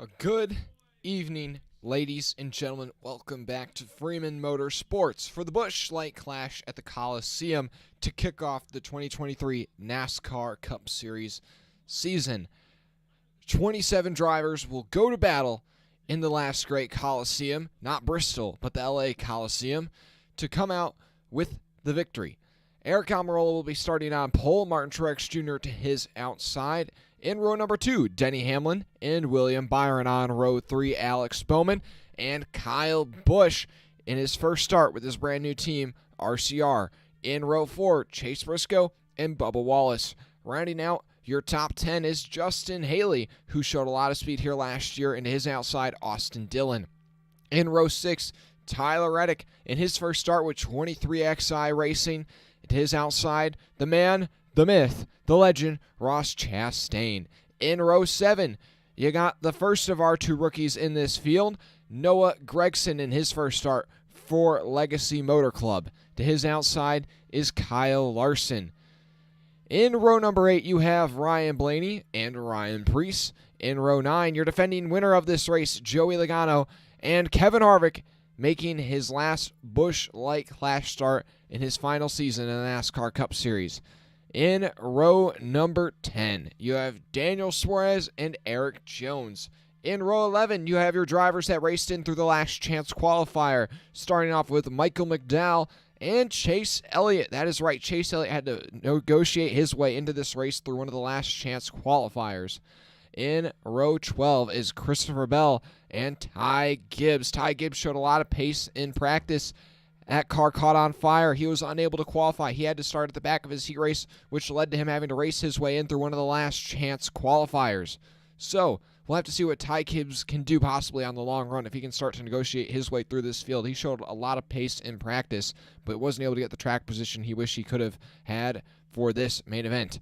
A good evening, ladies and gentlemen. Welcome back to Freeman Motorsports for the Busch Light Clash at the Colosseum to kick off the 2023 NASCAR Cup Series season. 27 drivers will go to battle in the last great Colosseum, not Bristol, but the LA Colosseum, to come out with the victory. Eric Almirola will be starting on pole, Martin Truex Jr. to his outside. In row number 2, Denny Hamlin and William Byron. On row 3, Alex Bowman and Kyle Busch in his first start with his brand new team, RCR. In row 4, Chase Briscoe and Bubba Wallace. Rounding out your top 10 is Justin Haley, who showed a lot of speed here last year, and to his outside, Austin Dillon. In row 6, Tyler Reddick in his first start with 23XI Racing. To his outside, the man, the myth, the legend, Ross Chastain. In row 7, you got the first of our two rookies in this field, Noah Gragson in his first start for Legacy Motor Club. To his outside is Kyle Larson. In row number 8, you have Ryan Blaney and Ryan Preece. In row 9, your defending winner of this race, Joey Logano, and Kevin Harvick, making his last Busch Light Clash start in his final season in the NASCAR Cup Series. In row number 10, you have Daniel Suarez and Eric Jones. In row 11, you have your drivers that raced in through the last chance qualifier, starting off with Michael McDowell and Chase Elliott. That is right, Chase Elliott had to negotiate his way into this race through one of the last chance qualifiers. In row 12 is Christopher Bell and Ty Gibbs. Ty Gibbs showed a lot of pace in practice. That car caught on fire. He was unable to qualify. He had to start at the back of his heat race, which led to him having to race his way in through one of the last chance qualifiers. So, we'll have to see what Ty Gibbs can do possibly on the long run if he can start to negotiate his way through this field. He showed a lot of pace in practice, but wasn't able to get the track position he wished he could have had for this main event.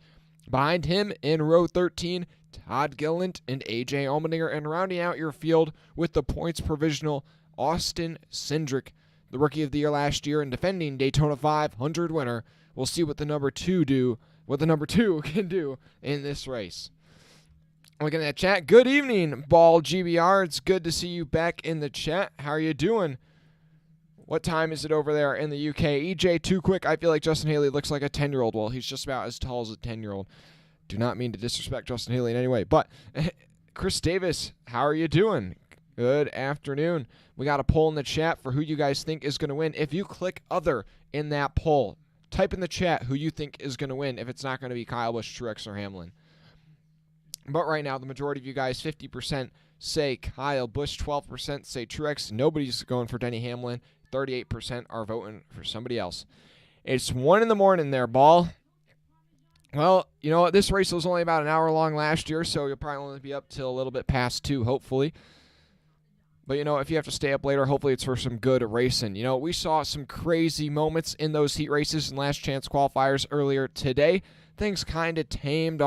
Behind him in row 13, Todd Gilliland and AJ Allmendinger, and rounding out your field with the points provisional, Austin Cindric, the Rookie of the Year last year and defending Daytona 500 winner. We'll see what the number two can do in this race. Looking at chat, good evening, Ball GBR. It's good to see you back in the chat. How are you doing? What time is it over there in the UK? EJ, too quick. I feel like Justin Haley looks like a 10-year-old. Well, he's just about as tall as a 10-year-old. Do not mean to disrespect Justin Haley in any way. But Chris Davis, how are you doing? Good afternoon. We got a poll in the chat for who you guys think is going to win. If you click other in that poll, type in the chat who you think is going to win if it's not going to be Kyle Busch, Truex, or Hamlin. But right now, the majority of you guys, 50% say Kyle Busch, 12% say Truex. Nobody's going for Denny Hamlin. 38% are voting for somebody else. It's 1 in the morning there, Ball. Well, you know what? This race was only about an hour long last year, so you'll probably only be up till a little bit past 2, hopefully. But, you know, if you have to stay up later, hopefully it's for some good racing. You know, we saw some crazy moments in those heat races and last chance qualifiers earlier today. Things kind of tapered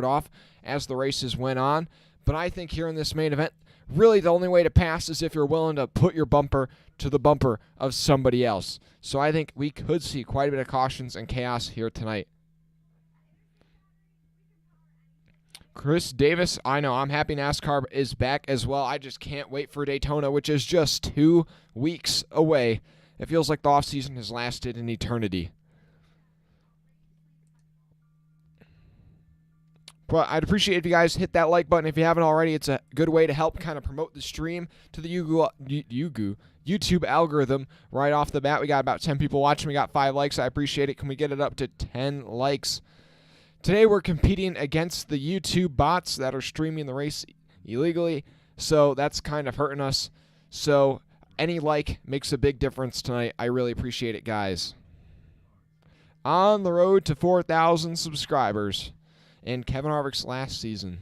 off as the races went on. But I think here in this main event, really the only way to pass is if you're willing to put your bumper to the bumper of somebody else. So I think we could see quite a bit of cautions and chaos here tonight. Chris Davis, I know, I'm happy NASCAR is back as well. I just can't wait for Daytona, which is just 2 weeks away. It feels like the offseason has lasted an eternity. But I'd appreciate if you guys hit that like button if you haven't already. It's a good way to help kind of promote the stream to the YouTube algorithm right off the bat. We got about 10 people watching. We got 5 likes. I appreciate it. Can we get it up to 10 likes? Today we're competing against the YouTube bots that are streaming the race illegally, so that's kind of hurting us. So any like makes a big difference tonight. I really appreciate it, guys. On the road to 4,000 subscribers in Kevin Harvick's last season.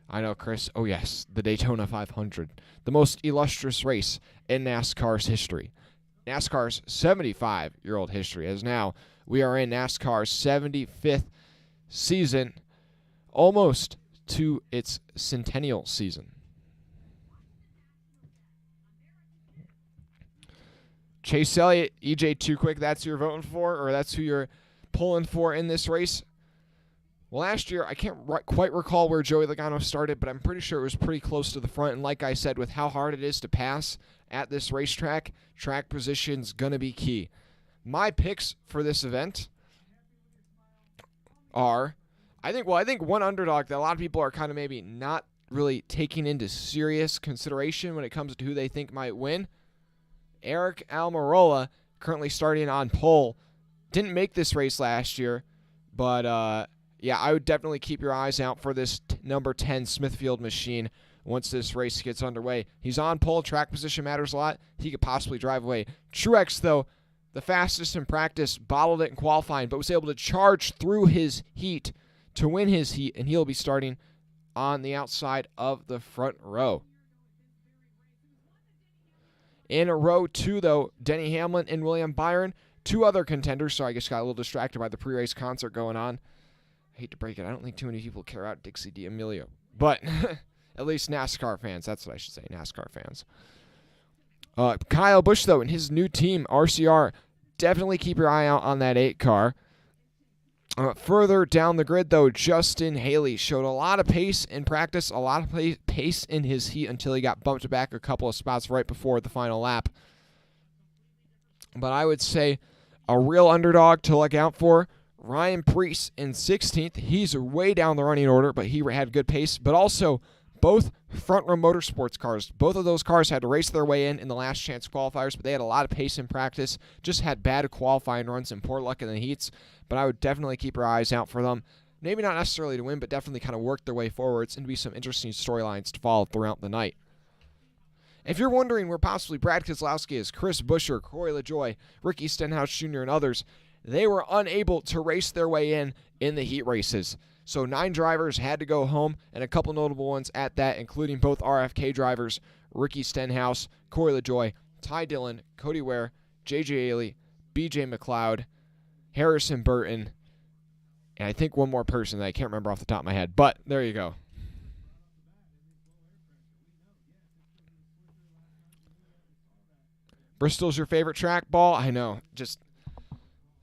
I know, Chris. Oh, yes, the Daytona 500, the most illustrious race in NASCAR's history. NASCAR's 75-year-old history, as now we are in NASCAR's 75th season, almost to its centennial season. Chase Elliott, EJ Too Quick, that's who you're voting for, or that's who you're pulling for in this race? Well, last year, I can't quite recall where Joey Logano started, but I'm pretty sure it was pretty close to the front. And like I said, with how hard it is to pass at this racetrack, track position's going to be key. My picks for this event are, I think one underdog that a lot of people are kind of maybe not really taking into serious consideration when it comes to who they think might win. Eric Almirola, currently starting on pole, didn't make this race last year, but yeah, I would definitely keep your eyes out for this number 10 Smithfield machine once this race gets underway. He's on pole. Track position matters a lot. He could possibly drive away. Truex, though, the fastest in practice, bottled it in qualifying, but was able to charge through his heat to win his heat, and he'll be starting on the outside of the front row. In row 2, though, Denny Hamlin and William Byron, two other contenders, so I guess got a little distracted by the pre-race concert going on. I hate to break it. I don't think too many people care about Dixie D'Amelio. But at least NASCAR fans. That's what I should say, NASCAR fans. Kyle Busch, though, and his new team, RCR, definitely keep your eye out on that 8 car. Further down the grid, though, Justin Haley showed a lot of pace in practice, a lot of pace in his heat until he got bumped back a couple of spots right before the final lap. But I would say a real underdog to look out for, Ryan Preece in 16th. He's way down the running order, but he had good pace. But also, both front-row Motorsports cars, both of those cars had to race their way in the last chance qualifiers, but they had a lot of pace in practice, just had bad qualifying runs and poor luck in the heats. But I would definitely keep your eyes out for them. Maybe not necessarily to win, but definitely kind of work their way forwards and be some interesting storylines to follow throughout the night. If you're wondering where possibly Brad Keselowski is, Chris Buescher, Corey LaJoie, Ricky Stenhouse Jr., and others, they were unable to race their way in the heat races. So 9 drivers had to go home, and a couple notable ones at that, including both RFK drivers, Ricky Stenhouse, Corey LaJoie, Ty Dillon, Cody Ware, J.J. Ailey, B.J. McLeod, Harrison Burton, and I think one more person that I can't remember off the top of my head. But there you go. Bristol's your favorite track, Ball? I know.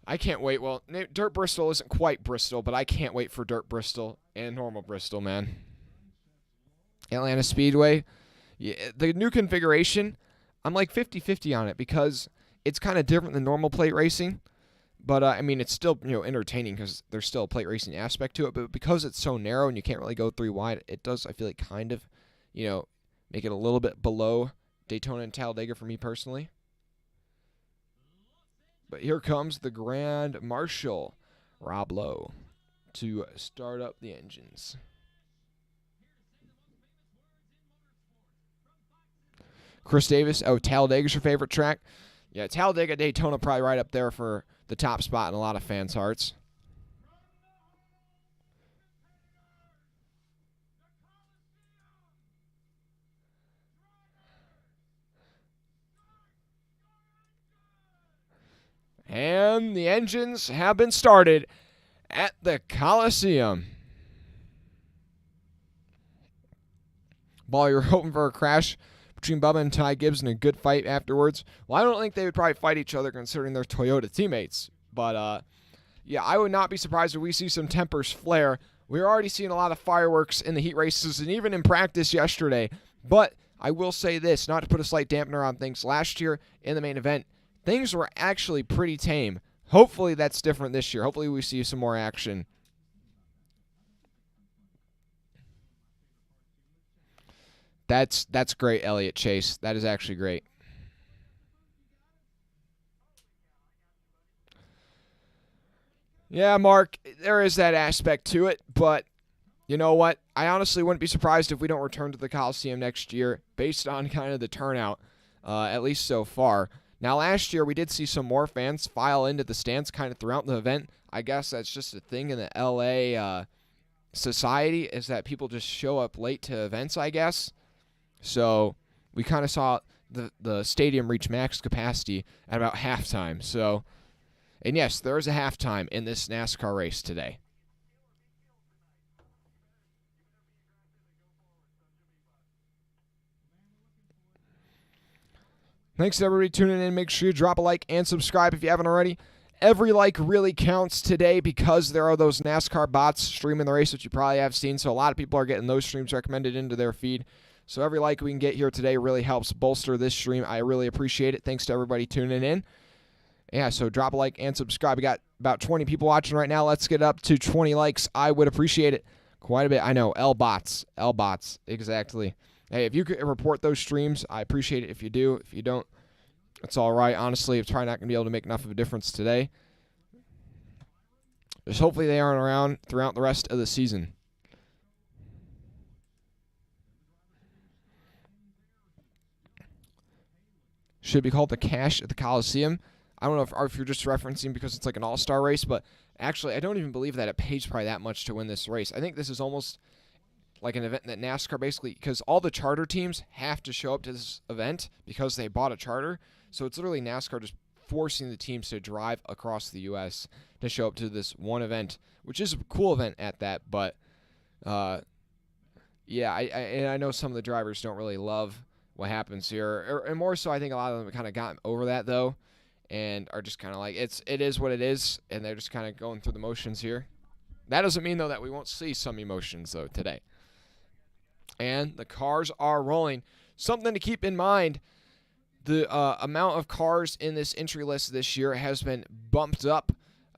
I can't wait. Well, Dirt Bristol isn't quite Bristol, but I can't wait for Dirt Bristol and normal Bristol, man. Atlanta Speedway. Yeah, the new configuration, I'm like 50-50 on it because it's kind of different than normal plate racing. But, I mean, it's still, entertaining because there's still a plate racing aspect to it. But because it's so narrow and you can't really go 3 wide, it does, I feel like, kind of, make it a little bit below Daytona and Talladega for me personally. But here comes the Grand Marshal, Rob Lowe, to start up the engines. Chris Davis, Talladega's your favorite track? Yeah, Talladega, Daytona probably right up there for the top spot in a lot of fans' hearts. And the engines have been started at the Colosseum. Ball, you're hoping for a crash between Bubba and Ty Gibbs and a good fight afterwards. Well, I don't think they would probably fight each other considering they're Toyota teammates. But, yeah, I would not be surprised if we see some tempers flare. We're already seeing a lot of fireworks in the heat races and even in practice yesterday. But I will say this, not to put a slight dampener on things. Last year in the main event, things were actually pretty tame. Hopefully that's different this year. Hopefully we see some more action. That's great, Elliott Chase. That is actually great. Yeah, Mark, there is that aspect to it, but you know what? I honestly wouldn't be surprised if we don't return to the Coliseum next year based on kind of the turnout, at least so far. Now, last year, we did see some more fans file into the stands kind of throughout the event. I guess that's just a thing in the L.A. Society, is that people just show up late to events, I guess. So we kind of saw the stadium reach max capacity at about halftime. So, and yes, there is a halftime in this NASCAR race today. Thanks, everybody, tuning in. Make sure you drop a like and subscribe if you haven't already. Every like really counts today because there are those NASCAR bots streaming the race, which you probably have seen. So a lot of people are getting those streams recommended into their feed. So every like we can get here today really helps bolster this stream. I really appreciate it. Thanks to everybody tuning in. Yeah, so drop a like and subscribe. We got about 20 people watching right now. Let's get up to 20 likes. I would appreciate it quite a bit. I know, L-bots, exactly. Hey, if you could report those streams, I appreciate it. If you do, if you don't, it's all right. Honestly, it's probably not going to be able to make enough of a difference today. Just hopefully they aren't around throughout the rest of the season. Should be called the Cash at the Colosseum. I don't know if you're just referencing because it's like an all-star race, but actually I don't even believe that it pays probably that much to win this race. I think this is almost like an event that NASCAR basically, because all the charter teams have to show up to this event because they bought a charter. So it's literally NASCAR just forcing the teams to drive across the U.S. to show up to this one event, which is a cool event at that. But, yeah, I know some of the drivers don't really love what happens here. And more so, I think a lot of them have kind of gotten over that, though, and are just kind of like, it is what it is, and they're just kind of going through the motions here. That doesn't mean, though, that we won't see some emotions, though, today. And the cars are rolling. Something to keep in mind, the amount of cars in this entry list this year has been bumped up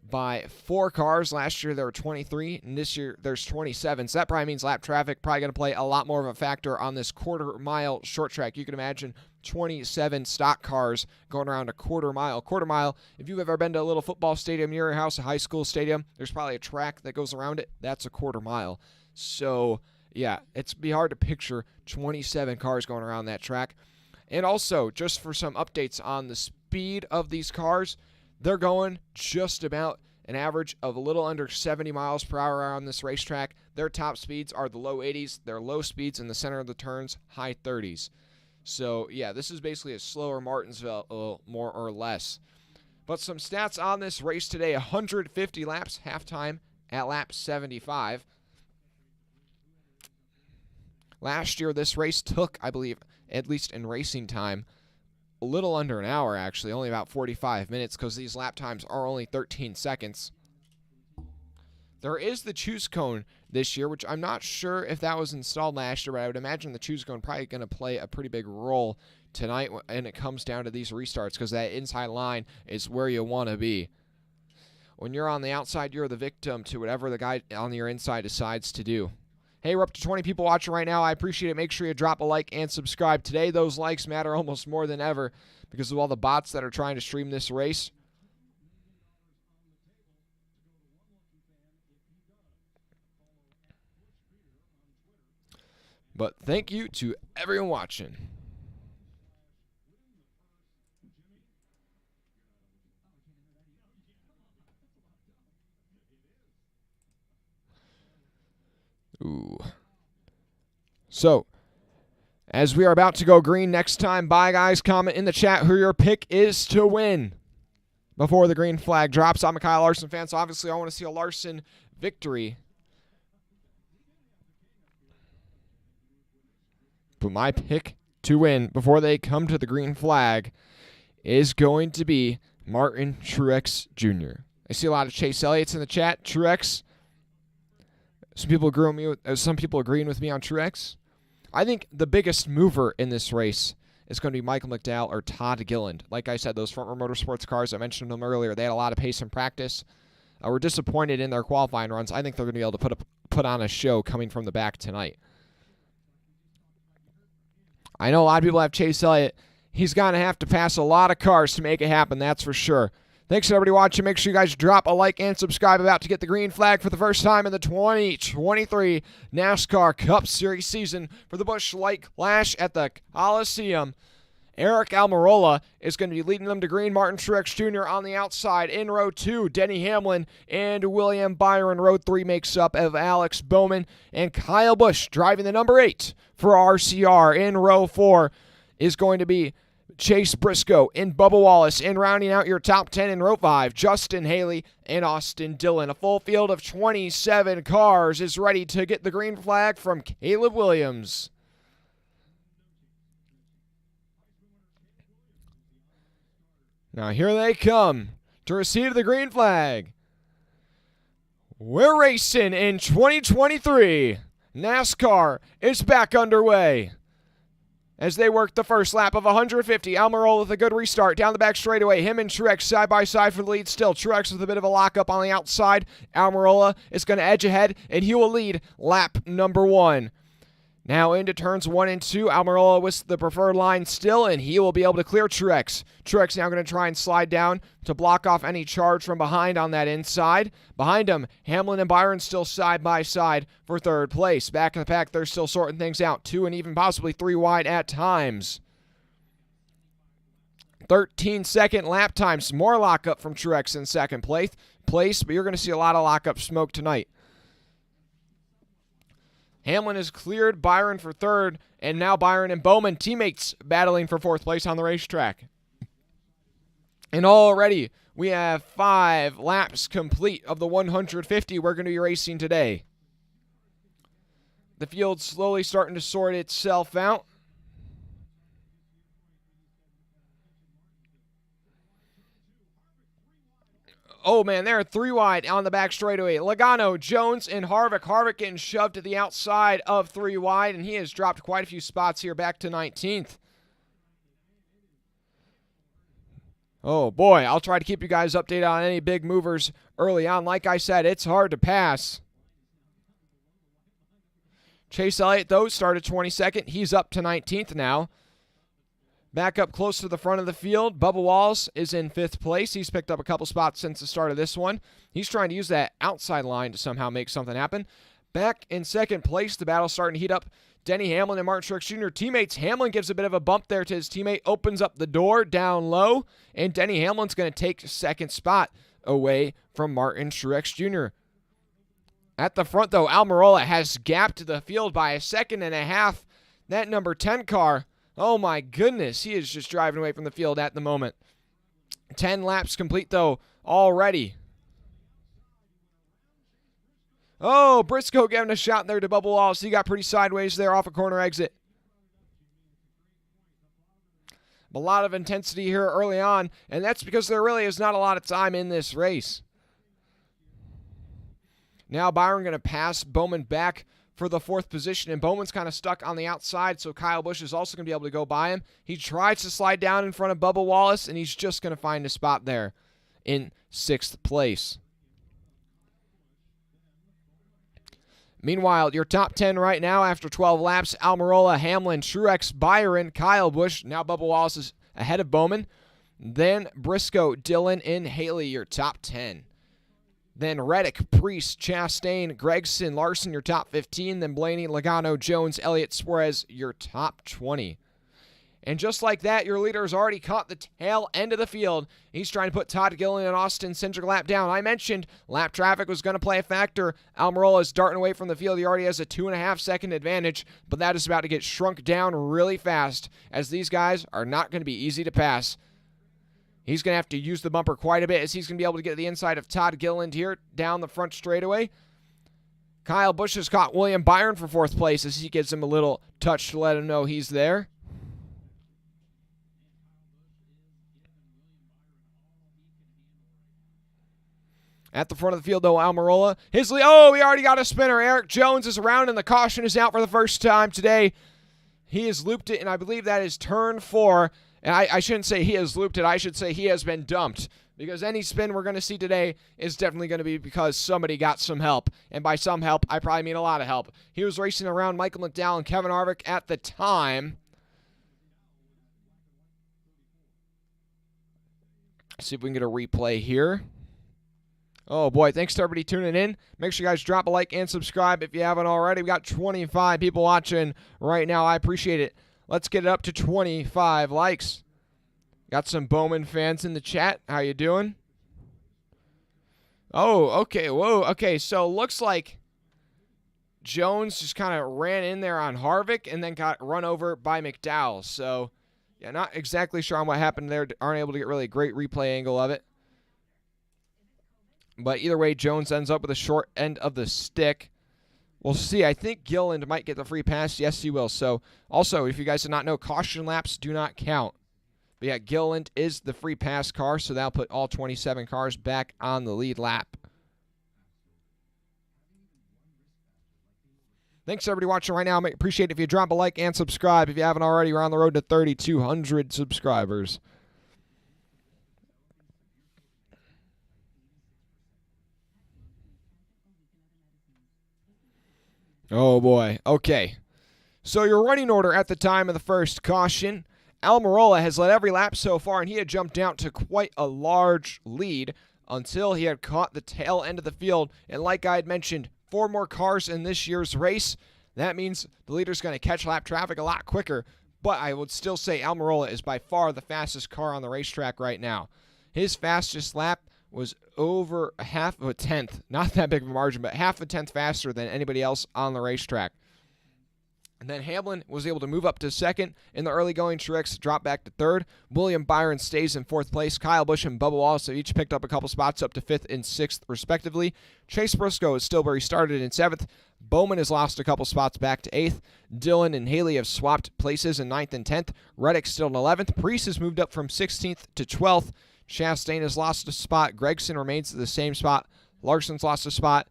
by 4 cars. Last year there were 23, and this year there's 27. So that probably means lap traffic probably going to play a lot more of a factor on this quarter-mile short track. You can imagine 27 stock cars going around a quarter mile. Quarter mile, if you've ever been to a little football stadium near your house, a high school stadium, there's probably a track that goes around it. That's a quarter mile. So, yeah, it's be hard to picture 27 cars going around that track. And also, just for some updates on the speed of these cars, they're going just about an average of a little under 70 miles per hour on this racetrack. Their top speeds are the low 80s. Their low speeds in the center of the turns, high 30s. So, yeah, this is basically a slower Martinsville, more or less. But some stats on this race today, 150 laps, halftime at lap 75. Last year, this race took, I believe, at least in racing time, a little under an hour, actually, only about 45 minutes, because these lap times are only 13 seconds. There is the choose cone this year, which I'm not sure if that was installed last year, but I would imagine the choose cone probably going to play a pretty big role tonight when it comes down to these restarts, because that inside line is where you want to be. When you're on the outside, you're the victim to whatever the guy on your inside decides to do. Hey, we're up to 20 people watching right now. I appreciate it. Make sure you drop a like and subscribe. Today, those likes matter almost more than ever because of all the bots that are trying to stream this race. But thank you to everyone watching. Ooh. So, as we are about to go green next time, bye guys. Comment in the chat who your pick is to win before the green flag drops. I'm a Kyle Larson fan, so obviously I want to see a Larson victory. But my pick to win before they come to the green flag is going to be Martin Truex Jr. I see a lot of Chase Elliott's in the chat. Truex. Some people agreeing with me on Truex. I think the biggest mover in this race is going to be Michael McDowell or Todd Gilliland. Like I said, those front row Motorsports cars, I mentioned them earlier, they had a lot of pace in practice. We're disappointed in their qualifying runs. I think they're going to be able to put on a show coming from the back tonight. I know a lot of people have Chase Elliott. He's going to have to pass a lot of cars to make it happen, that's for sure. Thanks to everybody watching. Make sure you guys drop a like and subscribe. About to get the green flag for the first time in the 2023 NASCAR Cup Series season for the Busch Light Clash at the Colosseum. Eric Almirola is going to be leading them to green. Martin Truex Jr. on the outside. In row 2, Denny Hamlin and William Byron. Row 3 makes up of Alex Bowman and Kyle Busch driving the number 8 for RCR. In row 4 is going to be Chase Briscoe and Bubba Wallace. And rounding out your top 10 in row 5, Justin Haley and Austin Dillon. A full field of 27 cars is ready to get the green flag from Caleb Williams. Now here they come to receive the green flag. We're racing in 2023. NASCAR is back underway. As they work the first lap of 150, Almirola with a good restart down the back straightaway. Him and Truex side by side for the lead still. Truex with a bit of a lockup on the outside. Almirola is going to edge ahead, and he will lead lap number 1. Now into turns 1 and 2. Almirola with the preferred line still, and he will be able to clear Truex. Truex now going to try and slide down to block off any charge from behind on that inside. Behind him, Hamlin and Byron still side by side for third place. Back in the pack, they're still sorting things out. 2 and even possibly 3 wide at times. 13-second lap times. More lockup from Truex in second place, but you're going to see a lot of lockup smoke tonight. Hamlin has cleared Byron for third, and now Byron and Bowman, teammates, battling for fourth place on the racetrack. And already we have 5 laps complete of the 150 we're going to be racing today. The field slowly starting to sort itself out. Oh, man, they're 3 wide on the back straightaway. Logano, Jones, and Harvick. Harvick getting shoved to the outside of 3 wide, and he has dropped quite a few spots here back to 19th. Oh, boy, I'll try to keep you guys updated on any big movers early on. Like I said, it's hard to pass. Chase Elliott, though, started 22nd. He's up to 19th now. Back up close to the front of the field, Bubba Wallace is in 5th place. He's picked up a couple spots since the start of this one. He's trying to use that outside line to somehow make something happen. Back in 2nd place, the battle's starting to heat up. Denny Hamlin and Martin Truex Jr. teammates. Hamlin gives a bit of a bump there to his teammate, opens up the door down low, and Denny Hamlin's going to take 2nd spot away from Martin Truex Jr. At the front, though, Almirola has gapped the field by 1.5 seconds. That number 10 car, oh my goodness, he is just driving away from the field at the moment. 10 laps complete, though, already. Oh, Briscoe giving a shot there to Bubba Wallace. He got pretty sideways there off a corner exit. A lot of intensity here early on, and that's because there really is not a lot of time in this race. Now Byron going to pass Bowman back for the 4th position, and Bowman's kind of stuck on the outside, so Kyle Busch is also going to be able to go by him. He tries to slide down in front of Bubba Wallace, and he's just going to find a spot there in 6th place. Meanwhile, your top 10 right now after 12 laps, Almirola, Hamlin, Truex, Byron, Kyle Busch. Now Bubba Wallace is ahead of Bowman. Then Briscoe, Dillon, and Haley, your top 10. Then Reddick, Preece, Chastain, Gregson, Larson, your top 15. Then Blaney, Logano, Jones, Elliott, Suarez, your top 20. And just like that, your leader has already caught the tail end of the field. He's trying to put Todd Gilliland and Austin Cindric lap down. I mentioned lap traffic was going to play a factor. Almirola is darting away from the field. He already has a 2.5 second advantage, but that is about to get shrunk down really fast, as these guys are not going to be easy to pass. He's going to have to use the bumper quite a bit, as he's going to be able to get to the inside of Todd Gilliland here down the front straightaway. Kyle Busch has caught William Byron for 4th place, as he gives him a little touch to let him know he's there. At the front of the field, though, Almirola. He already got a spinner. Eric Jones is around, and the caution is out for the first time today. He has looped it, and I believe that is turn 4. And I shouldn't say he has looped it. I should say he has been dumped, because any spin we're going to see today is definitely going to be because somebody got some help. And by some help, I probably mean a lot of help. He was racing around Michael McDowell and Kevin Harvick at the time. Let's see if we can get a replay here. Oh, boy, thanks to everybody tuning in. Make sure you guys drop a like and subscribe if you haven't already. We got 25 people watching right now. I appreciate it. Let's get it up to 25 likes. Got some Bowman fans in the chat. How you doing? Oh, okay. Whoa, okay. So looks like Jones just kind of ran in there on Harvick and then got run over by McDowell. So, yeah, not exactly sure on what happened there. Aren't able to get really a great replay angle of it. But either way, Jones ends up with a short end of the stick. We'll see. I think Gilliland might get the free pass. Yes, he will. So, also, if you guys did not know, caution laps do not count. But yeah, Gilliland is the free pass car, so that'll put all 27 cars back on the lead lap. Thanks, everybody watching right now. I appreciate it if you drop a like and subscribe. If you haven't already, we're on the road to 3,200 subscribers. Oh, boy. Okay. So your running order at the time of the first caution, Almirola has led every lap so far, and he had jumped out to quite a large lead until he had caught the tail end of the field. And like I had mentioned, 4 more cars in this year's race. That means the leader's going to catch lap traffic a lot quicker. But I would still say Almirola is by far the fastest car on the racetrack right now. His fastest lap was over half of a tenth. Not that big of a margin, but half a tenth faster than anybody else on the racetrack. And then Hamlin was able to move up to second. In the early going, Truex dropped back to third. William Byron stays in fourth place. Kyle Busch and Bubba Wallace have each picked up a couple spots up to fifth and sixth, respectively. Chase Briscoe is still where he started in seventh. Bowman has lost a couple spots back to eighth. Dillon and Haley have swapped places in ninth and 10th. Reddick still in 11th. Preece has moved up from 16th to 12th. Chastain has lost a spot. Gregson remains at the same spot. Larson's lost a spot.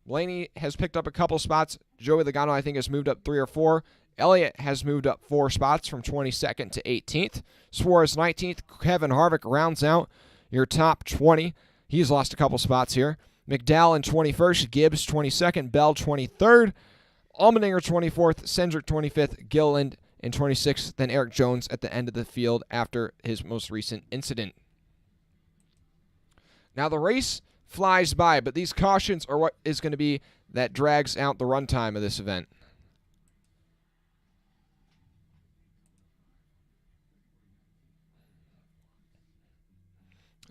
Blaney has picked up a couple spots. Joey Logano, I think, has moved up 3 or 4. Elliott has moved up 4 spots from 22nd to 18th. Suarez 19th. Kevin Harvick rounds out your top 20. He's lost a couple spots here. McDowell in 21st. Gibbs 22nd. Bell 23rd. Allmendinger 24th. Cindric 25th. Gilliland in 26th. Then Eric Jones at the end of the field after his most recent incident. Now the race flies by, but these cautions are what is going to be that drags out the runtime of this event.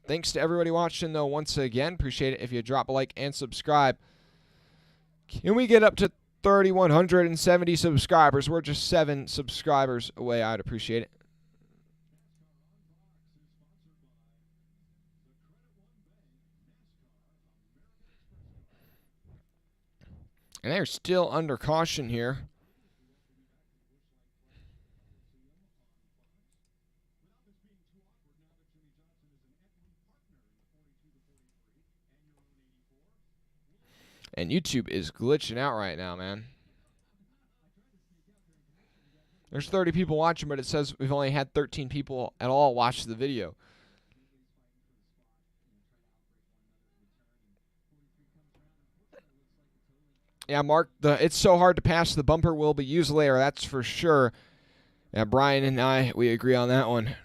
Thanks to everybody watching, though, once again. Appreciate it if you drop a like and subscribe. Can we get up to 3,170 subscribers? We're just 7 subscribers away. I'd appreciate it. And they're still under caution here. And YouTube is glitching out right now, man. There's 30 people watching, but it says we've only had 13 people at all watch the video. Yeah, Mark, it's so hard to pass. The bumper will be used later, that's for sure. Yeah, Brian and we agree on that one.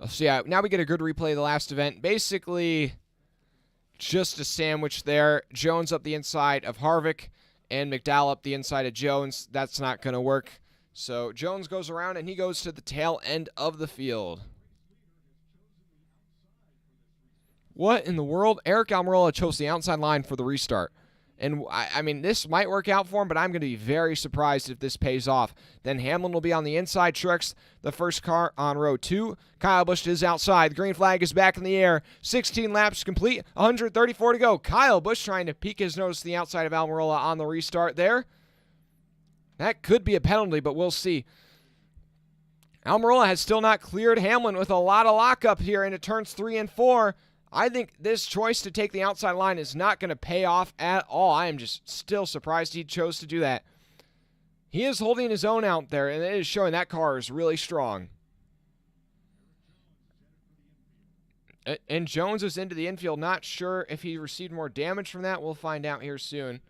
So yeah, now we get a good replay of the last event. Basically, just a sandwich there. Jones up the inside of Harvick and McDowell up the inside of Jones. That's not going to work. So Jones goes around and he goes to the tail end of the field. What in the world? Eric Almirola chose the outside line for the restart. And, I mean, this might work out for him, but I'm going to be very surprised if this pays off. Then Hamlin will be on the inside. Truex, the first car on row 2. Kyle Busch is outside. The green flag is back in the air. 16 laps complete. 134 to go. Kyle Busch trying to peek his nose to the outside of Almirola on the restart there. That could be a penalty, but we'll see. Almirola has still not cleared Hamlin with a lot of lockup here into turns 3 and 4. I think this choice to take the outside line is not going to pay off at all. I am just still surprised he chose to do that. He is holding his own out there, and it is showing that car is really strong. And Jones is into the infield. Not sure if he received more damage from that. We'll find out here soon.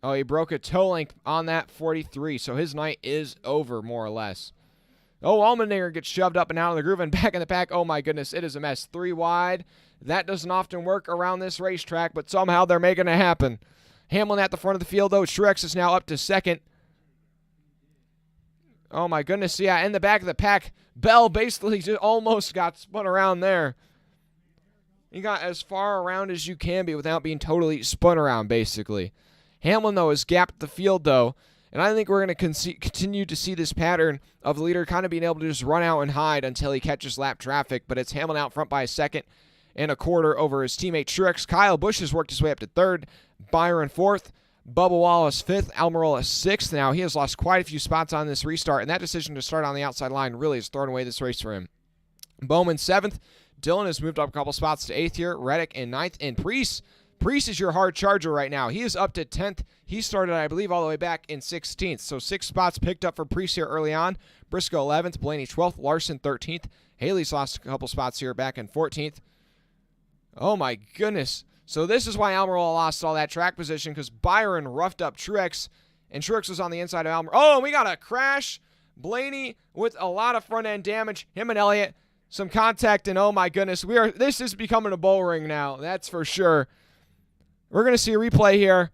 Oh, he broke a toe link on that 43, so his night is over, more or less. Oh, Allmendinger gets shoved up and out of the groove and back in the pack. Oh, my goodness, it is a mess. 3 wide. That doesn't often work around this racetrack, but somehow they're making it happen. Hamlin at the front of the field, though. Truex is now up to second. Oh, my goodness, yeah, in the back of the pack. Bell basically just almost got spun around there. You got as far around as you can be without being totally spun around, basically. Hamlin, though, has gapped the field, though. And I think we're going to continue to see this pattern of the leader kind of being able to just run out and hide until he catches lap traffic. But it's Hamlin out front by a second and a quarter over his teammate Truex. Kyle Busch has worked his way up to third. Byron fourth. Bubba Wallace 5th, Almirola 6th. Now, he has lost quite a few spots on this restart, and that decision to start on the outside line really has thrown away this race for him. Bowman 7th. Dylan has moved up a couple spots to 8th here. Reddick in 9th. And Preece is your hard charger right now. He is up to 10th. He started, I believe, all the way back in 16th. So 6 spots picked up for Preece here early on. Briscoe 11th. Blaney 12th. Larson 13th. Haley's lost a couple spots here back in 14th. Oh, my goodness. So this is why Almirola lost all that track position, because Byron roughed up Truex, and Truex was on the inside of Almirola. Oh, we got a crash. Blaney with a lot of front-end damage. Him and Elliott. Some contact, and oh my goodness, this is becoming a bull ring now. That's for sure. We're going to see a replay here.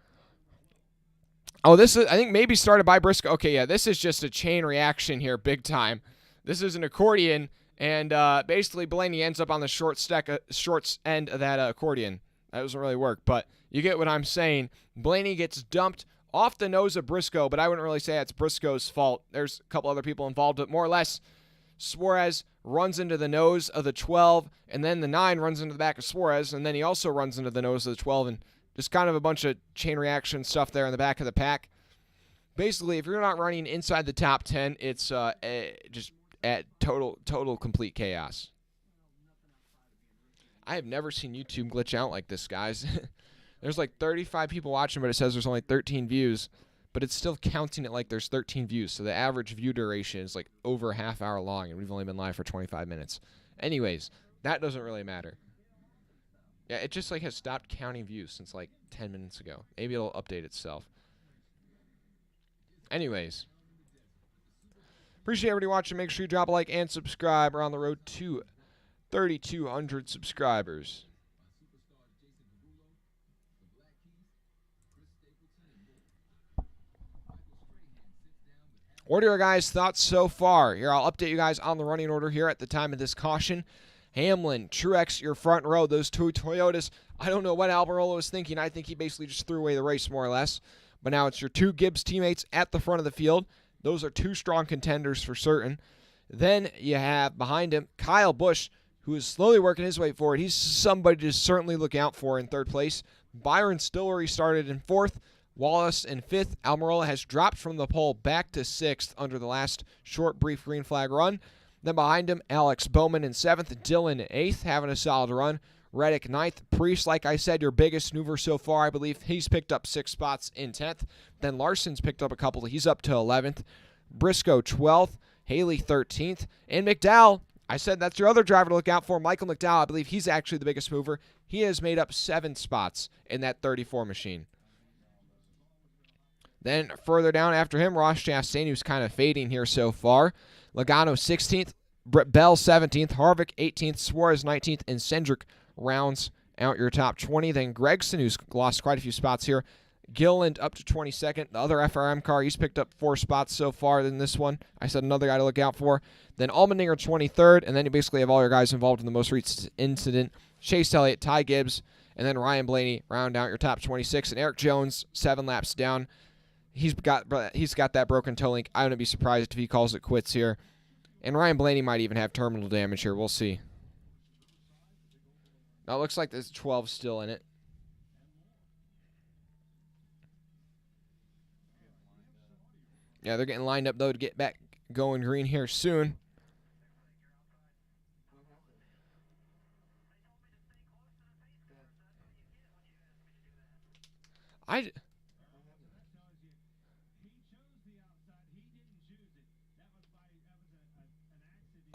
Oh, this is, I think, maybe started by Briscoe. Okay, yeah, this is just a chain reaction here, big time. This is an accordion, and basically Blaney ends up on the short end of that accordion. That doesn't really work, but you get what I'm saying. Blaney gets dumped off the nose of Briscoe, but I wouldn't really say that's Briscoe's fault. There's a couple other people involved, but more or less, Suarez runs into the nose of the 12, and then the 9 runs into the back of Suarez, and then he also runs into the nose of the 12, and just kind of a bunch of chain reaction stuff there in the back of the pack. Basically, if you're not running inside the top 10, it's just at total complete chaos. I have never seen YouTube glitch out like this, guys. There's like 35 people watching, but it says there's only 13 views. But it's still counting it like there's 13 views. So the average view duration is like over a half hour long, and we've only been live for 25 minutes. Anyways, that doesn't really matter. Yeah, it just like has stopped counting views since like 10 minutes ago. Maybe it'll update itself. Anyways, appreciate everybody watching. Make sure you drop a like and subscribe. We're on the road to 3,200 subscribers. What are your guys' thoughts so far? Here, I'll update you guys on the running order here at the time of this caution. Hamlin, Truex, your front row, those 2 Toyotas. I don't know what Almirola was thinking. I think he basically just threw away the race more or less. But now it's your 2 Gibbs teammates at the front of the field. Those are 2 strong contenders for certain. Then you have behind him Kyle Busch, who is slowly working his way forward. He's somebody to certainly look out for in 3rd place. Byron still where he started in 4th. Wallace in 5th. Almirola has dropped from the pole back to 6th under the last short, brief green flag run. Then behind him, Alex Bowman in 7th. Dylan in 8th, having a solid run. Reddick 9th. Preece, like I said, your biggest snoover so far. I believe he's picked up 6 spots in 10th. Then Larson's picked up a couple. He's up to 11th. Briscoe 12th. Haley 13th. And McDowell, I said that's your other driver to look out for. Michael McDowell, I believe he's actually the biggest mover. He has made up 7 spots in that 34 machine. Then further down after him, Ross Chastain, who's kind of fading here so far. Logano 16th, Bell 17th, Harvick 18th, Suarez 19th, and Cindric rounds out your top 20. Then Gregson, who's lost quite a few spots here. Gilliland up to 22nd. The other FRM car, he's picked up 4 spots so far in this one. I said another guy to look out for. Then Allmendinger 23rd, and then you basically have all your guys involved in the most recent incident. Chase Elliott, Ty Gibbs, and then Ryan Blaney round out your top 26. And Eric Jones, 7 laps down. He's got that broken toe link. I wouldn't be surprised if he calls it quits here. And Ryan Blaney might even have terminal damage here. We'll see. Now it looks like there's 12 still in it. Yeah, they're getting lined up, though, to get back going green here soon.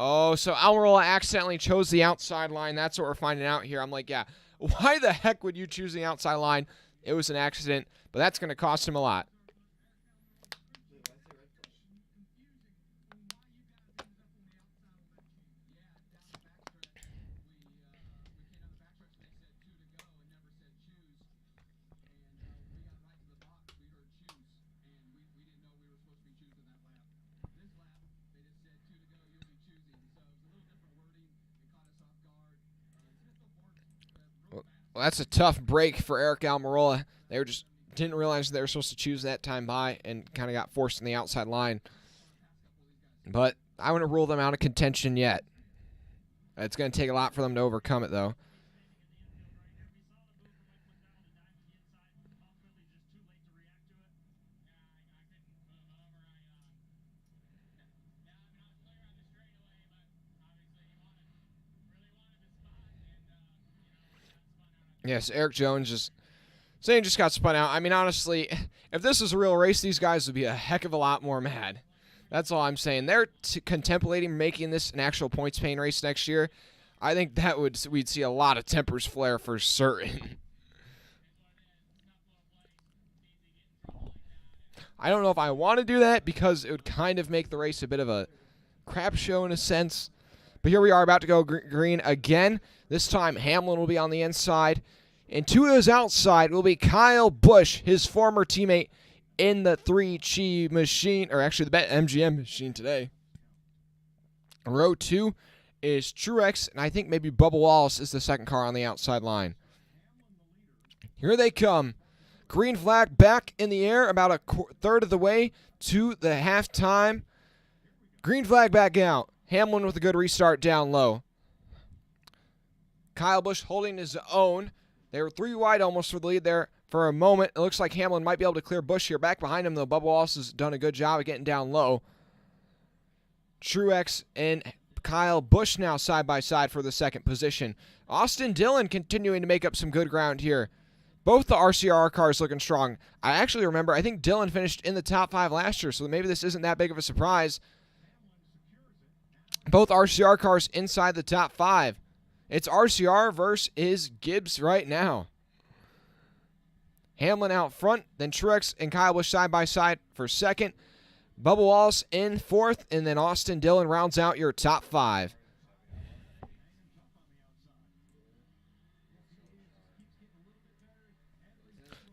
Oh, so Almirola accidentally chose the outside line. That's what we're finding out here. I'm like, yeah, why the heck would you choose the outside line? It was an accident, but that's going to cost him a lot. Well, that's a tough break for Eric Almirola. They just didn't realize they were supposed to choose that time by and kind of got forced in the outside line. But I wouldn't rule them out of contention yet. It's going to take a lot for them to overcome it, though. Yes, Eric Jones just got spun out. I mean, honestly, if this was a real race, these guys would be a heck of a lot more mad. That's all I'm saying. They're contemplating making this an actual points paying race next year. I think we'd see a lot of tempers flare for certain. I don't know if I want to do that because it would kind of make the race a bit of a crap show in a sense. But here we are about to go green again. This time Hamlin will be on the inside. And to his outside will be Kyle Busch, his former teammate in the 3Chi machine, or actually the MGM machine today. Row 2 is Truex, and I think maybe Bubba Wallace is the second car on the outside line. Here they come. Green flag back in the air about a third of the way to the halftime. Green flag back out. Hamlin with a good restart down low. Kyle Busch holding his own. They were 3 wide almost for the lead there for a moment. It looks like Hamlin might be able to clear Busch here. Back behind him, though, Bubba Wallace has done a good job of getting down low. Truex and Kyle Busch now side by side for the second position. Austin Dillon continuing to make up some good ground here. Both the RCR cars looking strong. I actually remember, I think Dillon finished in the top 5 last year, so maybe this isn't that big of a surprise. Both RCR cars inside the top 5. It's RCR versus Gibbs right now. Hamlin out front, then Truex and Kyle Busch side by side for second. Bubba Wallace in fourth, and then Austin Dillon rounds out your top 5.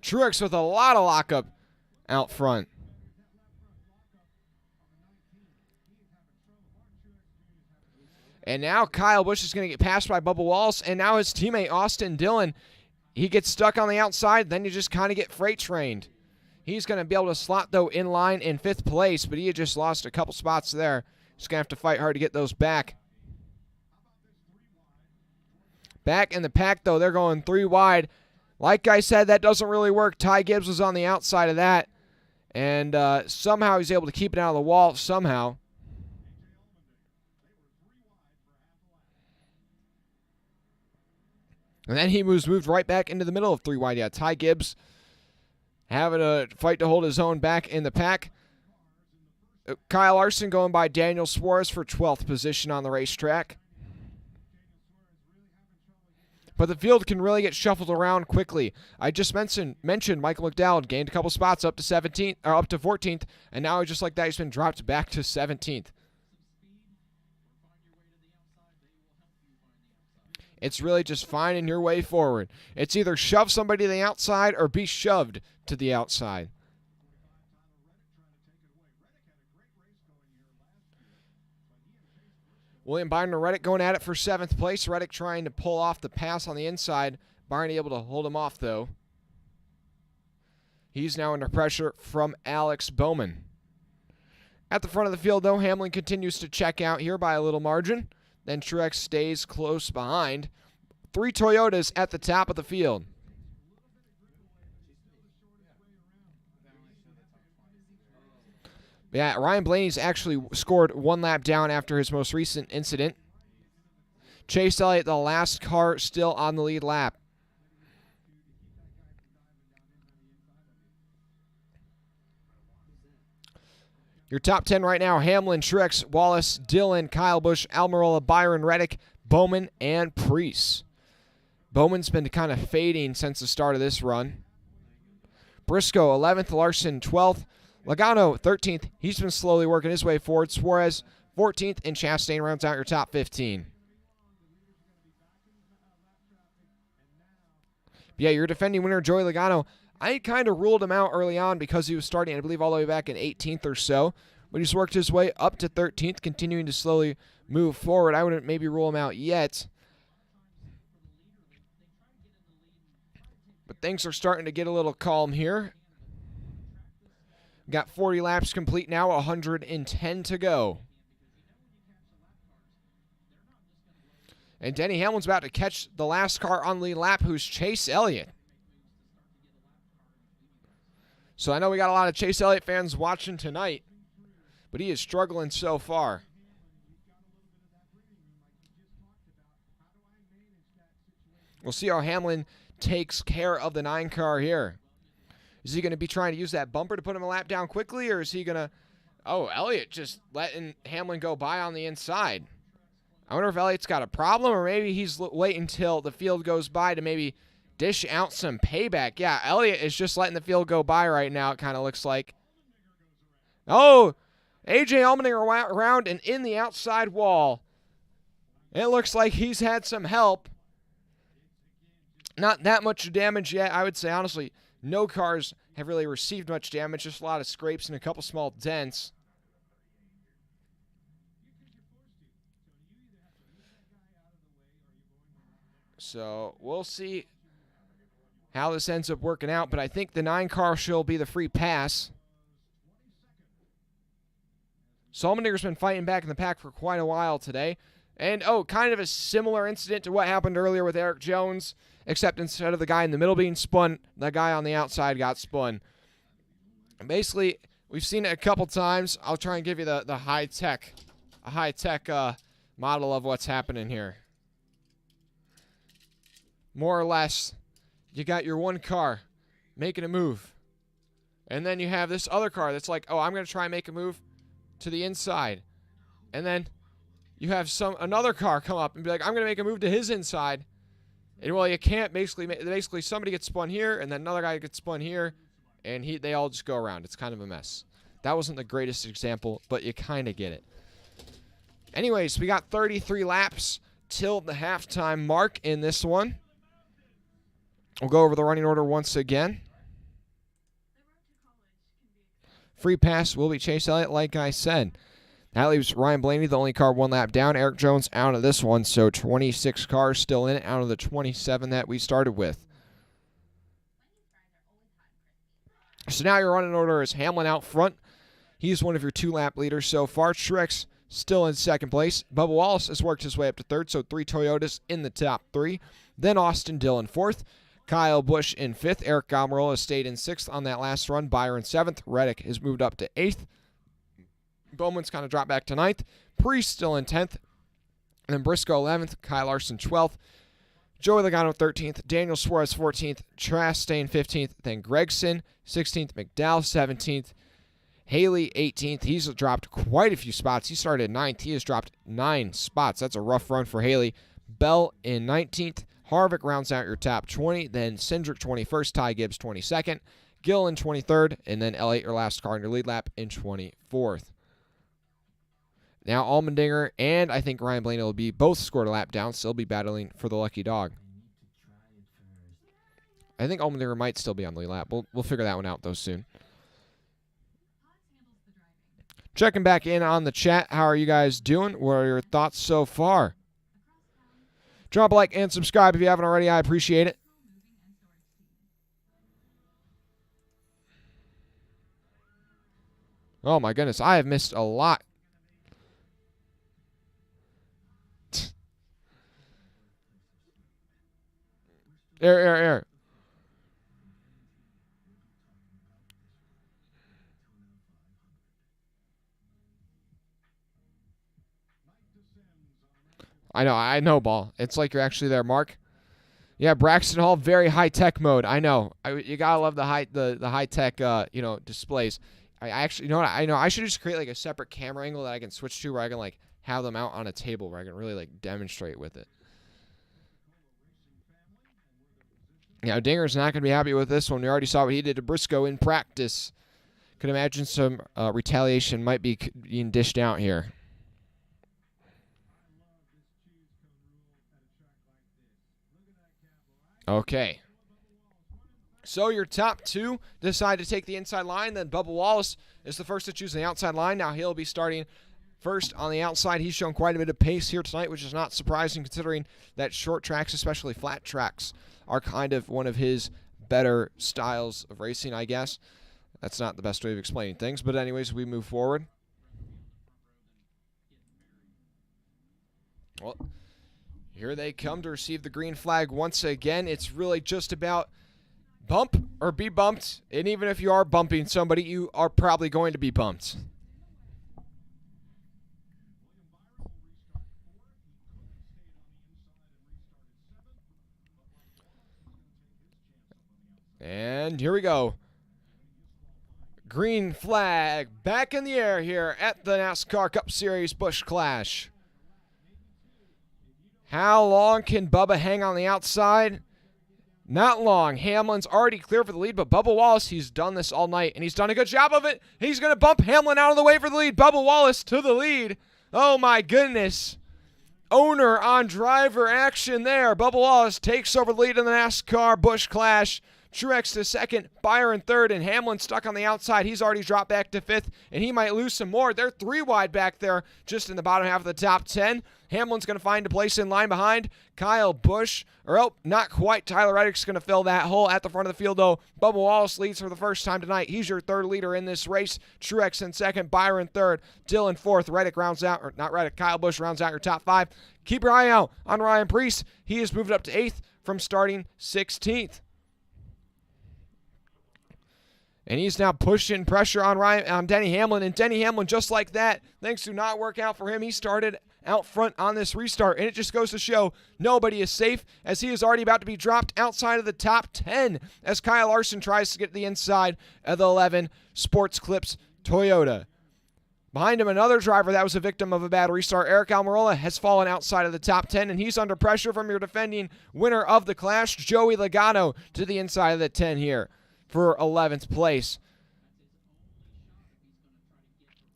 Truex with a lot of lockup out front. And now Kyle Busch is going to get passed by Bubba Wallace, and now his teammate Austin Dillon, he gets stuck on the outside, then you just kind of get freight trained. He's going to be able to slot, though, in line in 5th place, but he had just lost a couple spots there. He's going to have to fight hard to get those back. Back in the pack, though, they're going 3 wide. Like I said, that doesn't really work. Ty Gibbs was on the outside of that, and somehow he's able to keep it out of the wall, somehow. And then he moved right back into the middle of 3 wide. Yeah, Ty Gibbs having a fight to hold his own back in the pack. Kyle Larson going by Daniel Suarez for 12th position on the racetrack. But the field can really get shuffled around quickly. I just mentioned Michael McDowell gained a couple spots up to 17th or up to 14th, and now just like that, he's been dropped back to 17th. It's really just finding your way forward. It's either shove somebody to the outside or be shoved to the outside. William Byron and Reddick going at it for 7th place. Reddick trying to pull off the pass on the inside. Byron able to hold him off, though. He's now under pressure from Alex Bowman. At the front of the field, though, Hamlin continues to check out here by a little margin. Then Truex stays close behind. 3 Toyotas at the top of the field. Yeah, Ryan Blaney's actually scored 1 lap down after his most recent incident. Chase Elliott, the last car, still on the lead lap. Your top 10 right now: Hamlin, Truex, Wallace, Dillon, Kyle Busch, Almirola, Byron, Reddick, Bowman, and Preece. Bowman's been kind of fading since the start of this run. Briscoe, 11th, Larson, 12th. Logano, 13th. He's been slowly working his way forward. Suarez, 14th, and Chastain rounds out your top 15. Yeah, your defending winner, Joey Logano, I kind of ruled him out early on because he was starting, I believe, all the way back in 18th or so. But he's worked his way up to 13th, continuing to slowly move forward. I wouldn't maybe rule him out yet. But things are starting to get a little calm here. Got 40 laps complete now, 110 to go. And Denny Hamlin's about to catch the last car on the lap, who's Chase Elliott. So I know we got a lot of Chase Elliott fans watching tonight, but he is struggling so far. We'll see how Hamlin takes care of the 9 car here. Is he going to be trying to use that bumper to put him a lap down quickly, or is he going to... Oh, Elliott just letting Hamlin go by on the inside. I wonder if Elliott's got a problem, or maybe he's waiting until the field goes by to maybe dish out some payback. Yeah, Elliott is just letting the field go by right now, it kind of looks like. Oh, A.J. Allmendinger around and in the outside wall. It looks like he's had some help. Not that much damage yet, I would say, honestly. No cars have really received much damage, just a lot of scrapes and a couple small dents. So we'll see how this ends up working out, but I think the 9 car shall be the free pass. Allmendinger's been fighting back in the pack for quite a while today. And, oh, kind of a similar incident to what happened earlier with Eric Jones, except instead of the guy in the middle being spun, the guy on the outside got spun. And basically, we've seen it a couple times. I'll try and give you the high-tech model of what's happening here. More or less, you got your one car making a move. And then you have this other car that's like, oh, I'm going to try and make a move to the inside. And then you have another car come up and be like, I'm going to make a move to his inside. And, well, you can't. Basically somebody gets spun here, and then another guy gets spun here, and they all just go around. It's kind of a mess. That wasn't the greatest example, but you kind of get it. Anyways, we got 33 laps till the halftime mark in this one. We'll go over the running order once again. Free pass will be Chase Elliott, like I said. That leaves Ryan Blaney, the only car 1 lap down. Eric Jones out of this one, so 26 cars still in it out of the 27 that we started with. So now your running order is Hamlin out front. He's one of your 2-lap leaders so far. Truex still in second place. Bubba Wallace has worked his way up to third, so 3 Toyotas in the top 3. Then Austin Dillon fourth. Kyle Busch in 5th. Eric Almirola has stayed in 6th on that last run. Byron 7th. Reddick has moved up to 8th. Bowman's kind of dropped back to 9th. Preece still in 10th. And then Briscoe 11th. Kyle Larson 12th. Joey Logano 13th. Daniel Suarez 14th. Chastain 15th. Then Gregson 16th. McDowell 17th. Haley 18th. He's dropped quite a few spots. He started 9th. He has dropped 9 spots. That's a rough run for Haley. Bell in 19th. Harvick rounds out your top 20. Then Cindric 21st. Ty Gibbs 22nd. Gill in 23rd. And then Elliott, your last car in your lead lap, in 24th. Now Allmendinger and I think Ryan Blaney will be both scored a lap down. Still be battling for the lucky dog. I think Allmendinger might still be on the lead lap. We'll figure that one out, though, soon. Checking back in on the chat. How are you guys doing? What are your thoughts so far? Drop a like and subscribe if you haven't already. I appreciate it. Oh, my goodness. I have missed a lot. Air. I know, Ball. It's like you're actually there, Mark. Yeah, Braxton Hall, very high-tech mode. I know. You gotta love the high-tech, displays. I actually, you know what? I know. I should just create like a separate camera angle that I can switch to, where I can like have them out on a table where I can really like demonstrate with it. Yeah, Dinger's not going to be happy with this one. We already saw what he did to Briscoe in practice. Could imagine some retaliation might be being dished out here. Okay. So your top 2 decide to take the inside line. Then Bubba Wallace is the first to choose the outside line. Now he'll be starting first on the outside. He's shown quite a bit of pace here tonight, which is not surprising considering that short tracks, especially flat tracks, are kind of one of his better styles of racing, I guess. That's not the best way of explaining things, but anyways, we move forward. Well, here they come to receive the green flag once again. It's really just about bump or be bumped, and even if you are bumping somebody, you are probably going to be bumped. And here we go. Green flag back in the air here at the NASCAR Cup Series Busch Clash. How long can Bubba hang on the outside? Not long. Hamlin's already clear for the lead, but Bubba Wallace, he's done this all night, and he's done a good job of it. He's going to bump Hamlin out of the way for the lead. Bubba Wallace to the lead. Oh, my goodness. Owner on driver action there. Bubba Wallace takes over the lead in the NASCAR Busch Clash. Truex to second, Byron third, and Hamlin stuck on the outside. He's already dropped back to fifth, and he might lose some more. They're 3 wide back there, just in the bottom half of the top 10. Hamlin's going to find a place in line behind Kyle Busch. Not quite. Tyler Reddick's going to fill that hole at the front of the field, though. Bubba Wallace leads for the first time tonight. He's your third leader in this race. Truex in second, Byron third, Dillon fourth. Kyle Busch rounds out your top 5. Keep your eye out on Ryan Preece. He has moved up to 8th from starting 16th. And he's now pushing pressure on Denny Hamlin. And Denny Hamlin, just like that, things do not work out for him. He started out front on this restart. And it just goes to show nobody is safe, as he is already about to be dropped outside of the top 10 as Kyle Larson tries to get to the inside of the 11 Sports Clips Toyota. Behind him, another driver that was a victim of a bad restart. Eric Almirola has fallen outside of the top 10, and he's under pressure from your defending winner of the Clash, Joey Logano, to the inside of the 10 here for 11th place.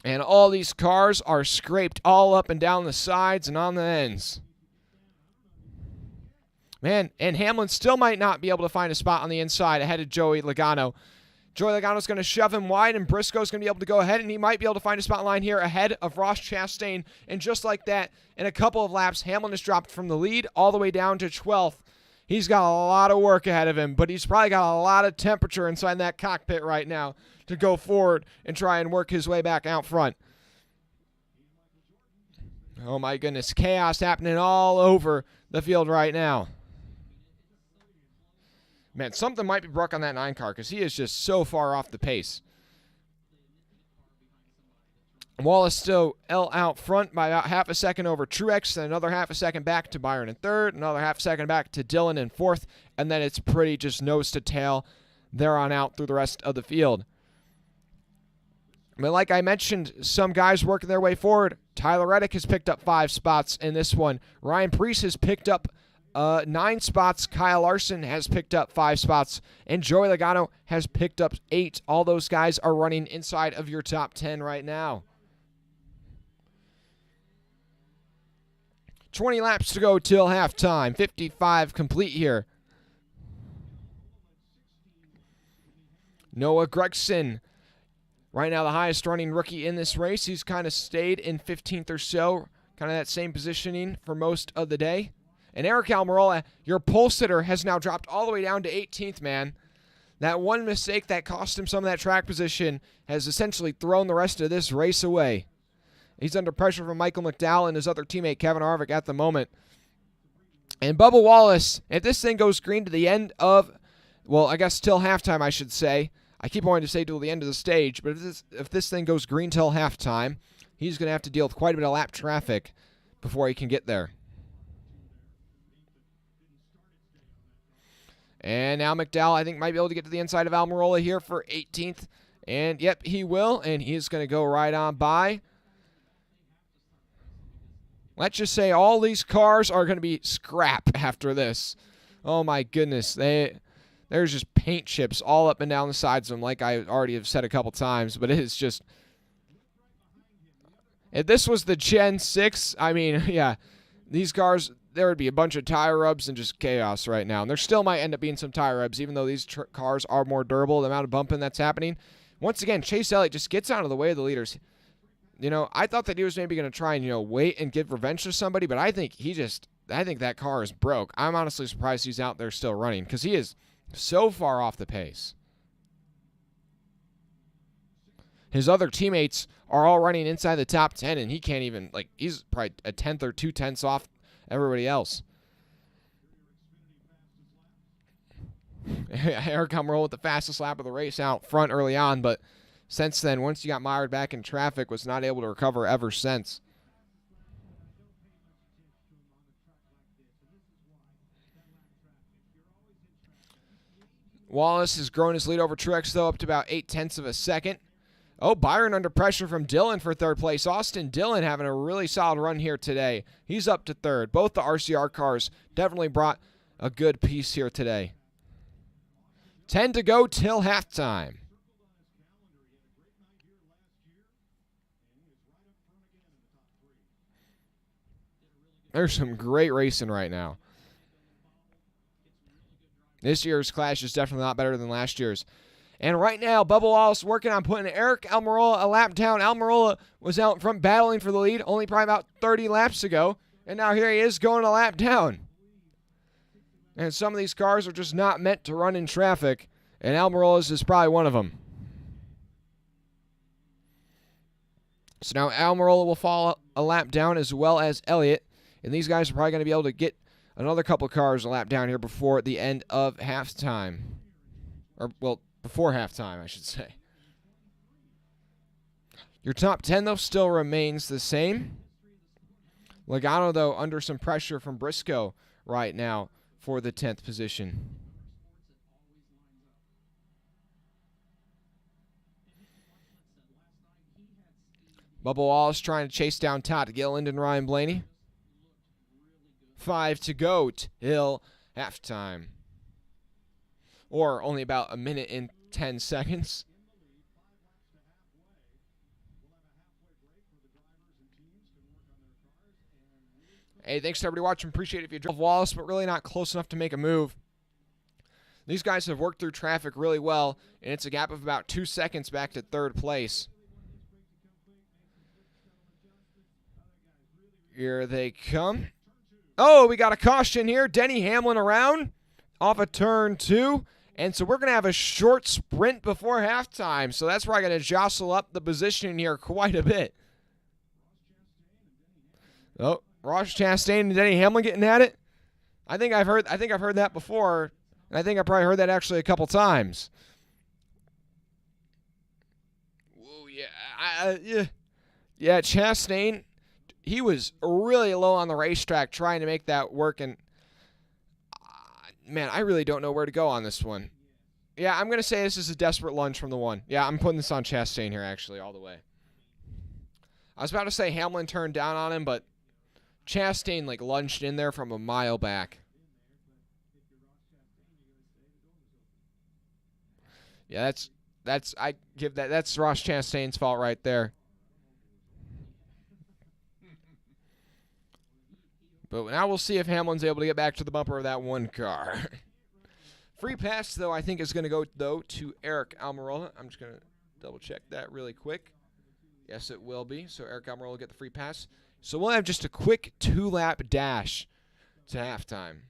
And all these cars are scraped all up and down the sides and on the ends. Man, and Hamlin still might not be able to find a spot on the inside ahead of Joey Logano. Joey Logano's going to shove him wide, and Briscoe's going to be able to go ahead, and he might be able to find a spot line here ahead of Ross Chastain. And just like that, in a couple of laps, Hamlin has dropped from the lead all the way down to 12th. He's got a lot of work ahead of him, but he's probably got a lot of temperature inside that cockpit right now to go forward and try and work his way back out front. Oh my goodness, chaos happening all over the field right now. Man, something might be broke on that 9 car because he is just so far off the pace. Wallace still out front by about half a second over Truex, then another half a second back to Byron in third, another half a second back to Dillon in fourth, and then it's pretty just nose to tail there on out through the rest of the field. I mean, like I mentioned, some guys working their way forward. Tyler Reddick has picked up 5 spots in this one. Ryan Preece has picked up 9 spots. Kyle Larson has picked up 5 spots, and Joey Logano has picked up 8. All those guys are running inside of your top 10 right now. 20 laps to go till halftime. 55 complete here. Noah Gragson, right now the highest running rookie in this race. He's kind of stayed in 15th or so, kind of that same positioning for most of the day. And Eric Almirola, your pole sitter, has now dropped all the way down to 18th, man. That one mistake that cost him some of that track position has essentially thrown the rest of this race away. He's under pressure from Michael McDowell and his other teammate, Kevin Harvick, at the moment. And Bubba Wallace, if this thing goes green to the end of, well, I guess till halftime, I should say. I keep wanting to say till the end of the stage, but if this thing goes green till halftime, he's going to have to deal with quite a bit of lap traffic before he can get there. And now McDowell, I think, might be able to get to the inside of Almirola here for 18th. And, yep, he will, and he's going to go right on by. Let's just say all these cars are going to be scrap after this. Oh, my goodness. There's just paint chips all up and down the sides of them, like I already have said a couple times. But it is just... If this was the Gen 6, I mean, yeah, these cars, there would be a bunch of tire rubs and just chaos right now. And there still might end up being some tire rubs, even though these cars are more durable, the amount of bumping that's happening. Once again, Chase Elliott just gets out of the way of the leaders. You know, I thought that he was maybe going to try and, wait and give revenge to somebody, but I think that car is broke. I'm honestly surprised he's out there still running because he is so far off the pace. His other teammates are all running inside the top 10, and he can't even, he's probably a tenth or 2 tenths off everybody else. Eric Almirola with the fastest lap of the race out front early on, but since then, once he got mired back in traffic, was not able to recover ever since. Wallace has grown his lead over Truex, though, up to about 0.8 of a second. Oh, Byron under pressure from Dillon for third place. Austin Dillon having a really solid run here today. He's up to third. Both the RCR cars definitely brought a good piece here today. 10 to go till halftime. There's some great racing right now. This year's Clash is definitely a lot better than last year's. And right now, Bubba Wallace working on putting Eric Almirola a lap down. Almirola was out in front battling for the lead only probably about 30 laps ago. And now here he is going a lap down. And some of these cars are just not meant to run in traffic. And Almirola's is probably one of them. So now Almirola will fall a lap down as well as Elliott. And these guys are probably going to be able to get another couple cars a lap down here before the end of halftime. Or, well, before halftime, I should say. Your top 10, though, still remains the same. Logano, though, under some pressure from Briscoe right now for the 10th position. Bubba Wallace trying to chase down Todd Gilliland and Ryan Blaney. 5 to go till halftime. Or only about a minute and 10 seconds. Hey, thanks to everybody watching. Appreciate it if you drove Wallace, but really not close enough to make a move. These guys have worked through traffic really well, and it's a gap of about 2 seconds back to third place. Here they come. Oh, we got a caution here. Denny Hamlin around off of turn 2. And so we're going to have a short sprint before halftime. So that's probably going to jostle up the position here quite a bit. Oh, Ross Chastain and Denny Hamlin getting at it. I think I've heard that before. And I think I probably heard that actually a couple times. Whoa, yeah, Chastain. He was really low on the racetrack trying to make that work, and man, I really don't know where to go on this one. Yeah, I'm going to say this is a desperate lunge from the one. Yeah, I'm putting this on Chastain here, actually, all the way. I was about to say Hamlin turned down on him, but Chastain, lunged in there from a mile back. Yeah, that's Ross Chastain's fault right there. But now we'll see if Hamlin's able to get back to the bumper of that one car. Free pass, though, I think is going to go, to Eric Almirola. I'm just going to double-check that really quick. Yes, it will be. So Eric Almirola will get the free pass. So we'll have just a quick 2-lap dash to halftime.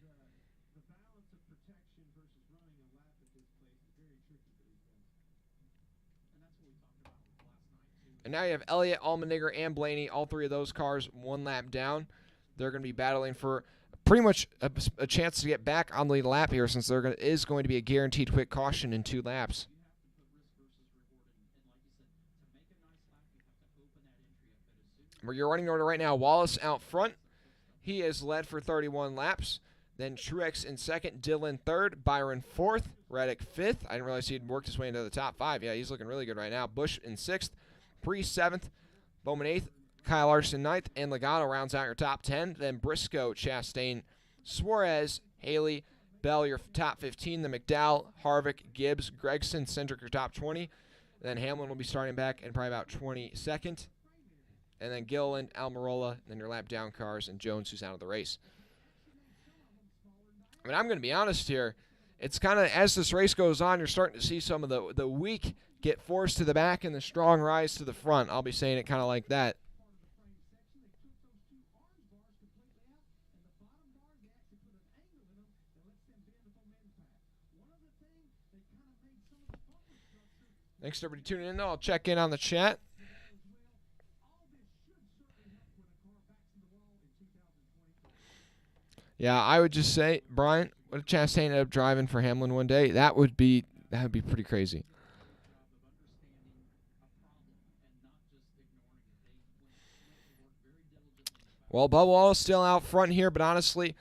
And now you have Elliott, Allmendinger, and Blaney. All three of those cars 1 lap down. They're going to be battling for pretty much a chance to get back on the lead lap here, since there is going to be a guaranteed quick caution in 2 laps. Where you're running order right now, Wallace out front. He is led for 31 laps. Then Truex in second, Dillon third, Byron fourth, Reddick fifth. I didn't realize he'd worked his way into the top 5. Yeah, he's looking really good right now. Busch in sixth, Preece seventh, Bowman eighth, Kyle Larson ninth, and Logano rounds out your top 10. Then Briscoe, Chastain, Suarez, Haley, Bell, your top 15. Then McDowell, Harvick, Gibbs, Gregson, Cindric, your top 20. Then Hamlin will be starting back in probably about 22nd. And then Gilliland, Almirola, then your lap down cars, and Jones, who's out of the race. I mean, I'm going to be honest here. It's kind of, as this race goes on, you're starting to see some of the weak get forced to the back and the strong rise to the front. I'll be saying it kind of like that. Thanks to everybody tuning in, though. I'll check in on the chat. Yeah, I would just say, Brian, what if Chastain ended up driving for Hamlin one day? That would be pretty crazy. Well, Bubba Wallace still out front here, but honestly,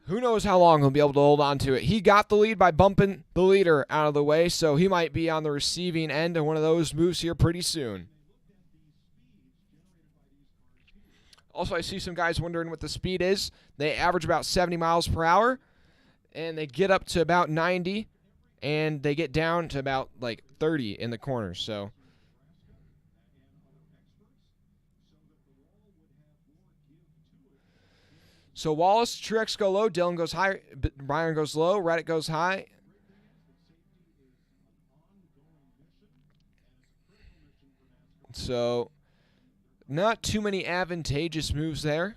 Who knows how long he'll be able to hold on to it. He got the lead by bumping the leader out of the way, so he might be on the receiving end of one of those moves here pretty soon. Also, I see some guys wondering what the speed is. They average about 70 miles per hour, and they get up to about 90, and they get down to about like 30 in the corners. So Wallace, Truex go low, Dillon goes high, Byron goes low, Reddick goes high. So not too many advantageous moves there.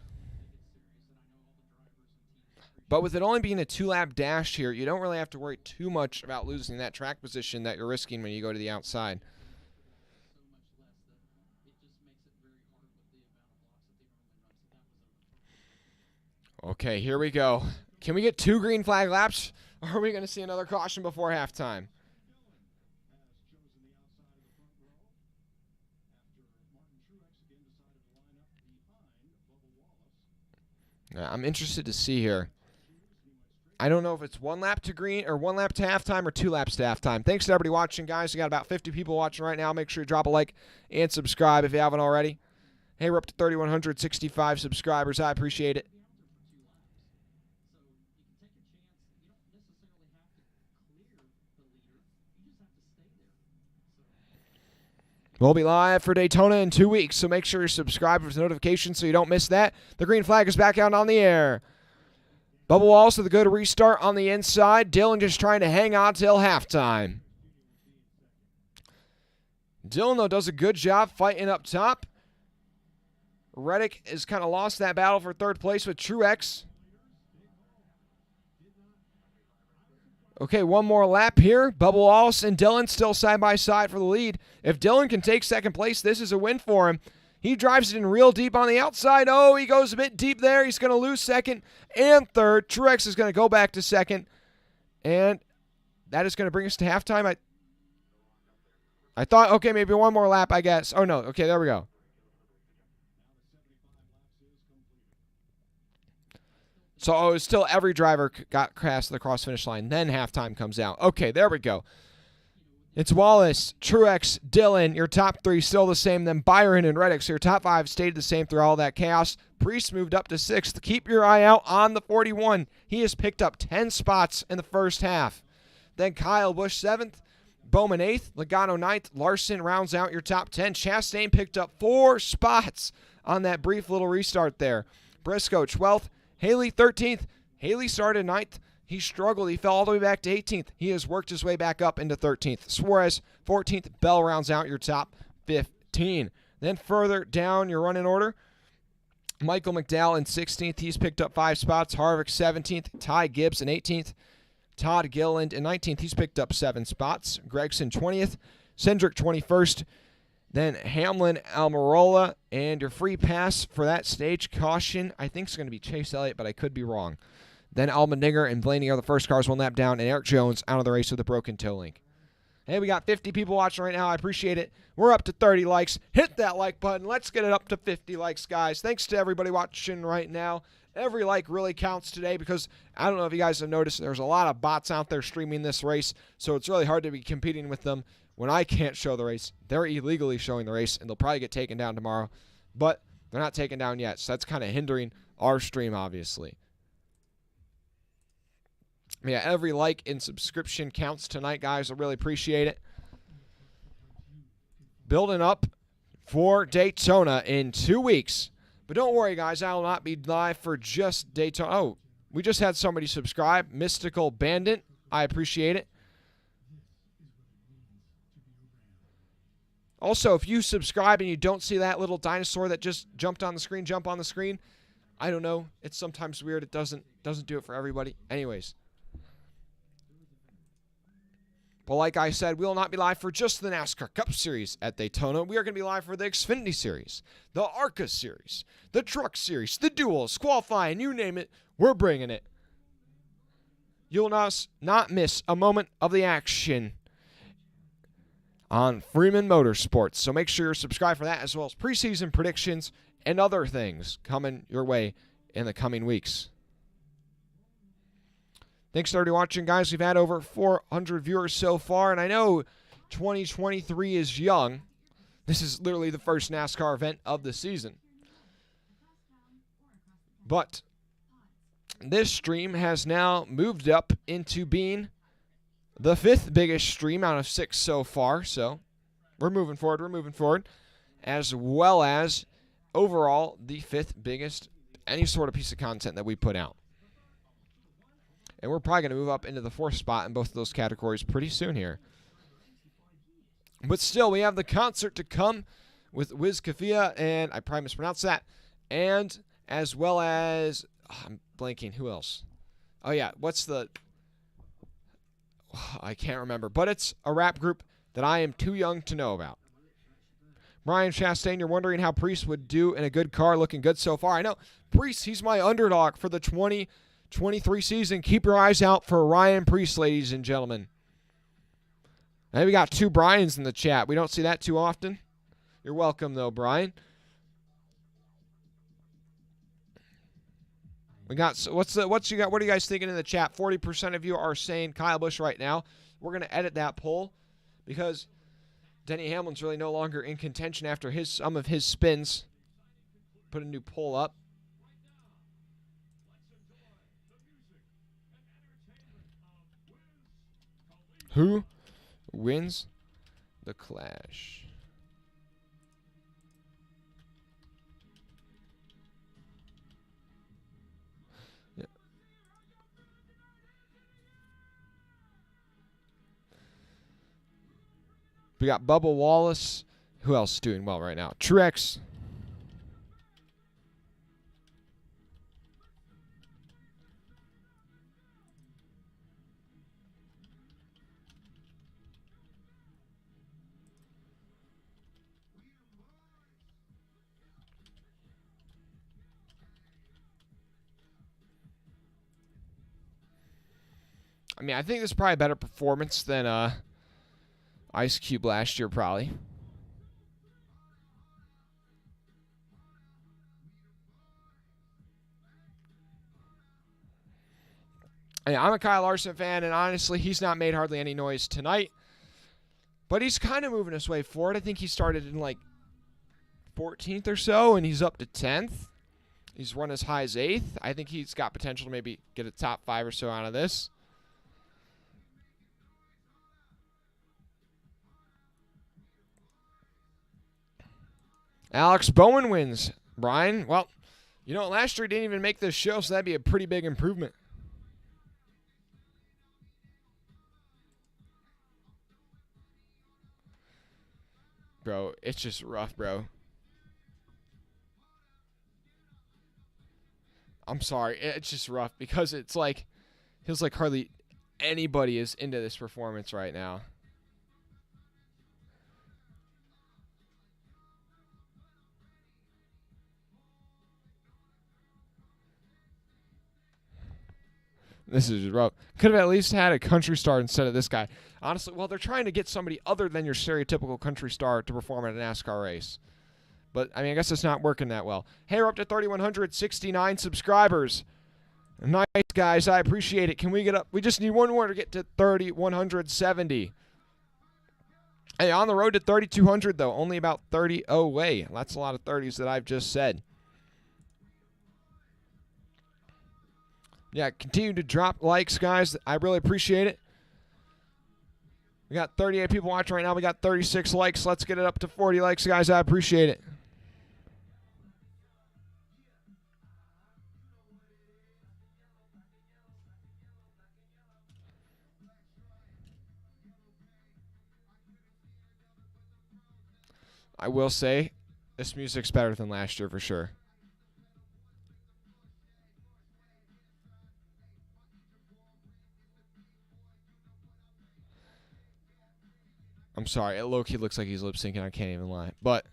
But with it only being a 2-lap dash here, you don't really have to worry too much about losing that track position that you're risking when you go to the outside. Okay, here we go. Can we get 2 green flag laps, or are we going to see another caution before halftime? I'm interested to see here. I don't know if it's 1 lap to green or 1 lap to halftime or 2 laps to halftime. Thanks to everybody watching, guys. We got about 50 people watching right now. Make sure you drop a like and subscribe if you haven't already. Hey, we're up to 3,165 subscribers. I appreciate it. We'll be live for Daytona in 2 weeks, so make sure you're subscribed with notifications so you don't miss that. The green flag is back out on the air. Bubba Wallace with a good restart on the inside. Dillon just trying to hang on till halftime. Dillon, though, does a good job fighting up top. Reddick has kind of lost that battle for 3rd place with Truex. Okay, 1 more lap here. Bubba Wallace and Dillon still side by side for the lead. If Dillon can take 2nd place, this is a win for him. He drives it in real deep on the outside. Oh, he goes a bit deep there. He's going to lose 2nd and 3rd. Truex is going to go back to 2nd. And that is going to bring us to halftime. I thought, okay, maybe 1 more lap, I guess. Oh, no. Okay, there we go. So it's still every driver got past the cross finish line. Then halftime comes out. Okay, there we go. It's Wallace, Truex, Dillon. Your top 3 still the same. Then Byron and Reddick. So your top 5 stayed the same through all that chaos. Preece moved up to 6th. Keep your eye out on the 41. He has picked up 10 spots in the first half. Then Kyle Busch 7th. Bowman 8th. Logano 9th. Larson rounds out your top 10. Chastain picked up 4 spots on that brief little restart there. Briscoe 12th. Haley 13th. Haley started 9th. He struggled. He fell all the way back to 18th. He has worked his way back up into 13th. Suarez 14th. Bell rounds out your top 15. Then further down your running order, Michael McDowell in 16th. He's picked up 5 spots. Harvick 17th. Ty Gibbs in 18th. Todd Gilliland in 19th. He's picked up 7 spots. Gregson 20th. Cindric 21st. Then Hamlin, Almirola, and your free pass for that stage caution, I think, is going to be Chase Elliott, but I could be wrong. Then Allmendinger and Blaney are the first cars 1 lap down, and Eric Jones out of the race with a broken toe link. Hey, we got 50 people watching right now. I appreciate it. We're up to 30 likes. Hit that like button. Let's get it up to 50 likes, guys. Thanks to everybody watching right now. Every like really counts today because I don't know if you guys have noticed, there's a lot of bots out there streaming this race, so it's really hard to be competing with them when I can't show the race. They're illegally showing the race, and they'll probably get taken down tomorrow, but they're not taken down yet, so that's kind of hindering our stream, obviously. Yeah, every like and subscription counts tonight, guys. I really appreciate it. Building up for Daytona in 2 weeks. But don't worry, guys. I will not be live for just Daytona. Oh, we just had somebody subscribe. Mystical Bandit. I appreciate it. Also, if you subscribe and you don't see that little dinosaur that just jumped on the screen, jump on the screen, I don't know. It's sometimes weird. It doesn't do it for everybody. Anyways. But like I said, we will not be live for just the NASCAR Cup Series at Daytona. We are going to be live for the Xfinity Series, the ARCA Series, the Truck Series, the Duels, qualifying, you name it, we're bringing it. You'll not miss a moment of the action on Freeman Motorsports. So make sure you're subscribed for that, as well as preseason predictions and other things coming your way in the coming weeks. Thanks for everybody watching, guys. We've had over 400 viewers so far, and I know 2023 is young. This is literally the first NASCAR event of the season. But this stream has now moved up into being the 5th biggest stream out of 6 so far. So we're moving forward. As well as overall the 5th biggest any sort of piece of content that we put out. And we're probably going to move up into the 4th spot in both of those categories pretty soon here. But still, we have the concert to come with Wiz Khalifa, and I probably mispronounced that. And as well as, I'm blanking, who else? Oh yeah, what's the, I can't remember. But it's a rap group that I am too young to know about. Brian Chastain, you're wondering how Preece would do in a good car, looking good so far. I know, Preece, he's my underdog for the 2023 season. Keep your eyes out for Ryan Preece, ladies and gentlemen. And we got 2 Brians in the chat. We don't see that too often. You're welcome, though, Brian. We got, what you got? What are you guys thinking in the chat? 40% of you are saying Kyle Busch right now. We're going to edit that poll because Denny Hamlin's really no longer in contention after some of his spins. Put a new poll up. Who wins the Clash? Yeah. We got Bubba Wallace. Who else is doing well right now? Truex. I mean, I think this is probably a better performance than Ice Cube last year, probably. I'm a Kyle Larson fan, and honestly, he's not made hardly any noise tonight. But he's kind of moving his way forward. I think he started in like 14th or so, and he's up to 10th. He's run as high as 8th. I think he's got potential to maybe get a top 5 or so out of this. Alex Bowman wins. Brian, well, you know, last year he didn't even make this show, so that'd be a pretty big improvement. Bro, it's just rough, bro. I'm sorry. It's just rough because it's like, feels like hardly anybody is into this performance right now. This is rough. Could have at least had a country star instead of this guy. Honestly, well, they're trying to get somebody other than your stereotypical country star to perform at a NASCAR race. But, I mean, I guess it's not working that well. Hey, we're up to 3,169 subscribers. Nice, guys. I appreciate it. Can we get up? We just need one more to get to 3,170. Hey, on the road to 3,200, though. Only about 30 away. That's a lot of 30s that I've just said. Yeah, continue to drop likes, guys. I really appreciate it. We got 38 people watching right now. We got 36 likes. Let's get it up to 40 likes, guys. I appreciate it. I will say, this music's better than last year for sure. I'm sorry. It low-key looks like he's lip-syncing. I can't even lie. But,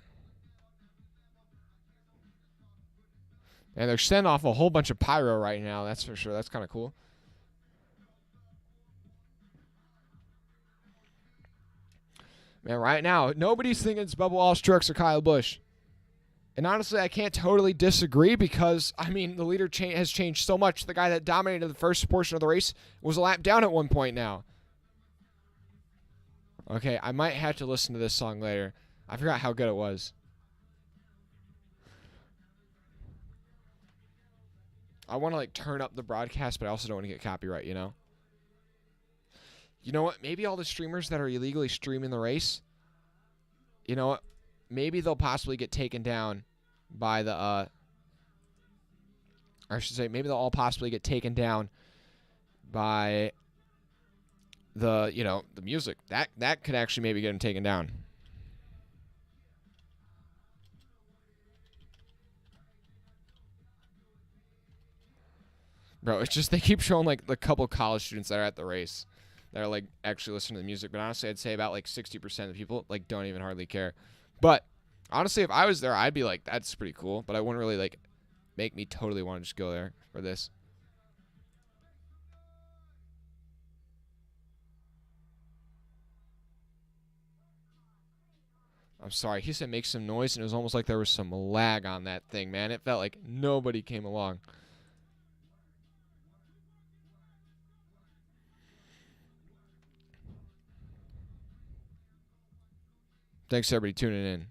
and they're sending off a whole bunch of pyro right now. That's for sure. That's kind of cool. Man, right now, nobody's thinking it's Bubba Wallace, Truex, or Kyle Busch. And honestly, I can't totally disagree because, I mean, the leader has changed so much. The guy that dominated the first portion of the race was a lap down at one point now. Okay, I might have to listen to this song later. I forgot how good it was. I want to, like, turn up the broadcast, but I also don't want to get copyright, you know? You know what? Maybe all the streamers that are illegally streaming the race, you know what? Maybe they'll possibly get taken down by the, or I should say, maybe they'll all possibly get taken down by the, you know, the music. That could actually maybe get them taken down. Bro, it's just they keep showing, like, the couple college students that are at the race that are, like, actually listening to the music. But honestly, I'd say about, like, 60% of the people, like, don't even hardly care. But honestly, if I was there, I'd be like, that's pretty cool. But I wouldn't really, like, make me totally want to just go there for this. I'm sorry. He said make some noise, and it was almost like there was some lag on that thing, man. It felt like nobody came along. Thanks, everybody, tuning in.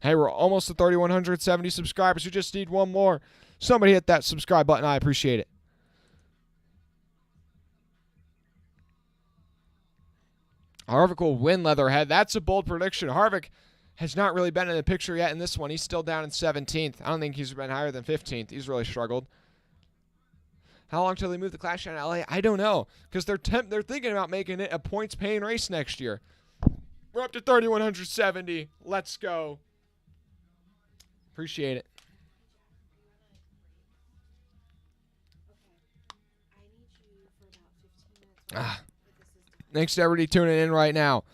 Hey, we're almost to 3,170 subscribers. We just need one more. Somebody hit that subscribe button. I appreciate it. Harvick will win Leatherhead. That's a bold prediction. Harvick has not really been in the picture yet in this one. He's still down in 17th. I don't think he's been higher than 15th. He's really struggled. How long till they move the Clash down to LA? I don't know, because they're thinking about making it a points-paying race next year. We're up to 3,170. Let's go. Appreciate it. Thanks to everybody tuning in right now.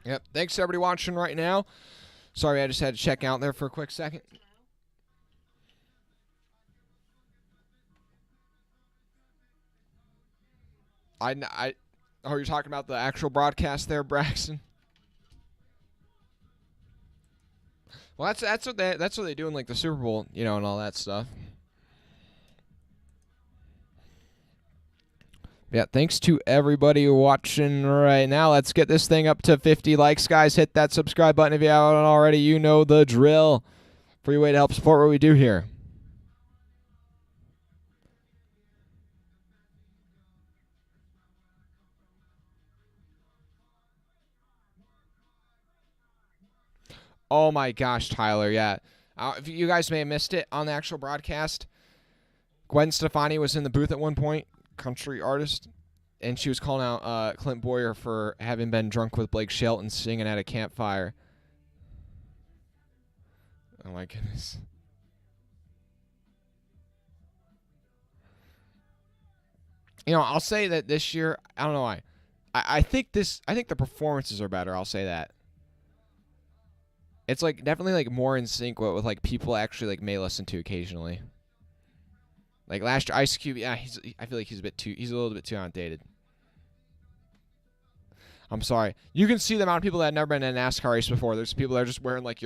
Yep. Thanks to everybody watching right now. Sorry, I just had to check out there for a quick second. Oh, you're talking about the actual broadcast there, Braxton? Well, that's what they do in, like, the Super Bowl, you know, and all that stuff. Yeah, thanks to everybody watching right now. Let's get this thing up to 50 likes, guys. Hit that subscribe button if you haven't already. You know the drill. Free way to help support what we do here. Oh my gosh, Tyler, yeah. If you guys may have missed it on the actual broadcast, Gwen Stefani was in the booth at one point, country artist, and she was calling out Clint Boyer for having been drunk with Blake Shelton singing at a campfire. Oh my goodness. You know, I'll say that this year, I don't know why. I think the performances are better, I'll say that. It's like definitely like more in sync with like people actually like may listen to occasionally. Like last year, Ice Cube, yeah, I feel like he's a little bit too outdated. I'm sorry. You can see the amount of people that have never been in a NASCAR race before. There's people that are just wearing like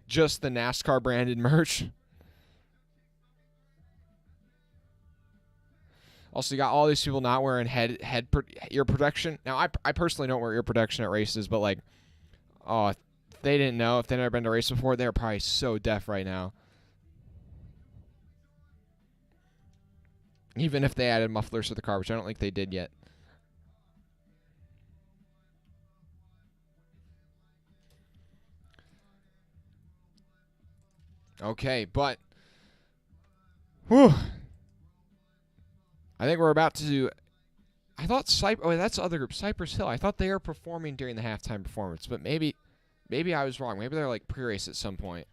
just the NASCAR branded merch. Also, you got all these people not wearing ear protection. Now, I personally don't wear ear protection at races, but like, oh, if they didn't know, if they've never been to a race before, they're probably so deaf right now. Even if they added mufflers to the car, which I don't think they did yet. Okay, but whew, I think we're about to. I thought that's the other group, Cypress Hill. I thought they were performing during the halftime performance, but maybe I was wrong. Maybe they're like pre-race at some point.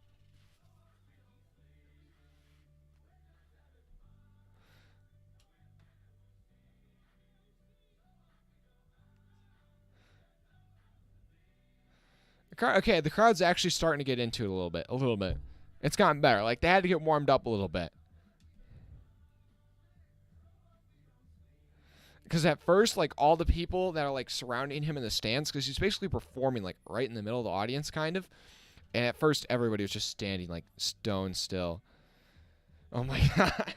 the crowd's actually starting to get into it a little bit. It's gotten better. Like, they had to get warmed up a little bit. Because at first, like, all the people that are, like, surrounding him in the stands, because he's basically performing, like, right in the middle of the audience, kind of. And at first, everybody was just standing, like, stone still. Oh, my God.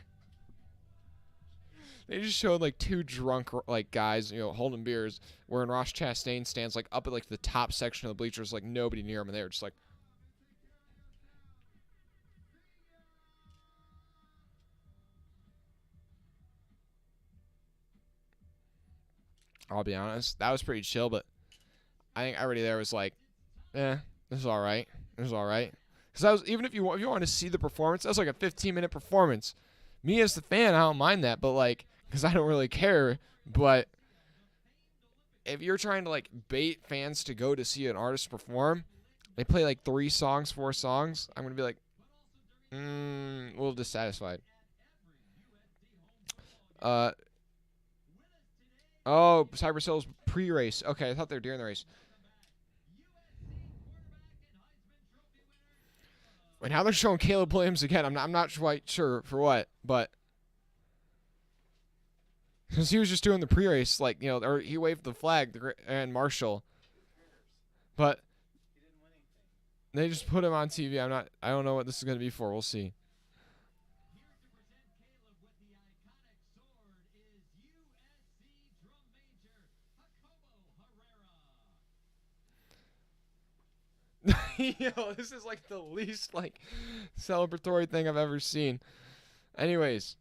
They just showed, like, two drunk, like, guys, you know, holding beers, wearing Ross Chastain stands, like, up at, like, the top section of the bleachers, like, nobody near them, and they were just like... I'll be honest, that was pretty chill, but I think everybody there was like, this is all right. This is all right. Because even if you want to see the performance, that was like a 15-minute performance. Me as the fan, I don't mind that, but like, because I don't really care. But if you're trying to like bait fans to go to see an artist perform, they play like 3 songs, 4 songs, I'm gonna be like, a little dissatisfied. Oh, Cyber Sales pre-race. Okay, I thought they were during the race. And now they're showing Caleb Williams again. I'm not quite sure for what, but because he was just doing the pre-race, like, you know, or he waved the flag and Marshall, but they just put him on TV. I don't know what this is going to be for. We'll see. Yo, this is like the least like celebratory thing I've ever seen. Anyways,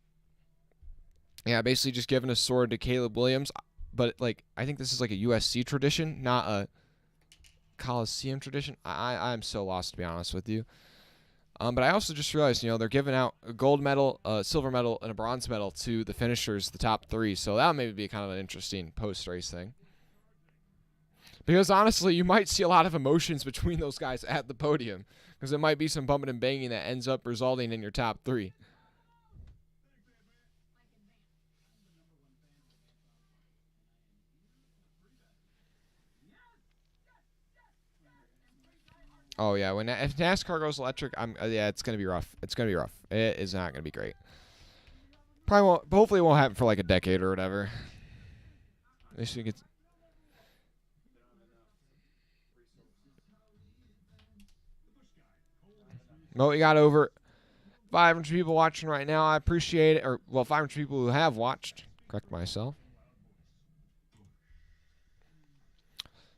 yeah, basically just giving a sword to Caleb Williams, but like I think this is like a USC tradition, not a Colosseum tradition. I'm so lost, to be honest with you. But I also just realized, you know, they're giving out a gold medal, a silver medal, and a bronze medal to the finishers, the top 3. So that maybe be kind of an interesting post-race thing. Because honestly, you might see a lot of emotions between those guys at the podium. Because it might be some bumping and banging that ends up resulting in your top 3. Oh yeah, if NASCAR goes electric, yeah, it's gonna be rough. It's gonna be rough. It is not gonna be great. Probably won't. Hopefully, it won't happen for like a decade or whatever. At least we get. Well, we got over 500 people watching right now. I appreciate it. Or, well, 500 people who have watched. Correct myself.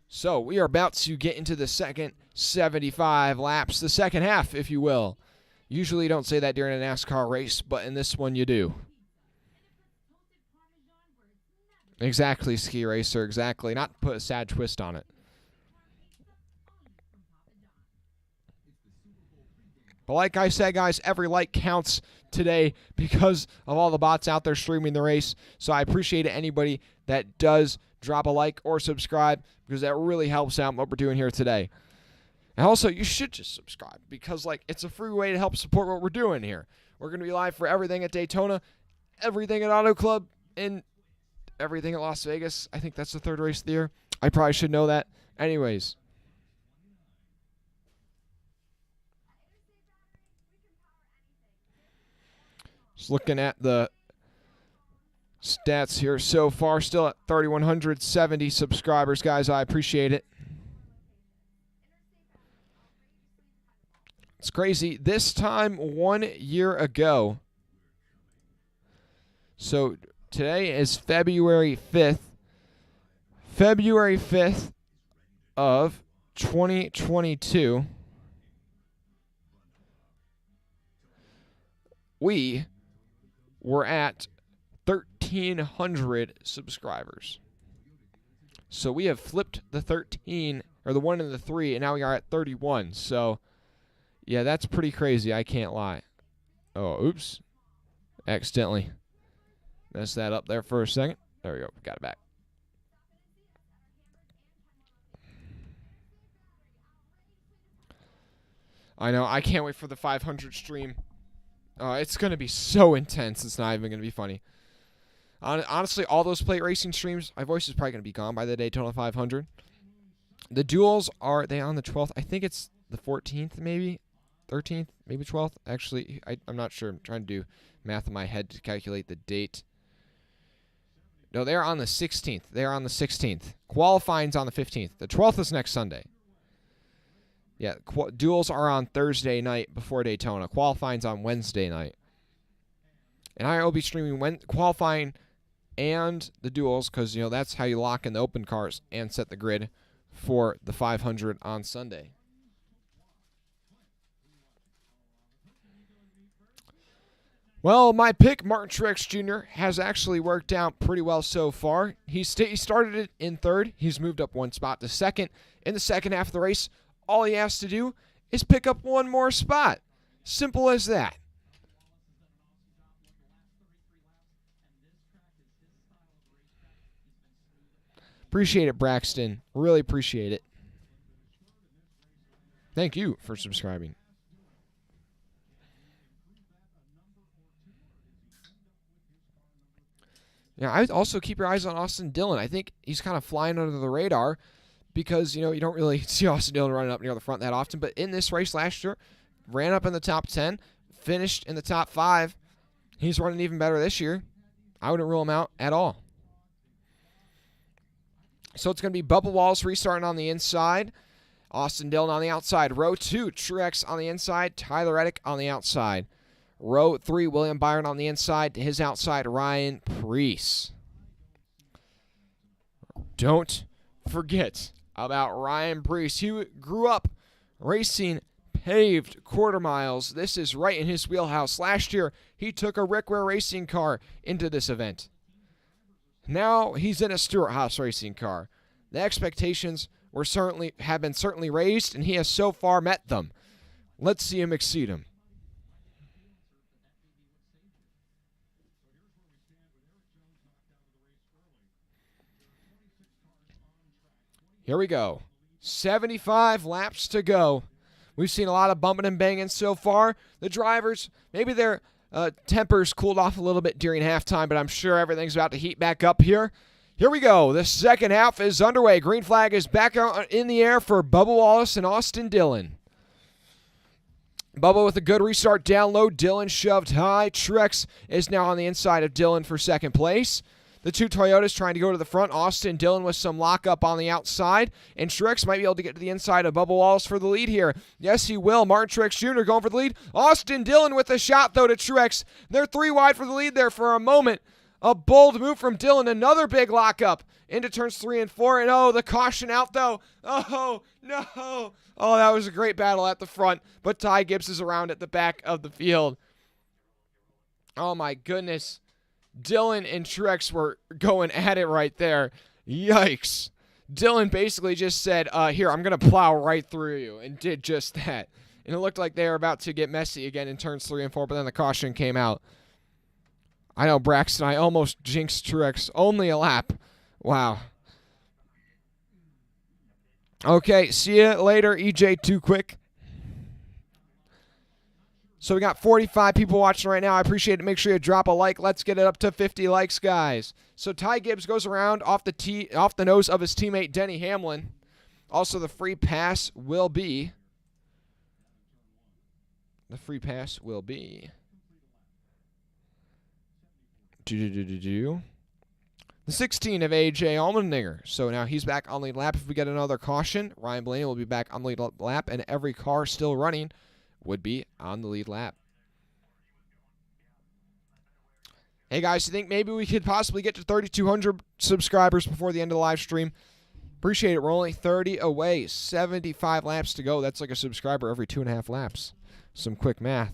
So, we are about to get into the second 75 laps. The second half, if you will. Usually you don't say that during a NASCAR race, but in this one you do. Exactly, Ski Racer. Exactly. Not to put a sad twist on it. But like I said, guys, every like counts today because of all the bots out there streaming the race. So I appreciate anybody that does drop a like or subscribe because that really helps out what we're doing here today. And also, you should just subscribe because, like, it's a free way to help support what we're doing here. We're going to be live for everything at Daytona, everything at Auto Club, and everything at Las Vegas. I think that's the 3rd race of the year. I probably should know that. Anyways. Just looking at the stats here so far, still at 3,170 subscribers, guys. I appreciate it. It's crazy. This time 1 year ago. So today is February 5th. February 5th of 2022. We were at 1,300 subscribers. So we have flipped the 13, or the 1 and the 3, and now we are at 31. So, yeah, that's pretty crazy. I can't lie. Oh, oops. Accidentally messed that up there for a second. There we go. Got it back. I know. I can't wait for the 500 stream. It's going to be so intense, it's not even going to be funny. Honestly, all those plate racing streams, my voice is probably going to be gone by the Daytona 500. The duels, are they on the 12th? I think it's the 14th, maybe 13th, maybe 12th. Actually, I'm not sure. I'm trying to do math in my head to calculate the date. No, they're on the 16th. They're on the 16th. Qualifying's on the 15th. The 12th is next Sunday. Yeah, duels are on Thursday night before Daytona. Qualifying's on Wednesday night. And I will be streaming qualifying and the duels because, you know, that's how you lock in the open cars and set the grid for the 500 on Sunday. Well, my pick, Martin Truex Jr., has actually worked out pretty well so far. He started it in third. He's moved up one spot to second. In the second half of the race, all he has to do is pick up one more spot. Simple as that. Appreciate it, Braxton. Really appreciate it. Thank you for subscribing. Yeah, I would also keep your eyes on Austin Dillon. I think he's kind of flying under the radar because, you know, you don't really see Austin Dillon running up near the front that often. But in this race last year, ran up in the top 10, finished in the top 5. He's running even better this year. I wouldn't rule him out at all. So it's going to be Bubba Wallace restarting on the inside. Austin Dillon on the outside. Row 2, Truex on the inside. Tyler Reddick on the outside. Row 3, William Byron on the inside. To his outside, Ryan Preece. Don't forget about Ryan Preece. He grew up racing paved quarter miles. This is right in his wheelhouse. Last year, he took a Rick Ware racing car into this event. Now he's in a Stewart Haas racing car. The expectations have been certainly raised, and he has so far met them. Let's see him exceed them. Here we go. 75 laps to go. We've seen a lot of bumping and banging so far. The drivers, maybe their tempers cooled off a little bit during halftime, but I'm sure everything's about to heat back up here. Here we go. The second half is underway. Green flag is back out in the air for Bubba Wallace and Austin Dillon. Bubba with a good restart down low. Dillon shoved high. Truex is now on the inside of Dillon for second place. The two Toyotas trying to go to the front. Austin Dillon with some lockup on the outside. And Truex might be able to get to the inside of Bubba Wallace for the lead here. Yes, he will. Martin Truex Jr. going for the lead. Austin Dillon with a shot, though, to Truex. They're 3 wide for the lead there for a moment. A bold move from Dillon. Another big lockup into turns 3 and 4. And, oh, the caution out, though. Oh, no. Oh, that was a great battle at the front. But Ty Gibbs is around at the back of the field. Oh, my goodness. Dillon and Truex were going at it right there. Yikes. Dillon basically just said, here, I'm going to plow right through you, and did just that. And it looked like they were about to get messy again in turns 3 and 4, but then the caution came out. I know, Braxton, I almost jinxed Truex. Only a lap. Wow. Okay, see you later, EJ Too Quick. So we got 45 people watching right now. I appreciate it. Make sure you drop a like. Let's get it up to 50 likes, guys. So Ty Gibbs goes around off the nose of his teammate Denny Hamlin. Also, the free pass will be. The 16 of AJ Allmendinger. So now he's back on lead lap. If we get another caution, Ryan Blaney will be back on lead lap, and every car still running would be on the lead lap. Hey, guys, you think maybe we could possibly get to 3,200 subscribers before the end of the live stream? Appreciate it. We're only 30 away. 75 laps to go. That's like a subscriber every 2.5 laps. Some quick math.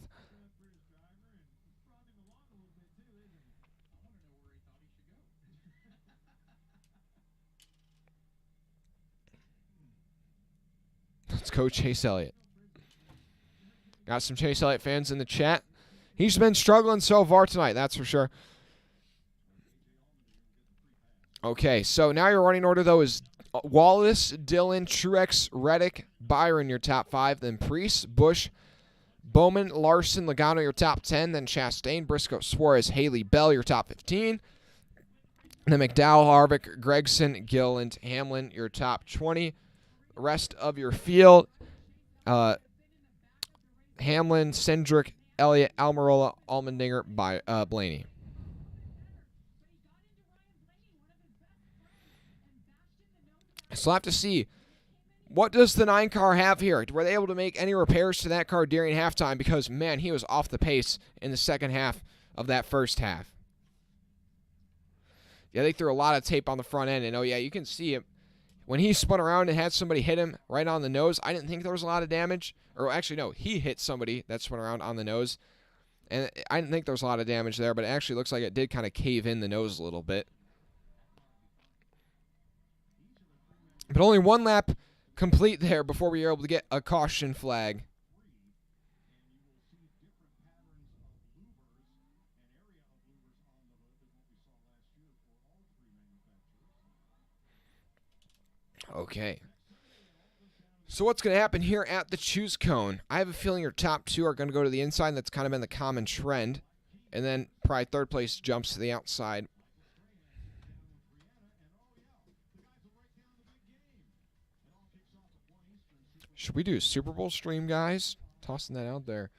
Let's go Chase Elliott. Got some Chase Elliott fans in the chat. He's been struggling so far tonight, that's for sure. Okay, so now your running order, though, is Wallace, Dillon, Truex, Reddick, Byron, your top 5. Then Preece, Busch, Bowman, Larson, Logano, your top 10. Then Chastain, Briscoe, Suarez, Haley, Bell, your top 15. Then McDowell, Harvick, Gregson, Gill, and Hamlin, your top 20. rest of your field, Hamlin, Cindric, Elliott, Almirola, Allmendinger, Blaney. So I'll have to see, what does the 9 car have here? Were they able to make any repairs to that car during halftime? Because, man, he was off the pace in the second half of that first half. Yeah, they threw a lot of tape on the front end, and, oh, yeah, you can see it. When he spun around and had somebody hit him right on the nose, I didn't think there was a lot of damage. Or, actually, no, he hit somebody that spun around on the nose. And I didn't think there was a lot of damage there, but it actually looks like it did kind of cave in the nose a little bit. But only one lap complete there before we were able to get a caution flag. Okay. So what's going to happen here at the choose cone? I have a feeling your top 2 are going to go to the inside. That's kind of been the common trend. And then probably third place jumps to the outside. Should we do a Super Bowl stream, guys? Tossing that out there.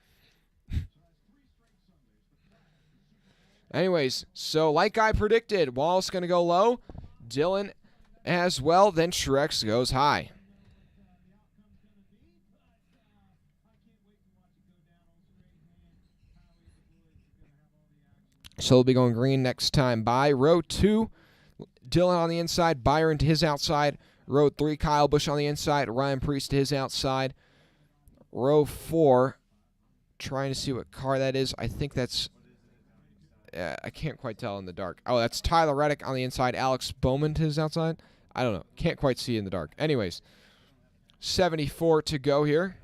Anyways, so like I predicted, Wallace going to go low. Dillon as well. Then Truex goes high. So he'll be going green next time by. Row 2, Dillon on the inside. Byron to his outside. Row 3, Kyle Busch on the inside. Ryan Preece to his outside. Row 4, trying to see what car that is. I think that's, I can't quite tell in the dark. Oh, that's Tyler Reddick on the inside. Alex Bowman to his outside. I don't know. Can't quite see in the dark. Anyways, 74 to go here.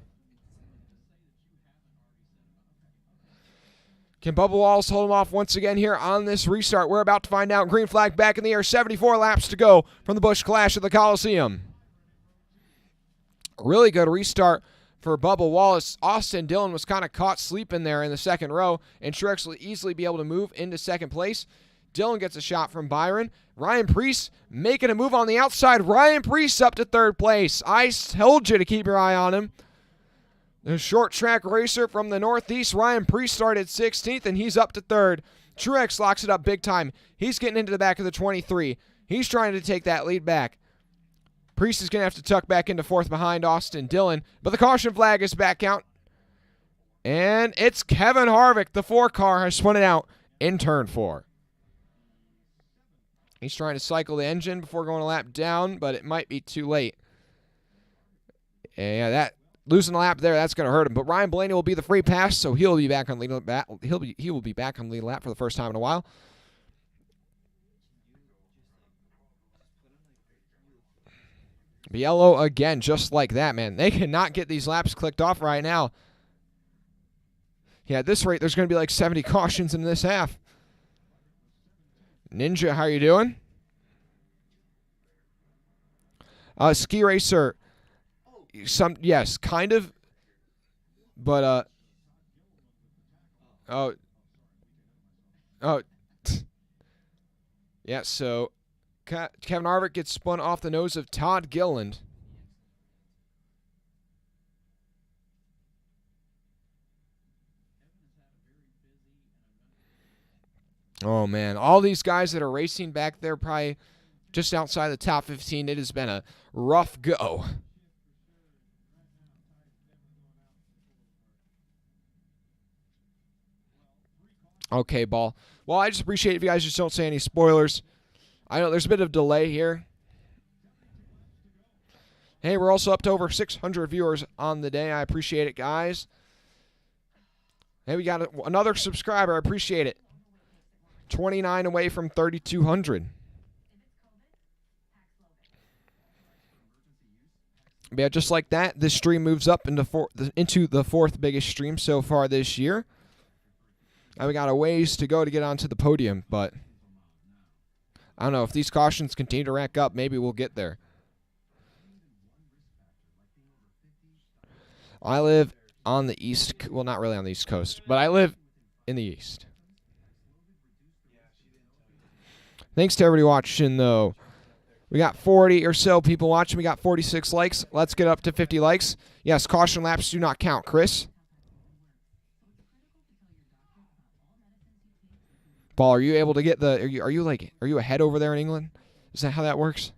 Can Bubba Wallace hold him off once again here on this restart? We're about to find out. Green flag back in the air. 74 laps to go from the Busch Clash at the Colosseum. Really good restart for Bubba Wallace. Austin Dillon was kind of caught sleeping there in the second row, and Truex will easily be able to move into second place. Dillon gets a shot from Byron. Ryan Preece making a move on the outside. Ryan Preece up to third place. I told you to keep your eye on him. The short track racer from the Northeast, Ryan Preece, started 16th, and he's up to third. Truex locks it up big time. He's getting into the back of the 23. He's trying to take that lead back. Preece is going to have to tuck back into fourth behind Austin Dillon, but the caution flag is back out. And it's Kevin Harvick. The 4 car has spun it out in turn 4. He's trying to cycle the engine before going a lap down, but it might be too late. Yeah, that losing a lap there, that's going to hurt him. But Ryan Blaney will be the free pass, so he'll be back on lead lap. He will be back on lead lap for the first time in a while. Yellow again, just like that, man. They cannot get these laps clicked off right now. Yeah, at this rate, there's going to be like 70 cautions in this half. Ninja, how you doing? Ski Racer. Yes, kind of. But, oh. Yeah, so Kevin Harvick gets spun off the nose of Todd Gilliland. Oh, man. All these guys that are racing back there probably just outside the top 15, it has been a rough go. Okay, Ball. Well, I just appreciate it if you guys just don't say any spoilers. I know there's a bit of delay here. Hey, we're also up to over 600 viewers on the day. I appreciate it, guys. Hey, we got another subscriber. I appreciate it. 29 away from 3,200. Yeah, just like that, this stream moves up into the 4th biggest stream so far this year. And we got a ways to go to get onto the podium, but I don't know. If these cautions continue to rack up, maybe we'll get there. I live on the east, well, not really on the East Coast, but I live in the East. Thanks to everybody watching, though. We got 40 or so people watching. We got 46 likes. Let's get up to 50 likes. Yes, caution laps do not count, Chris. Paul, are you able to get the? Are you ahead over there in England? Is that how that works?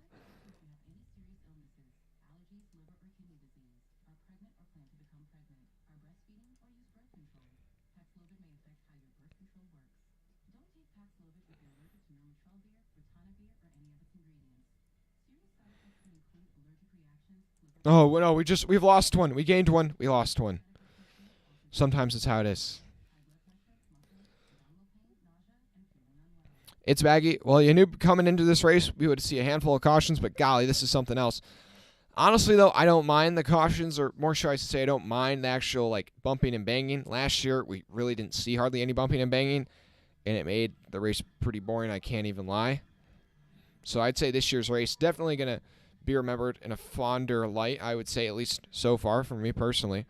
Oh no, we've lost one. We gained one. We lost one. Sometimes it's how it is. It's baggy. Well, you knew coming into this race we would see a handful of cautions, but golly, this is something else. Honestly, though, I don't mind the cautions, or more should I say, I don't mind the actual like bumping and banging. Last year, we really didn't see hardly any bumping and banging, and it made the race pretty boring. I can't even lie. So I'd say this year's race definitely going to be remembered in a fonder light, I would say, at least so far for me personally.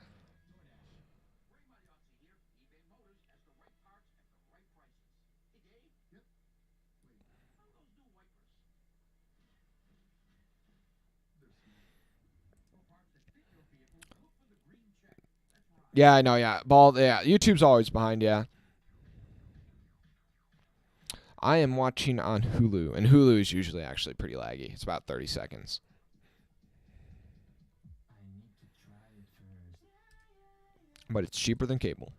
Yeah, I know, yeah. YouTube's always behind, yeah. I am watching on Hulu, and Hulu is usually actually pretty laggy. It's about 30 seconds. But it's cheaper than cable.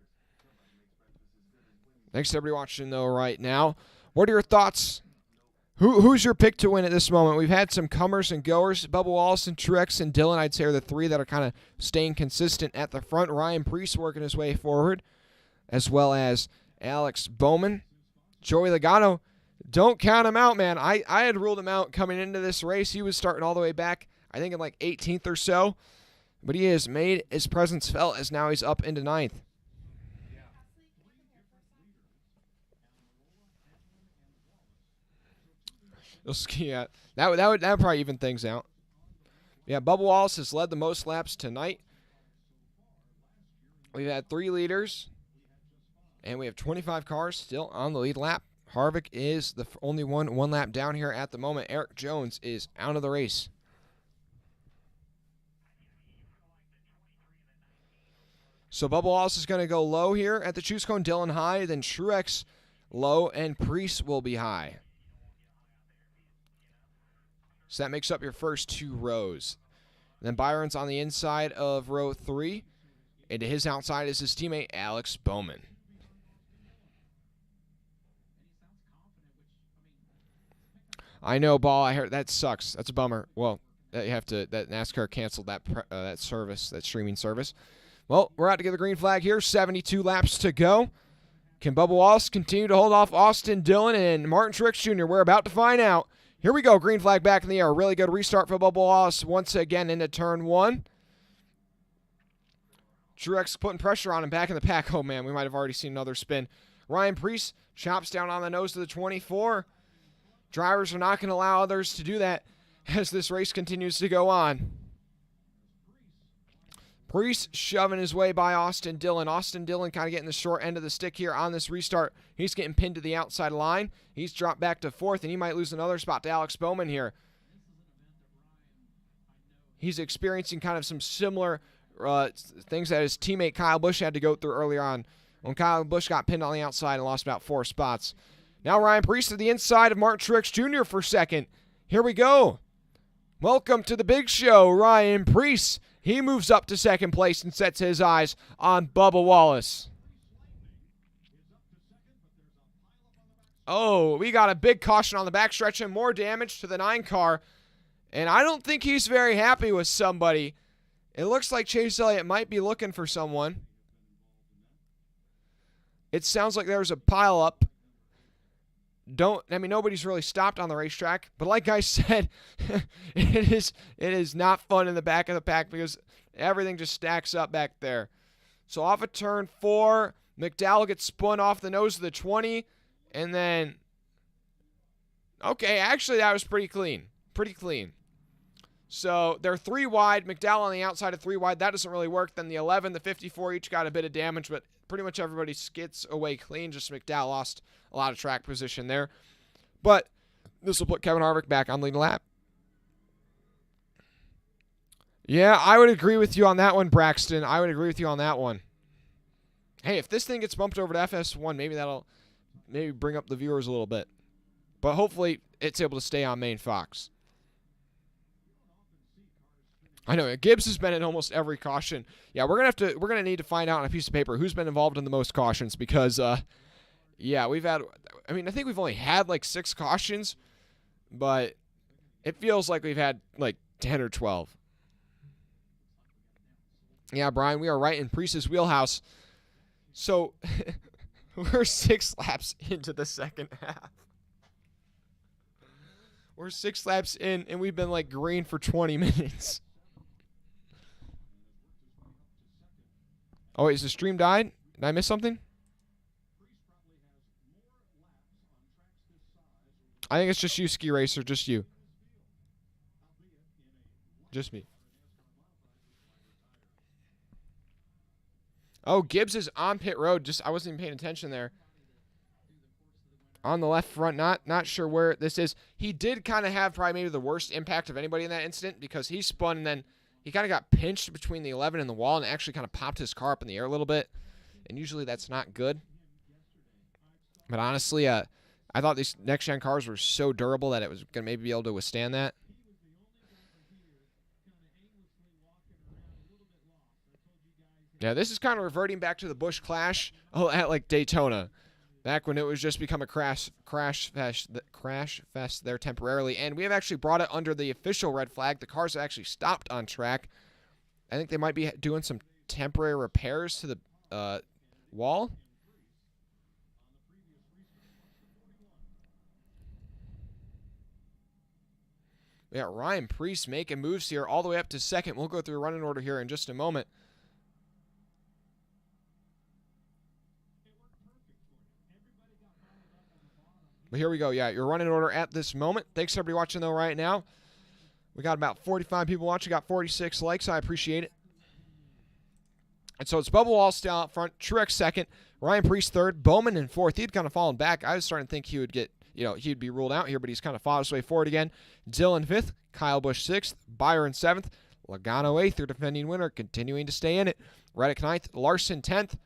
Thanks to everybody watching, though, right now. What are your thoughts? Who's your pick to win at this moment? We've had some comers and goers. Bubba Wallace and Truex and Dylan, I'd say, are the three that are kind of staying consistent at the front. Ryan Preece working his way forward, as well as Alex Bowman. Joey Logano, don't count him out, man. I had ruled him out coming into this race. He was starting all the way back, I think, in like 18th or so. But he has made his presence felt as now he's up into 9th. Yeah, that would probably even things out. Yeah, Bubba Wallace has led the most laps tonight. We've had 3 leaders, and we have 25 cars still on the lead lap. Harvick is the only one lap down here at the moment. Eric Jones is out of the race. So Bubba Wallace is going to go low here at the choose cone. Dylan high, then Truex low, and Preece will be high. So that makes up your first 2 rows. Then Byron's on the inside of row 3. And to his outside is his teammate, Alex Bowman. I know, Ball. I heard that sucks. That's a bummer. Well, that NASCAR canceled that service, that streaming service. Well, we're out to get the green flag here. 72 laps to go. Can Bubba Wallace continue to hold off Austin Dillon and Martin Truex Jr.? We're about to find out. Here we go. Green flag back in the air. Really good restart for Bubba Wallace once again into turn 1. Truex putting pressure on him back in the pack. Oh, man, we might have already seen another spin. Ryan Preece chops down on the nose of the 24. Drivers are not going to allow others to do that as this race continues to go on. Preece shoving his way by Austin Dillon. Austin Dillon kind of getting the short end of the stick here on this restart. He's getting pinned to the outside line. He's dropped back to 4th, and he might lose another spot to Alex Bowman here. He's experiencing kind of some similar things that his teammate Kyle Busch had to go through earlier on when Kyle Busch got pinned on the outside and lost about 4 spots. Now Ryan Preece to the inside of Martin Truex Jr. for second. Here we go. Welcome to the big show, Ryan Preece. He moves up to second place and sets his eyes on Bubba Wallace. Oh, we got a big caution on the backstretch and more damage to the 9 car. And I don't think he's very happy with somebody. It looks like Chase Elliott might be looking for someone. It sounds like there's a pileup. Nobody's really stopped on the racetrack, but like I said, it is not fun in the back of the pack because everything just stacks up back there. So off of turn 4, McDowell gets spun off the nose of the 20, and then, okay, actually that was pretty clean. So they're 3 wide, McDowell on the outside of 3 wide. That doesn't really work. Then the 11, the 54 each got a bit of damage, but pretty much everybody skits away clean. Just McDowell lost a lot of track position there. But this will put Kevin Harvick back on lead lap. Yeah, I would agree with you on that one, Braxton. I would agree with you on that one. Hey, if this thing gets bumped over to FS1, maybe that'll bring up the viewers a little bit. But hopefully it's able to stay on main Fox. I know Gibbs has been in almost every caution. Yeah, we're gonna need to find out on a piece of paper who's been involved in the most cautions because yeah, we've had, I mean, I think we've only had like 6 cautions, but it feels like we've had like 10 or 12. Yeah, Brian, we are right in Preece's wheelhouse. So we're 6 laps into the second half. We're 6 laps in, and we've been like green for 20 minutes. Oh, wait, is the stream died? Did I miss something? I think it's just you, Ski Racer, just you. Just me. Oh, Gibbs is on pit road. I wasn't even paying attention there. On the left front, not sure where this is. He did kind of have probably maybe the worst impact of anybody in that incident because he spun and then he kind of got pinched between the 11 and the wall and actually kind of popped his car up in the air a little bit. And usually that's not good. But honestly, I thought these next-gen cars were so durable that it was going to maybe be able to withstand that. Yeah, this is kind of reverting back to the Busch Clash at like Daytona. Back when it was just become a crash fest there temporarily. And we have actually brought it under the official red flag. The cars have actually stopped on track. I think they might be doing some temporary repairs to the wall. We got Ryan Preece making moves here all the way up to second. We'll go through a running order here in just a moment. But here we go. Yeah, you're running order at this moment. Thanks, everybody watching, though, right now. We got about 45 people watching. Got 46 likes. I appreciate it. And so it's Bubba Wallace still out front. Truex second. Ryan Preece third. Bowman in fourth. He'd kind of fallen back. I was starting to think he would get, he'd be ruled out here, but he's kind of fought his way forward again. Dillon fifth. Kyle Busch sixth. Byron seventh. Logano eighth, their defending winner, continuing to stay in it. Reddick ninth. Larson 10th.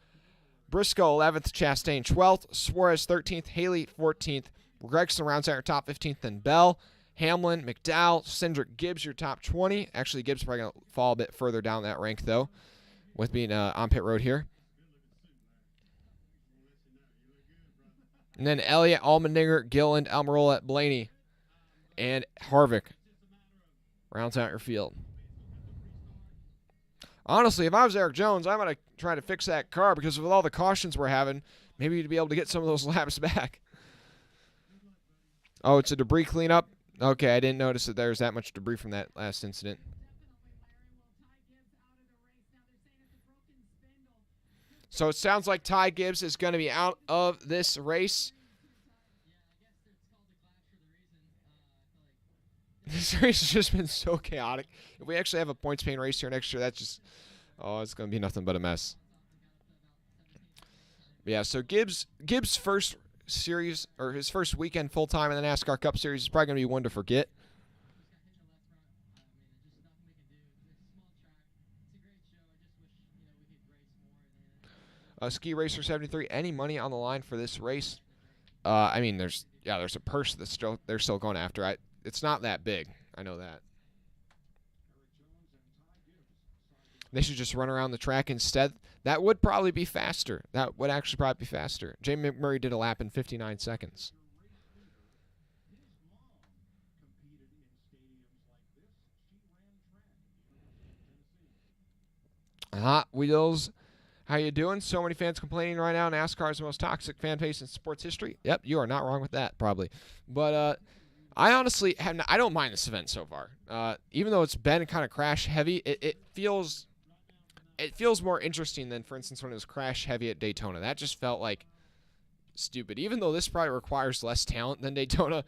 Briscoe 11th. Chastain 12th. Suarez 13th. Haley 14th. Gregson rounds out your top 15th, then Bell, Hamlin, McDowell, Cindric, Gibbs, your top 20. Actually, Gibbs probably going to fall a bit further down that rank, though, with being on pit road here. And then Elliott, Allmendinger, Gilliland, Almirola, Blaney, and Harvick rounds out your field. Honestly, if I was Eric Jones, I'm going to try to fix that car because with all the cautions we're having, maybe you'd be able to get some of those laps back. Oh, it's a debris cleanup? Okay, I didn't notice that there was that much debris from that last incident. So it sounds like Ty Gibbs is going to be out of this race. This race has just been so chaotic. If we actually have a points paying race here next year, that's just, it's going to be nothing but a mess. But yeah, so Gibbs' first series, or his first weekend full-time in the NASCAR Cup Series is probably going to be one to forget. Ski Racer 73, any money on the line for this race? I mean, there's a purse that's they're still going after. It's not that big. I know that. They should just run around the track instead. That would probably be faster. That would actually probably be faster. Jay McMurray did a lap in 59 seconds. Hot Wheels, how you doing? So many fans complaining right now. NASCAR is the most toxic fan base in sports history. Yep, you are not wrong with that, probably. But I honestly I don't mind this event so far. Even though it's been kind of crash heavy, it feels more interesting than, for instance, when it was crash heavy at Daytona. That just felt like stupid. Even though this probably requires less talent than Daytona,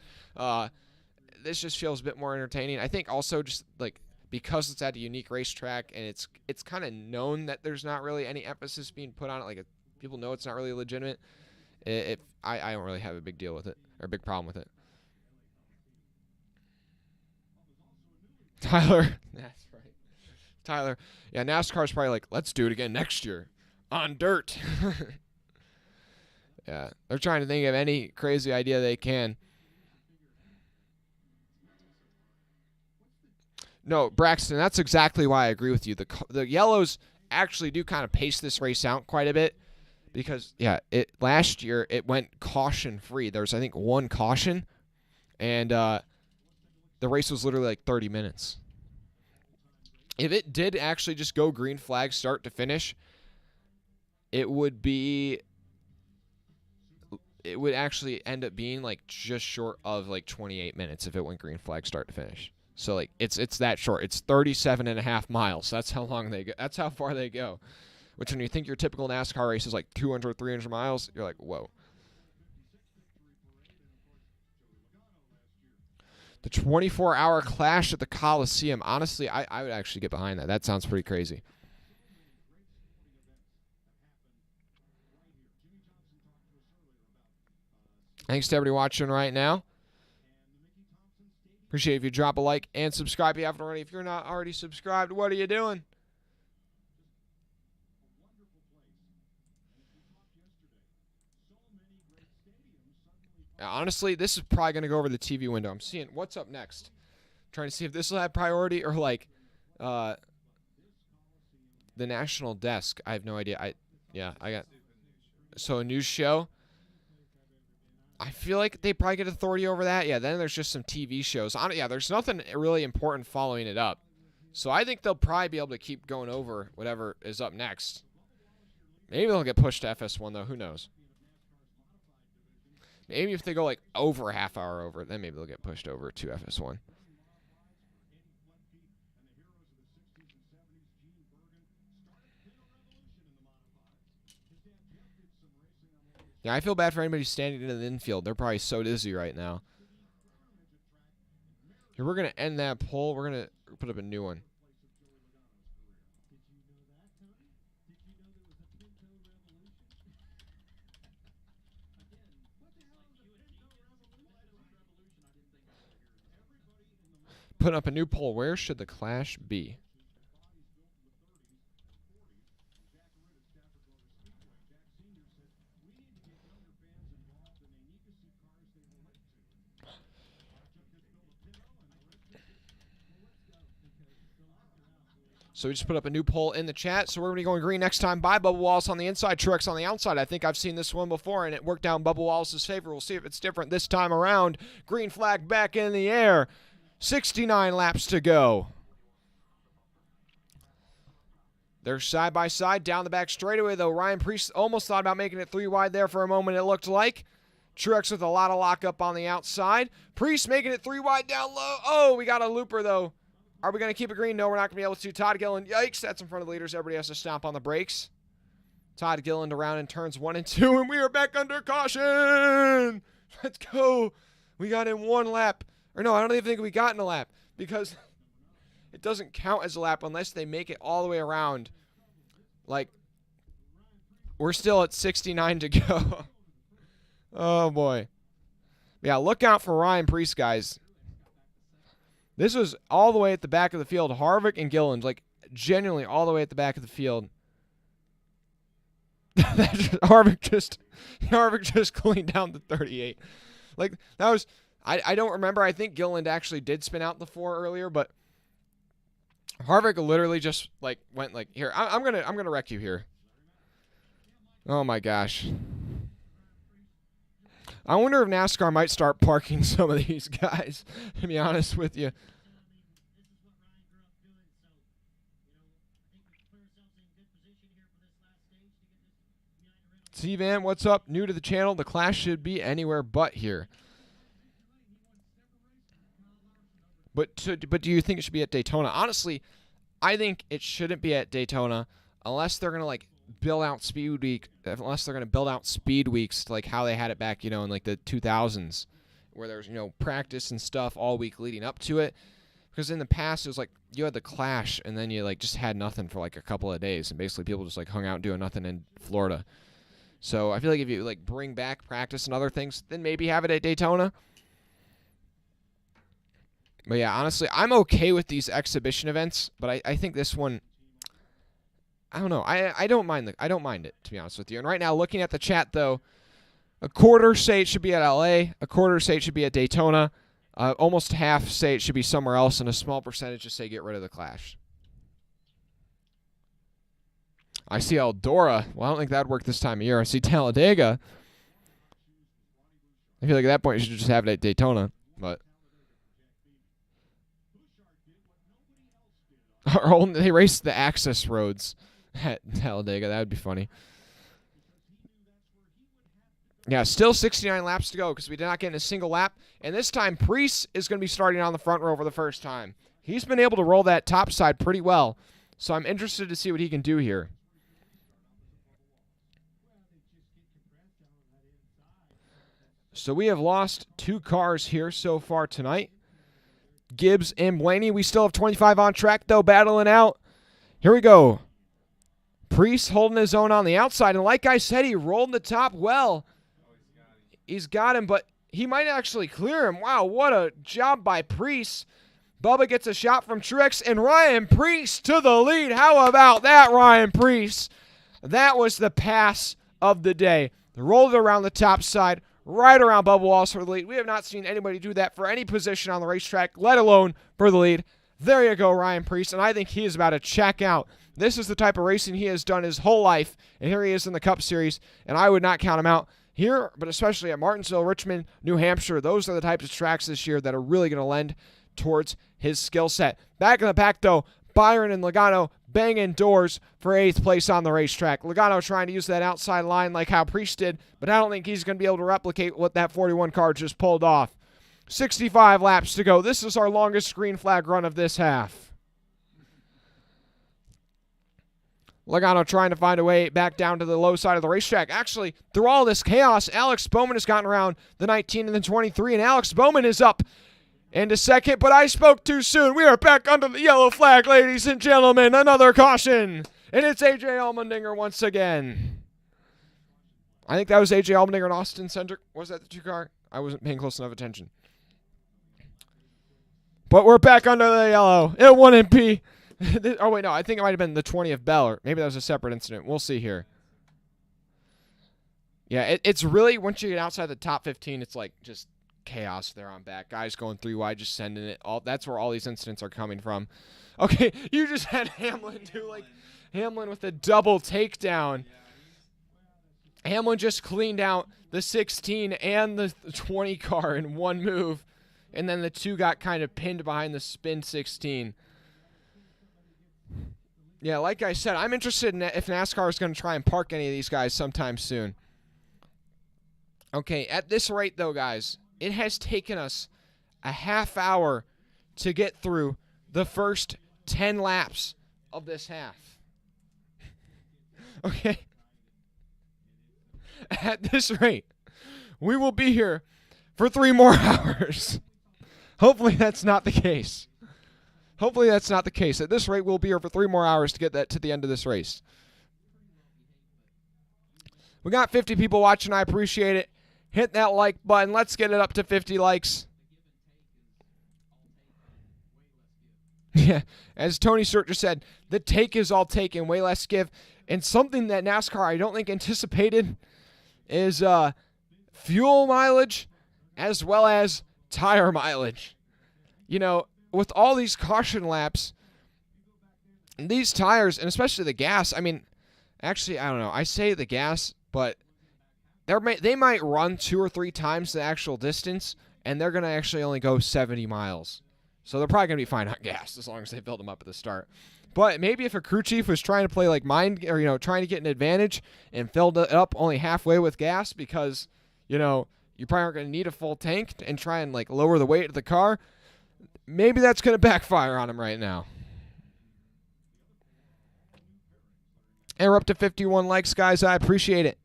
this just feels a bit more entertaining. I think also just like because it's at a unique racetrack and it's kind of known that there's not really any emphasis being put on it. Like people know it's not really legitimate. I don't really have a big deal with it or a big problem with it. Tyler, that's right. Tyler, yeah, NASCAR's probably like, let's do it again next year on dirt. Yeah, they're trying to think of any crazy idea they can. No, Braxton, that's exactly why I agree with you. The yellows actually do kind of pace this race out quite a bit because, yeah, last year it went caution-free. There was, I think, one caution, and the race was literally like 30 minutes. If it did actually just go green flag start to finish, it would actually end up being like just short of like 28 minutes if it went green flag start to finish. So like it's that short. It's 37.5 miles. That's how long they go. That's how far they go. Which when you think your typical NASCAR race is like 200, 300 miles, you're like, whoa. The 24-hour clash at the Colosseum. Honestly, I would actually get behind that. That sounds pretty crazy. Thanks to everybody watching right now. Appreciate it if you drop a like and subscribe if you haven't already. If you're not already subscribed, what are you doing? Honestly, this is probably going to go over the TV window. I'm seeing what's up next. Trying to see if this will have priority or like the national desk. I have no idea. I got so a news show. I feel like they probably get authority over that. Yeah, then there's just some TV shows. Yeah, there's nothing really important following it up. So I think they'll probably be able to keep going over whatever is up next. Maybe they'll get pushed to FS1, though. Who knows? Maybe if they go like over a half hour over, then maybe they'll get pushed over to FS1. Yeah, I feel bad for anybody standing in the infield. They're probably so dizzy right now. Here, we're going to end that poll. We're going to put up a new one. Putting up a new poll. Where should the clash be? So we just put up a new poll in the chat. So we're going to be going green next time by Bubba Wallace on the inside, Truex on the outside. I think I've seen this one before, and it worked out in Bubba Wallace's favor. We'll see if it's different this time around. Green flag back in the air. 69 laps to go. They're side by side down the back straightaway, though. Ryan Preece almost thought about making it 3 wide there for a moment, it looked like. Truex with a lot of lockup on the outside. Preece making it 3 wide down low. Oh, we got a looper, though. Are we going to keep it green? No, we're not going to be able to. Todd Gilliland, yikes, that's in front of the leaders. Everybody has to stomp on the brakes. Todd Gilliland around in turns 1 and 2, and we are back under caution. Let's go. We got in 1 lap. Or no, I don't even think we got in a lap because it doesn't count as a lap unless they make it all the way around. Like, we're still at 69 to go. Oh, boy. Yeah, look out for Ryan Preece, guys. This was all the way at the back of the field. Harvick and Gilliland, like, genuinely all the way at the back of the field. Harvick just cleaned down the 38. Like, that was, I don't remember. I think Gilliland actually did spin out the 4 earlier, but Harvick literally just, like, went like, here, I'm gonna wreck you here. Oh, my gosh. I wonder if NASCAR might start parking some of these guys, to be honest with you. T-Van, what's up? New to the channel. The clash should be anywhere but here. But do you think it should be at Daytona? Honestly, I think it shouldn't be at Daytona unless they're going to, like, build out speed week, unless they're going to build out speed weeks like how they had it back, in like the 2000s where there's, practice and stuff all week leading up to it. Because in the past, it was like you had the clash and then you, like, just had nothing for, like, a couple of days. And basically people just, like, hung out doing nothing in Florida. So I feel like if you, like, bring back practice and other things, then maybe have it at Daytona. But yeah, honestly, I'm okay with these exhibition events, but I think this one, I don't know. I don't mind I don't mind it, to be honest with you. And right now, looking at the chat though, a quarter say it should be at LA, a quarter say it should be at Daytona, almost half say it should be somewhere else, and a small percentage just say get rid of the Clash. I see Eldora. Well, I don't think that'd work this time of year. I see Talladega. I feel like at that point you should just have it at Daytona, but they raced the access roads at Talladega. That would be funny. Yeah, still 69 laps to go because we did not get in a single lap. And this time, Preece is going to be starting on the front row for the first time. He's been able to roll that top side pretty well, so I'm interested to see what he can do here. So we have lost 2 cars here so far tonight. Gibbs and Blaney. We still have 25 on track, though, battling out. Here we go. Preece holding his own on the outside. And like I said, he rolled the top well. He's got him, but he might actually clear him. Wow, what a job by Preece. Bubba gets a shot from Truex, and Ryan Preece to the lead. How about that, Ryan Preece? That was the pass of the day. Rolled it around the top side, right around Bubba Wallace for the lead. We have not seen anybody do that for any position on the racetrack, let alone for the lead. There you go, Ryan Preece, and I think he is about to check out. This is the type of racing he has done his whole life, and here he is in the Cup Series, and I would not count him out here, but especially at Martinsville, Richmond, New Hampshire. Those are the types of tracks this year that are really going to lend towards his skill set. Back in the pack, though, Byron and Logano banging doors for 8th place on the racetrack. Logano trying to use that outside line like how Preece did, but I don't think he's going to be able to replicate what that 41 car just pulled off. 65 laps to go. This is our longest green flag run of this half. Logano trying to find a way back down to the low side of the racetrack. Actually, through all this chaos, Alex Bowman has gotten around the 19 and the 23, and Alex Bowman is up into second, but I spoke too soon. We are back under the yellow flag, ladies and gentlemen. Another caution, and it's A.J. Allmendinger once again. I think that was A.J. Allmendinger and Austin Cindric. Was that the 2 car? I wasn't paying close enough attention. But we're back under the yellow. It won in P. Oh, wait, no. I think it might have been the 20 of Bell, or maybe that was a separate incident. We'll see here. Yeah, it's really, once you get outside the top 15, it's like just chaos there on back. Guys going 3 wide, just sending it. That's where all these incidents are coming from. Okay, you just had Hamlin do, like, Hamlin with a double takedown. Hamlin just cleaned out the 16 and the 20 car in one move, and then the 2 got kind of pinned behind the spin 16. Yeah, like I said, I'm interested in if NASCAR is going to try and park any of these guys sometime soon. Okay, at this rate, though, guys, it has taken us a half hour to get through the first 10 laps of this half. Okay? At this rate, we will be here for 3 more hours. Hopefully that's not the case. Hopefully that's not the case. At this rate, we'll be here for 3 more hours to get that to the end of this race. We got 50 people watching. I appreciate it. Hit that like button. Let's get it up to 50 likes. Yeah, as Tony Stewart just said, the take is all taken, way less give. And something that NASCAR I don't think anticipated is fuel mileage as well as tire mileage. You know, with all these caution laps, these tires, and especially the gas, I mean, actually, I don't know. I say the gas, but they might run 2 or 3 times the actual distance, and they're going to actually only go 70 miles. So they're probably going to be fine on gas as long as they build them up at the start. But maybe if a crew chief was trying to play like mind, or, you know, trying to get an advantage and filled it up only halfway with gas because, you know, you probably aren't going to need a full tank and try and like lower the weight of the car, maybe that's going to backfire on him right now. And we're up to 51 likes, guys. I appreciate it.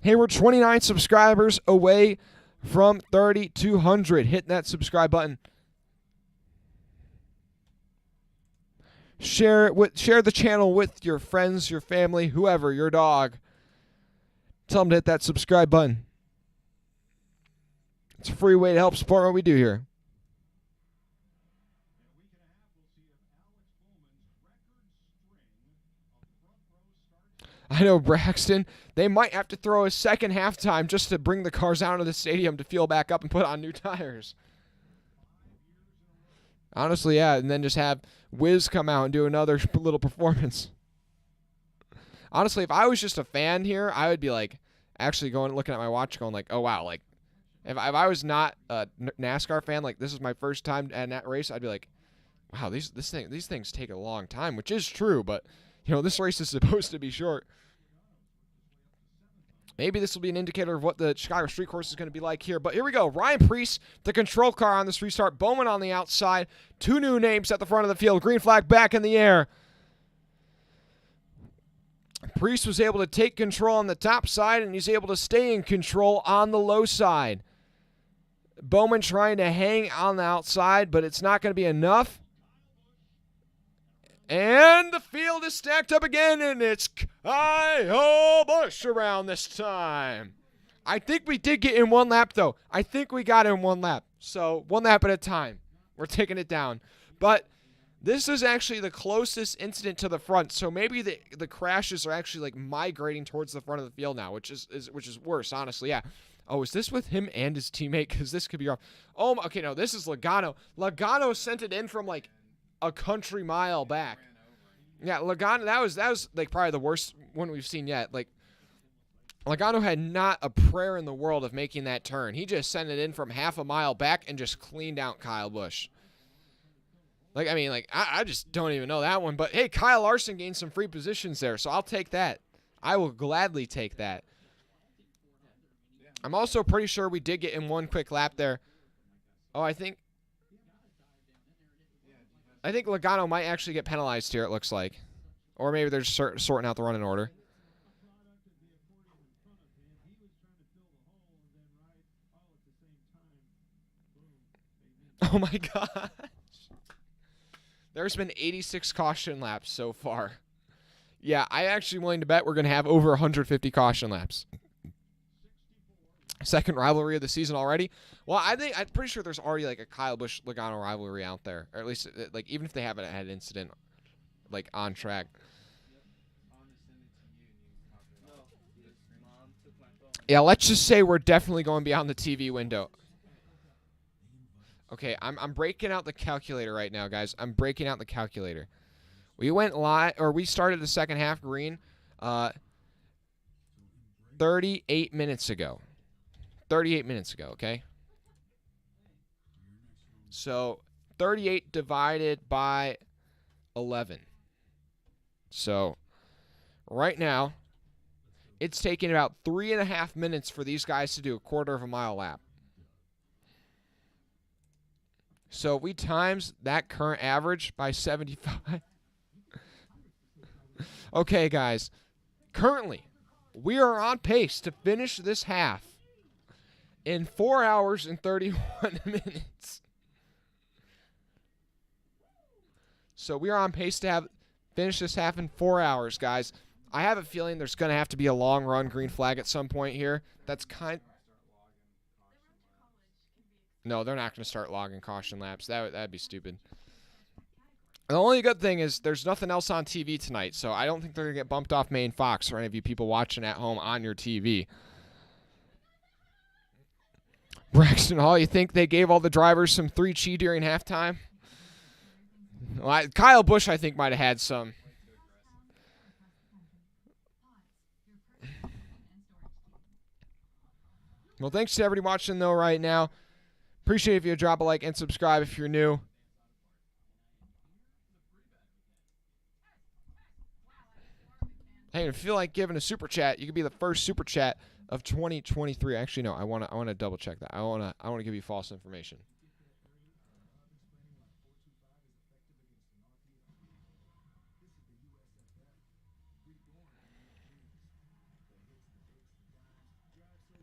Hey, we're 29 subscribers away from 3,200. Hit that subscribe button. Share the channel with your friends, your family, whoever, your dog. Tell them to hit that subscribe button. It's a free way to help support what we do here. I know, Braxton. They might have to throw a second halftime just to bring the cars out of the stadium to fuel back up and put on new tires. Honestly, yeah, and then just have Wiz come out and do another little performance. Honestly, if I was just a fan here, I would be like, actually looking at my watch going like, oh, wow. Like, if I was not a NASCAR fan, like this is my first time at that race, I'd be like, wow, these things take a long time, which is true, but, you know, this race is supposed to be short. Maybe this will be an indicator of what the Chicago Street Course is going to be like here. But here we go. Ryan Preece, the control car on this restart. Bowman on the outside. 2 new names at the front of the field. Green flag back in the air. Preece was able to take control on the top side, and he's able to stay in control on the low side. Bowman trying to hang on the outside, but it's not going to be enough. And the field is stacked up again, and it's Kyle Busch around this time. I think we did get in one lap, though. I think we got in one lap. So 1 lap at a time. We're taking it down. But this is actually the closest incident to the front, so maybe the crashes are actually like migrating towards the front of the field now, which is worse, honestly. Yeah. Oh, is this with him and his teammate? Because this could be wrong. Oh, okay, no, this is Logano. Logano sent it in from like a country mile back. Yeah, Logano, that was like probably the worst one we've seen yet. Like, Logano had not a prayer in the world of making that turn. He just sent it in from half a mile back and just cleaned out Kyle Busch. Like, I mean, like, I just don't even know that one. But, hey, Kyle Larson gained some free positions there, so I'll take that. I will gladly take that. I'm also pretty sure we did get in one quick lap there. Oh, I think Logano might actually get penalized here, it looks like. Or maybe they're just sorting out the running order. Oh, my gosh. There's been 86 caution laps so far. Yeah, I actually willing to bet we're going to have over 150 caution laps. Second rivalry of the season already. Well, I'm pretty sure there's already like a Kyle Busch-Logano rivalry out there. Or at least, like, even if they haven't had an incident, like, on track. Yeah, let's just say we're definitely going beyond the TV window. Okay, I'm breaking out the calculator right now, guys. I'm breaking out the calculator. We went live, or we started the second half green 38 minutes ago. 38 minutes ago, okay? So 38 divided by 11. So right now, it's taking about 3.5 minutes for these guys to do a quarter of a mile lap. So we times that current average by 75. Okay, guys. Currently, we are on pace to finish this half in 4 hours and 31 minutes. So we are on pace to finish this half in 4 hours, guys. I have a feeling there's going to have to be a long run green flag at some point here. That's No, they're not going to start logging caution laps. That'd be stupid. The only good thing is there's nothing else on TV tonight, so I don't think they're going to get bumped off main Fox for any of you people watching at home on your TV. Braxton Hall, you think they gave all the drivers some 3-chi during halftime? Well, Kyle Busch, I think, might have had some. Well, thanks to everybody watching, though, right now. Appreciate if you drop a like and subscribe if you're new. Hey, if you feel like giving a super chat, you could be the first super chat of 2023. Actually, no, I want to double check that. I want to give you false information.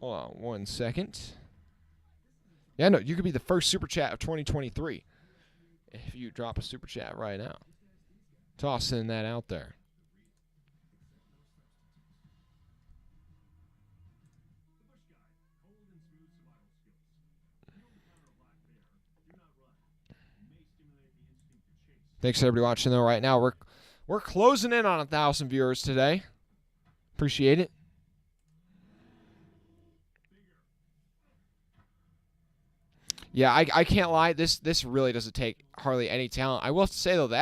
Hold on 1 second. Yeah, no, you could be the first super chat of 2023 if you drop a super chat right now. Tossing that out there. Thanks to everybody watching though right now. We're closing in on 1,000 viewers today. Appreciate it. Yeah, I can't lie. This really doesn't take hardly any talent. I will say, though, the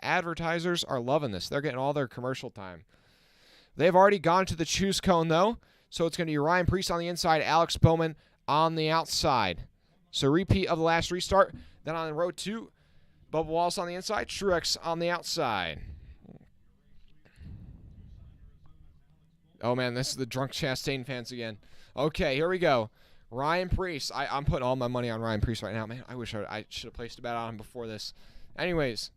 advertisers are loving this. They're getting all their commercial time. They've already gone to the choose cone, though, so it's going to be Ryan Preece on the inside, Alex Bowman on the outside. So repeat of the last restart. Then on row 2, Bubba Wallace on the inside, Truex on the outside. Oh, man, this is the drunk Chastain fans again. Okay, here we go. Ryan Preece. I'm putting all my money on Ryan Preece right now, man. I wish I should have placed a bet on him before this. Anyways.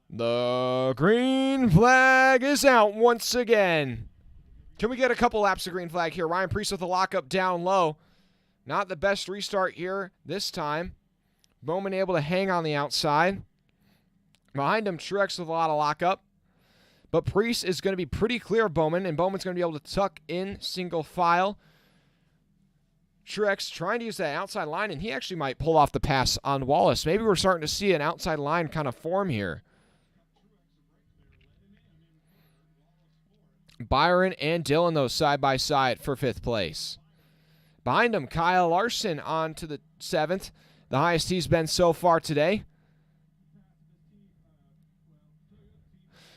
The green flag is out once again. Can we get a couple laps of green flag here? Ryan Preece with the lockup down low. Not the best restart here this time. Bowman able to hang on the outside. Behind him, Truex with a lot of lockup. But Preece is going to be pretty clear of Bowman, and Bowman's going to be able to tuck in single file. Truex trying to use that outside line, and he actually might pull off the pass on Wallace. Maybe we're starting to see an outside line kind of form here. Byron and Dillon, though, side by side for 5th place. Behind him, Kyle Larson on to the 7th. The highest he's been so far today.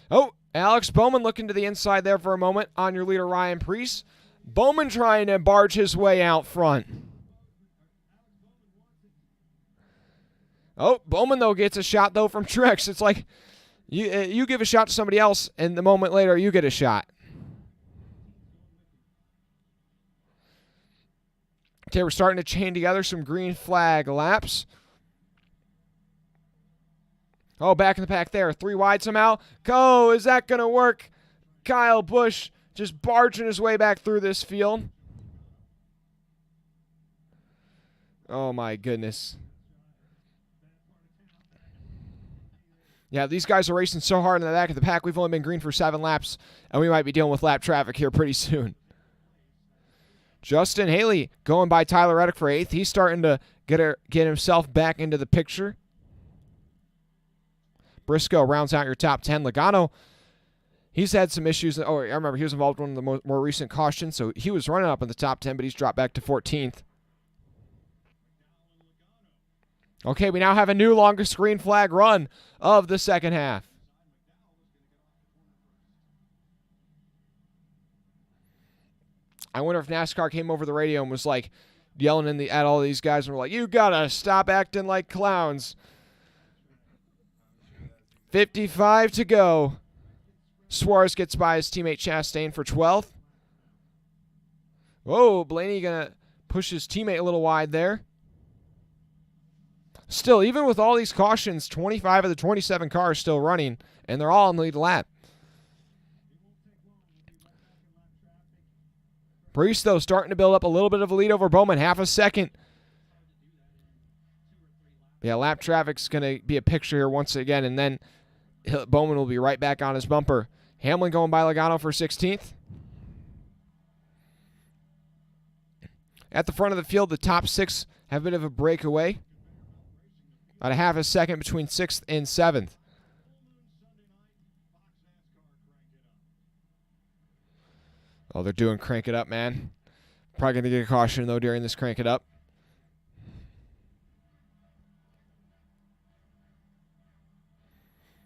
Oh, Alex Bowman looking to the inside there for a moment on your leader, Ryan Preece. Bowman trying to barge his way out front. Oh, Bowman, though, gets a shot, though, from Truex. It's like you give a shot to somebody else, and the moment later you get a shot. Okay, we're starting to chain together some green flag laps. Oh, back in the pack there. 3 wide somehow. Go. Is that going to work? Kyle Busch just barging his way back through this field. Oh, my goodness. Yeah, these guys are racing so hard in the back of the pack. We've only been green for 7 laps, and we might be dealing with lap traffic here pretty soon. Justin Haley going by Tyler Reddick for 8th. He's starting to get himself back into the picture. Briscoe rounds out your top 10. Logano, he's had some issues. Oh, I remember he was involved in one of the more recent cautions, so he was running up in the top 10, but he's dropped back to 14th. Okay, we now have a new longest green flag run of the second half. I wonder if NASCAR came over the radio and was like yelling at all these guys and were like, "You gotta stop acting like clowns." 55 to go. Suarez gets by his teammate Chastain for 12th. Whoa, Blaney gonna push his teammate a little wide there. Still, even with all these cautions, 25 of the 27 cars still running, and they're all on the lead lap. Preece, though, starting to build up a little bit of a lead over Bowman, half a second. Yeah, lap traffic's going to be a picture here once again, and then Bowman will be right back on his bumper. Hamlin going by Logano for 16th. At the front of the field, the top 6 have a bit of a breakaway. About a half a second between 6th and 7th. Oh, they're doing crank it up, man. Probably going to get a caution, though, during this crank it up.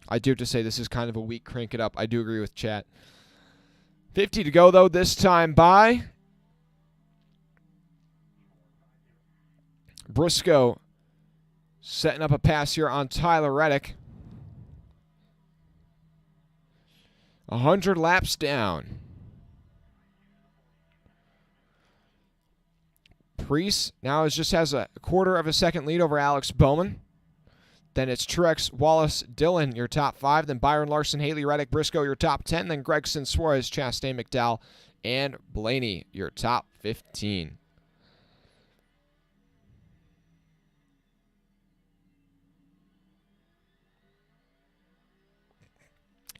I do have to say this is kind of a weak crank it up. I do agree with chat. 50 to go, though, this time by Briscoe. Setting up a pass here on Tyler Reddick. 100 laps down. Preece now just has a quarter of a second lead over Alex Bowman. Then it's Truex, Wallace, Dillon, your top 5. Then Byron, Larson, Haley, Reddick, Briscoe, your top 10. Then Gregson, Suarez, Chastain, McDowell, and Blaney, your top 15.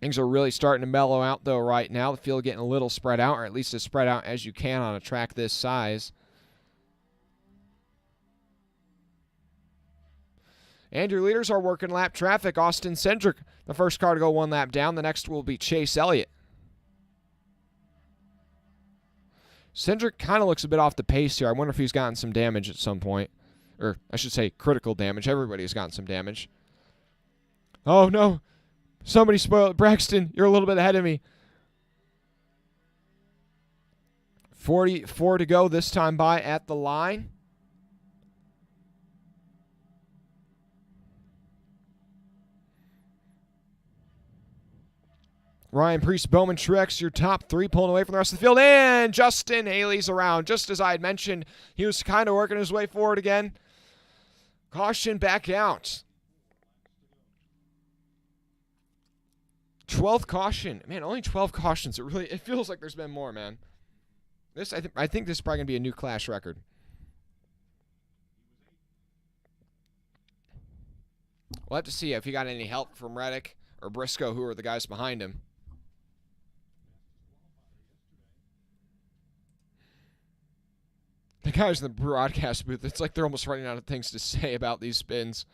Things are really starting to mellow out, though, right now. The field getting a little spread out, or at least as spread out as you can on a track this size. And your leaders are working lap traffic. Austin Cindric, the first car to go 1 lap down. The next will be Chase Elliott. Cindric kind of looks a bit off the pace here. I wonder if he's gotten some damage at some point. Or I should say critical damage. Everybody has gotten some damage. Oh, no. Somebody spoiled it. Braxton, you're a little bit ahead of me. 44 to go this time by at the line. Ryan Preece, Bowman, Truex, your top 3 pulling away from the rest of the field. And Justin Haley's around. Just as I had mentioned, he was kind of working his way forward again. Caution back out. 12th caution. Man, only 12 cautions. It feels like there's been more, man. I think this is probably going to be a new Clash record. We'll have to see if he got any help from Reddick or Briscoe, who are the guys behind him. The guys in the broadcast booth, it's like they're almost running out of things to say about these spins.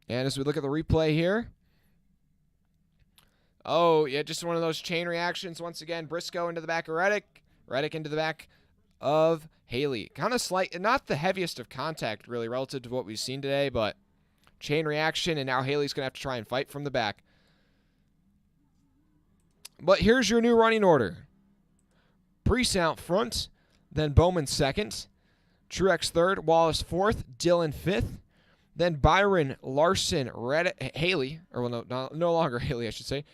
And as we look at the replay here. Oh, yeah, just one of those chain reactions. Once again, Briscoe into the back of Reddick. Reddick into the back of Haley. Kind of slight, not the heaviest of contact, really, relative to what we've seen today, but chain reaction, and now Haley's going to have to try and fight from the back. But here's your new running order. Preece out front, then Bowman second, Truex third, Wallace fourth, Dillon fifth, then Byron, Larson, Reddick, Haley, or well, no longer Haley, I should say.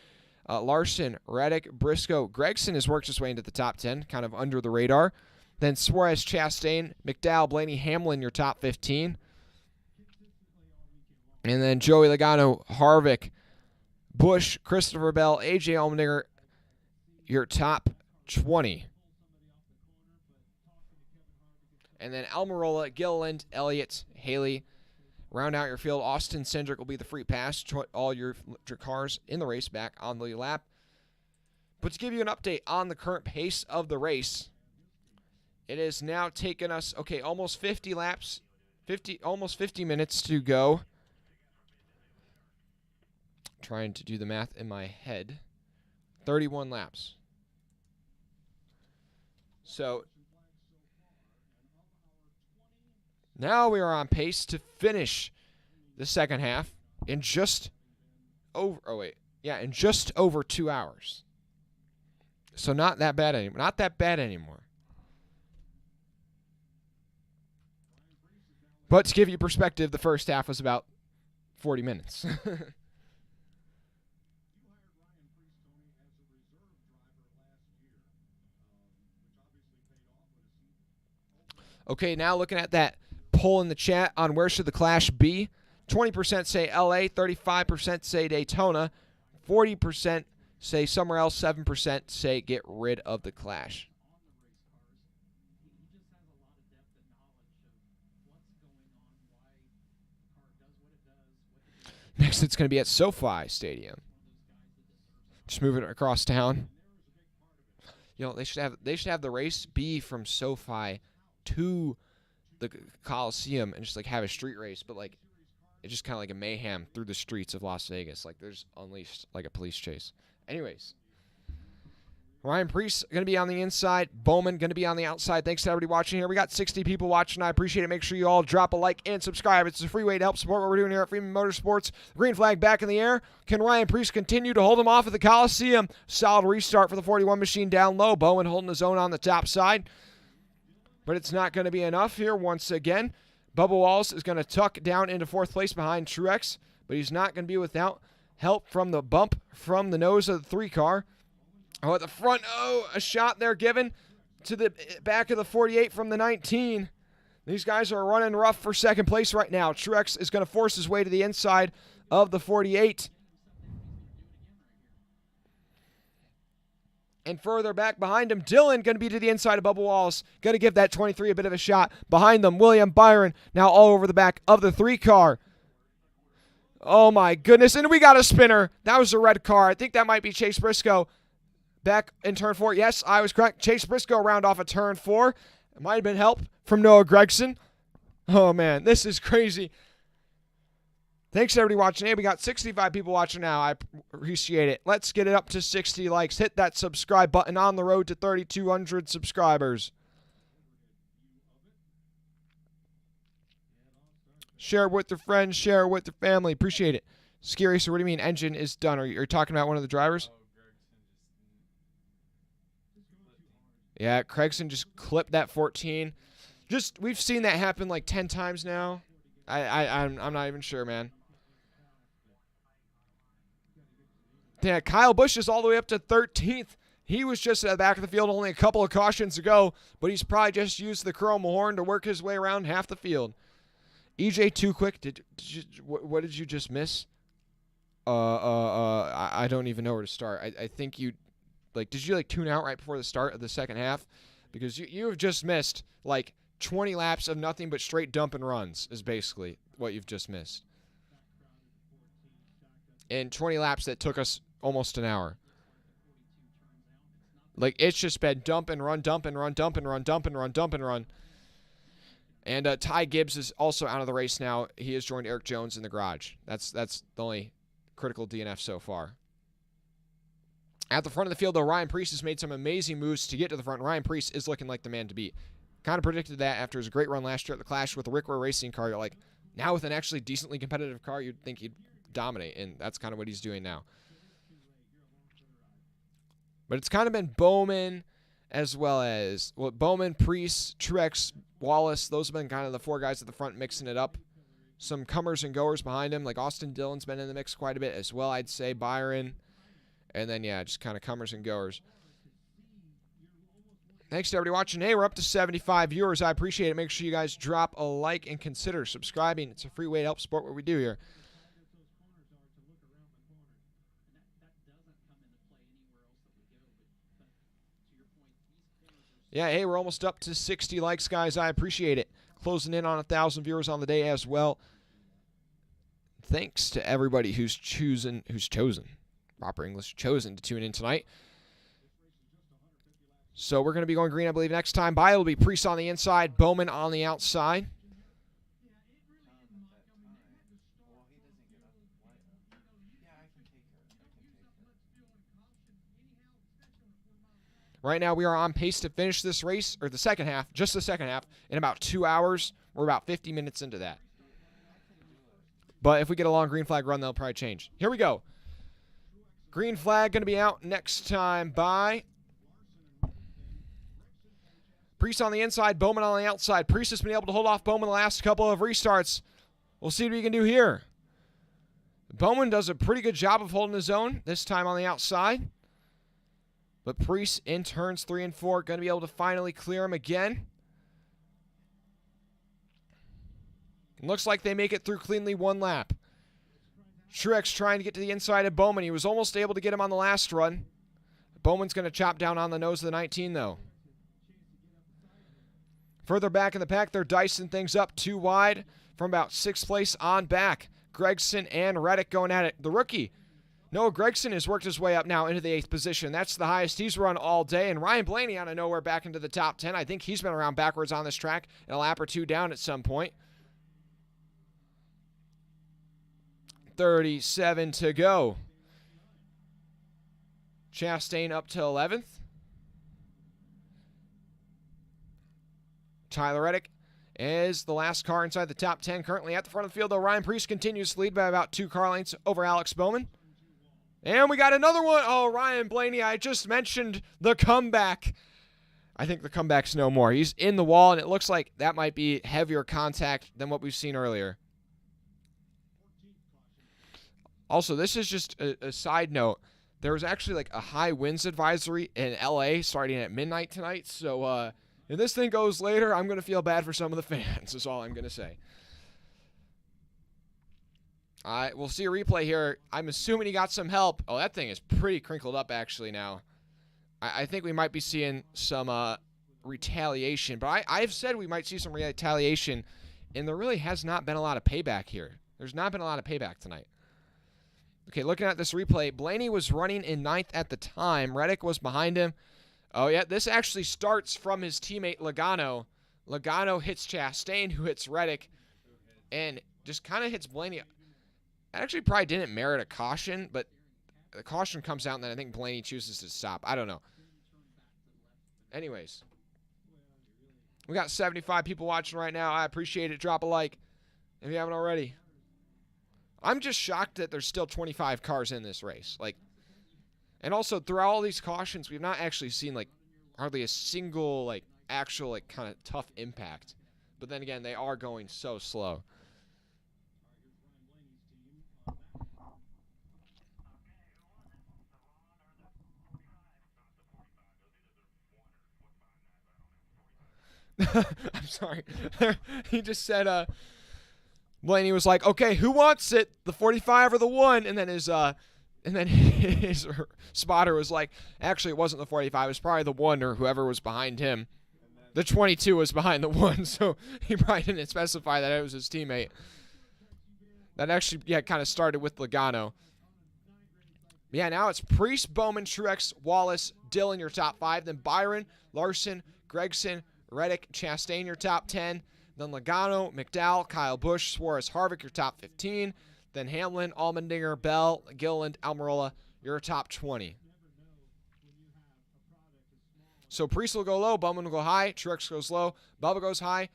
Larson, Reddick, Briscoe, Gregson has worked his way into the top 10, kind of under the radar. Then Suarez, Chastain, McDowell, Blaney, Hamlin, your top 15. And then Joey Logano, Harvick, Busch, Christopher Bell, AJ Allmendinger, your top 20. And then Almirola, Gilliland, Elliott, Haley. Round out your field. Austin Cindric will be the free pass. All your cars in the race back on the lap. But to give you an update on the current pace of the race, it has now taken us, almost 50 laps, almost 50 minutes to go. Trying to do the math in my head. 31 laps. So now we are on pace to finish the second half in just over 2 hours. So not that bad anymore. But to give you perspective, the first half was about 40 minutes. Okay, now looking at that poll in the chat on where should the Clash be. 20% say LA, 35% say Daytona, 40% say somewhere else, 7% say get rid of the Clash. Next, it's going to be at SoFi Stadium. Just moving it across town. You know, they should have the race be from SoFi to the Colosseum and just like have a street race, but like it's just kind of like a mayhem through the streets of Las Vegas. Like there's unleashed like a police chase. Anyways, Ryan Preece going to be on the inside. Bowman going to be on the outside. Thanks to everybody watching here. We got 60 people watching. I appreciate it. Make sure you all drop a like and subscribe. It's a free way to help support what we're doing here at Freeman Motorsports. Green flag back in the air. Can Ryan Preece continue to hold him off at the Coliseum? Solid restart for the 41 machine down low. Bowman holding his own on the top side. But it's not going to be enough here once again. Bubba Wallace is going to tuck down into fourth place behind Truex, but he's not going to be without help from the bump from the nose of the 3-car. Oh, at the front, a shot there given to the back of the 48 from the 19. These guys are running rough for second place right now. Truex is going to force his way to the inside of the 48. And further back behind him, Dillon going to be to the inside of Bubba Wallace. Going to give that 23 a bit of a shot. Behind them, William Byron now all over the back of the 3-car. Oh my goodness, and we got a spinner. That was a red car. I think that might be Chase Briscoe. Back in turn 4. Yes, I was correct. Chase Briscoe around off of turn 4. It might have been help from Noah Gragson. Oh, man, this is crazy. Thanks to everybody watching. Hey, we got 65 people watching now. I appreciate it. Let's get it up to 60 likes. Hit that subscribe button on the road to 3,200 subscribers. Share it with your friends. Share it with your family. Appreciate it. Scary, so what do you mean engine is done? Are you talking about one of the drivers? Yeah, Craigson just clipped that 14. We've seen that happen like 10 times now. I'm not even sure, man. Yeah, Kyle Busch is all the way up to 13th. He was just at the back of the field only a couple of cautions ago, but he's probably just used the chrome horn to work his way around half the field. EJ too quick. What did you just miss? I don't even know where to start. I think you, did you tune out right before the start of the second half? Because you have just missed 20 laps of nothing but straight dump and runs is basically what you've just missed. And 20 laps that took us almost an hour. It's just been dump and run, dump and run, dump and run, dump and run, dump and run. And Ty Gibbs is also out of the race now. He has joined Eric Jones in the garage. That's the only critical DNF so far. At the front of the field, though, Ryan Preece has made some amazing moves to get to the front. Ryan Preece is looking like the man to beat. Kind of predicted that after his great run last year at the Clash with the Rick Ware Racing car. You're like, now with an actually decently competitive car, you'd think he'd dominate, and that's kind of what he's doing now. But it's kind of been Bowman as well as, Bowman, Preece, Truex, Wallace. Those have been kind of the four guys at the front mixing it up. Some comers and goers behind him, like Austin Dillon's been in the mix quite a bit as well, I'd say. Byron. And then, yeah, just kind of comers and goers. Thanks to everybody watching. Hey, we're up to 75 viewers. I appreciate it. Make sure you guys drop a like and consider subscribing. It's a free way to help support what we do here. Yeah, hey, we're almost up to 60 likes, guys. I appreciate it. Closing in on 1,000 viewers on the day as well. Thanks to everybody who's chosen, proper English, chosen to tune in tonight. So we're going to be going green, I believe, next time. By, it'll be Preece on the inside, Bowman on the outside. Right now, we are on pace to finish this race, or the second half, just the second half, in about 2 hours. We're about 50 minutes into that. But if we get a long green flag run, they'll probably change. Here we go. Green flag going to be out next time by Preece on the inside, Bowman on the outside. Preece has been able to hold off Bowman the last couple of restarts. We'll see what we can do here. Bowman does a pretty good job of holding his own, this time on the outside. But Preece in turns 3 and 4, going to be able to finally clear him again. It looks like they make it through cleanly one lap. Truex trying to get to the inside of Bowman. He was almost able to get him on the last run. Bowman's going to chop down on the nose of the 19, though. Further back in the pack, they're dicing things up too wide from about 6th place on back. Gregson and Reddick going at it. The rookie, Noah Gregson, has worked his way up now into the 8th position. That's the highest he's run all day. And Ryan Blaney out of nowhere back into the top 10. I think he's been around backwards on this track and a lap or two down at some point. 37 to go. Chastain up to 11th. Tyler Reddick is the last car inside the top 10. Currently at the front of the field, though, Ryan Preece continues to lead by about 2 car lengths over Alex Bowman. And we got another one. Oh, Ryan Blaney, I just mentioned the comeback. I think the comeback's no more. He's in the wall, and it looks like that might be heavier contact than what we've seen earlier. Also, this is just a side note. There was actually a high winds advisory in LA starting at midnight tonight. So if this thing goes later, I'm going to feel bad for some of the fans is all I'm going to say. We'll see a replay here. I'm assuming he got some help. Oh, that thing is pretty crinkled up actually now. I think we might be seeing some retaliation. But I've said we might see some retaliation, and there really has not been a lot of payback here. There's not been a lot of payback tonight. Okay, looking at this replay, Blaney was running in 9th at the time. Reddick was behind him. Oh, yeah, this actually starts from his teammate Logano. Logano hits Chastain, who hits Reddick, and just kind of hits Blaney. Actually probably didn't merit a caution, but the caution comes out, and then I think Blaney chooses to stop. I don't know. Anyways, we got 75 people watching right now. I appreciate it. Drop a like if you haven't already. I'm just shocked that there's still 25 cars in this race. And also, throughout all these cautions, we've not actually seen, hardly a single, actual, kind of tough impact. But then again, they are going so slow. I'm sorry. He just said, Blaney was like, okay, who wants it? The 45 or the 1? And then his spotter was like, actually, it wasn't the 45. It was probably the 1 or whoever was behind him. The 22 was behind the 1, so he probably didn't specify that it was his teammate. That actually, kind of started with Logano. Yeah, now it's Preece, Bowman, Truex, Wallace, Dillon, your top 5. Then Byron, Larson, Gregson, Reddick, Chastain, your top 10. Then Logano, McDowell, Kyle Busch, Suarez, Harvick, your top 15. Then Hamlin, Allmendinger, Bell, Gilliland, Almirola, your top 20. So Preece will go low, Bowman will go high, Truex goes low, Bubba goes high.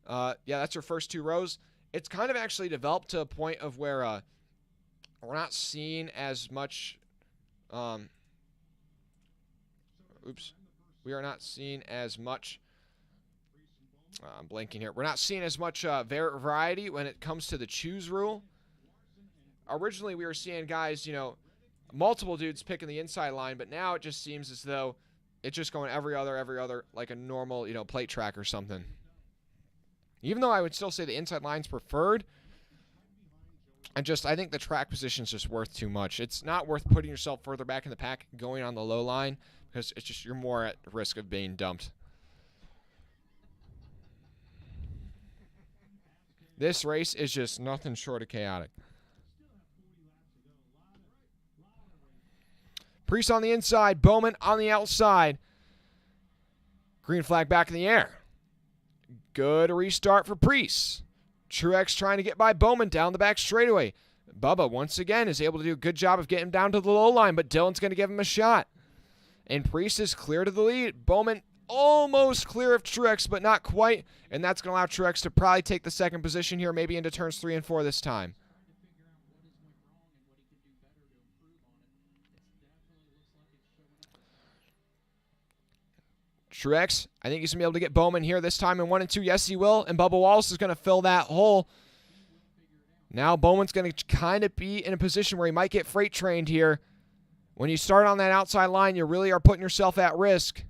That's your first 2 rows. It's kind of actually developed to a point of where we're not seeing as much. We are not seeing as much. I'm blanking here. We're not seeing as much variety when it comes to the choose rule. Originally, we were seeing guys, multiple dudes picking the inside line, but now it just seems as though it's just going every other, like a normal, plate track or something. Even though I would still say the inside line's preferred, I think the track position is just worth too much. It's not worth putting yourself further back in the pack going on the low line because it's just you're more at risk of being dumped. This race is just nothing short of chaotic. Preece on the inside, Bowman on the outside. Green flag back in the air. Good restart for Preece. Truex trying to get by Bowman down the back straightaway. Bubba, once again, is able to do a good job of getting down to the low line, but Dillon's going to give him a shot. And Preece is clear to the lead. Bowman almost clear of Truex, but not quite. And that's going to allow Truex to probably take the second position here, maybe into turns 3 and 4 this time. Truex, I think he's going to be able to get Bowman here this time in 1 and 2. Yes, he will. And Bubba Wallace is going to fill that hole. Now Bowman's going to kind of be in a position where he might get freight trained here. When you start on that outside line, you really are putting yourself at risk.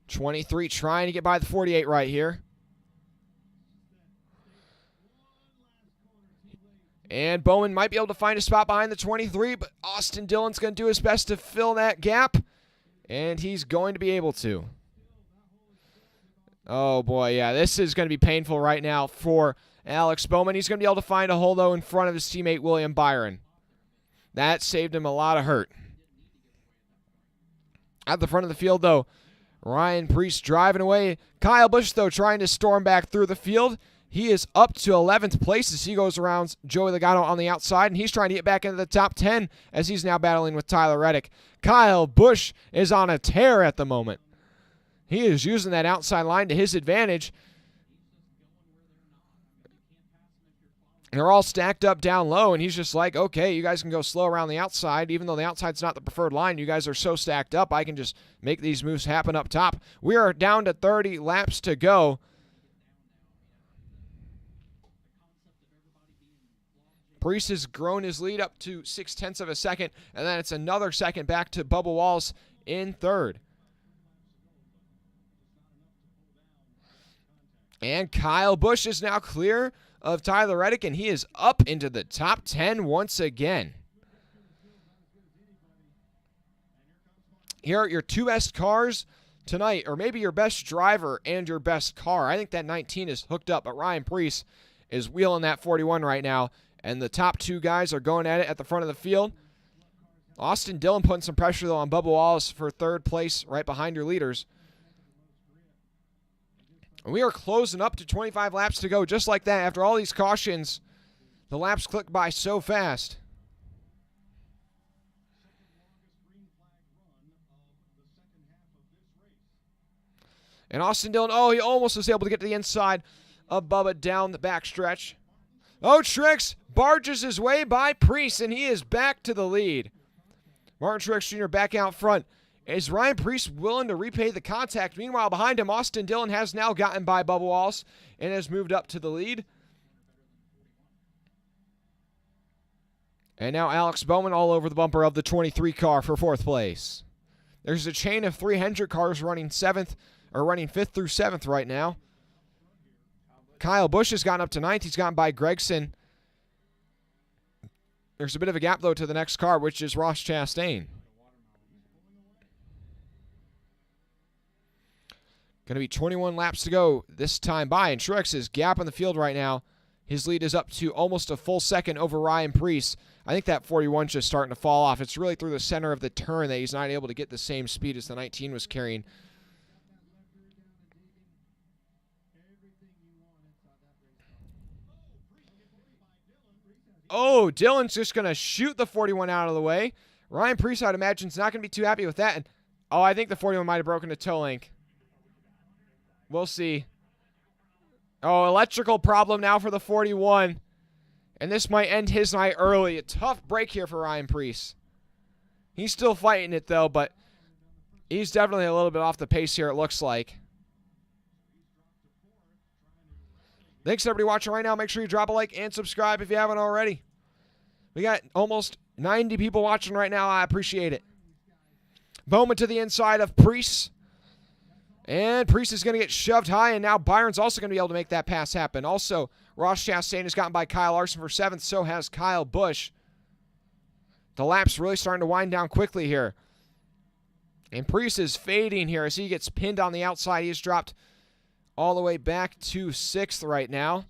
'23 trying to get by the 48 right here. And Bowman might be able to find a spot behind the 23, but Austin Dillon's going to do his best to fill that gap, and he's going to be able to. Oh, boy, yeah, this is going to be painful right now for Alex Bowman. He's going to be able to find a hole, though, in front of his teammate William Byron. That saved him a lot of hurt. At the front of the field, though, Ryan Preece driving away. Kyle Busch, though, trying to storm back through the field. He is up to 11th place as he goes around Joey Logano on the outside, and he's trying to get back into the top 10 as he's now battling with Tyler Reddick. Kyle Busch is on a tear at the moment. He is using that outside line to his advantage. They're all stacked up down low, and he's just like, okay, you guys can go slow around the outside. Even though the outside's not the preferred line, you guys are so stacked up, I can just make these moves happen up top. We are down to 30 laps to go. Preece has grown his lead up to 0.6 of a second, and then it's another second back to Bubba Wallace in third. And Kyle Busch is now clear of Tyler Reddick, and he is up into the top 10 once again. Here are your 2 best cars tonight, or maybe your best driver and your best car. I think that 19 is hooked up, but Ryan Preece is wheeling that 41 right now. And the top 2 guys are going at it at the front of the field. Austin Dillon putting some pressure, though, on Bubba Wallace for third place right behind your leaders. And we are closing up to 25 laps to go, just like that. After all these cautions, the laps click by so fast. And Austin Dillon, oh, he almost was able to get to the inside of Bubba down the backstretch. Oh, Truex barges his way by Preece, and he is back to the lead. Martin Truex Jr. back out front. Is Ryan Preece willing to repay the contact? Meanwhile, behind him, Austin Dillon has now gotten by Bubba Wallace and has moved up to the lead. And now Alex Bowman all over the bumper of the 23 car for fourth place. There's a chain of 3 Hendrick cars running running 5th through 7th right now. Kyle Busch has gotten up to 9th. He's gotten by Gregson. There's a bit of a gap, though, to the next car, which is Ross Chastain. Going to be 21 laps to go this time by, and Truex is gap in the field right now. His lead is up to almost a full second over Ryan Preece. I think that 41's just starting to fall off. It's really through the center of the turn that he's not able to get the same speed as the 19 was carrying. Oh, Dillon's just going to shoot the 41 out of the way. Ryan Preece, I'd imagine, is not going to be too happy with that. And, oh, I think the 41 might have broken a toe link. We'll see. Oh, electrical problem now for the 41. And this might end his night early. A tough break here for Ryan Preece. He's still fighting it, though, but he's definitely a little bit off the pace here, it looks like. Thanks, everybody watching right now. Make sure you drop a like and subscribe if you haven't already. We got almost 90 people watching right now. I appreciate it. Bowman to the inside of Preece. And Preece is going to get shoved high, and now Byron's also going to be able to make that pass happen. Also, Ross Chastain has gotten by Kyle Larson for 7th. So has Kyle Busch. The lap's really starting to wind down quickly here. And Preece is fading here as he gets pinned on the outside. He's dropped all the way back to 6th right now.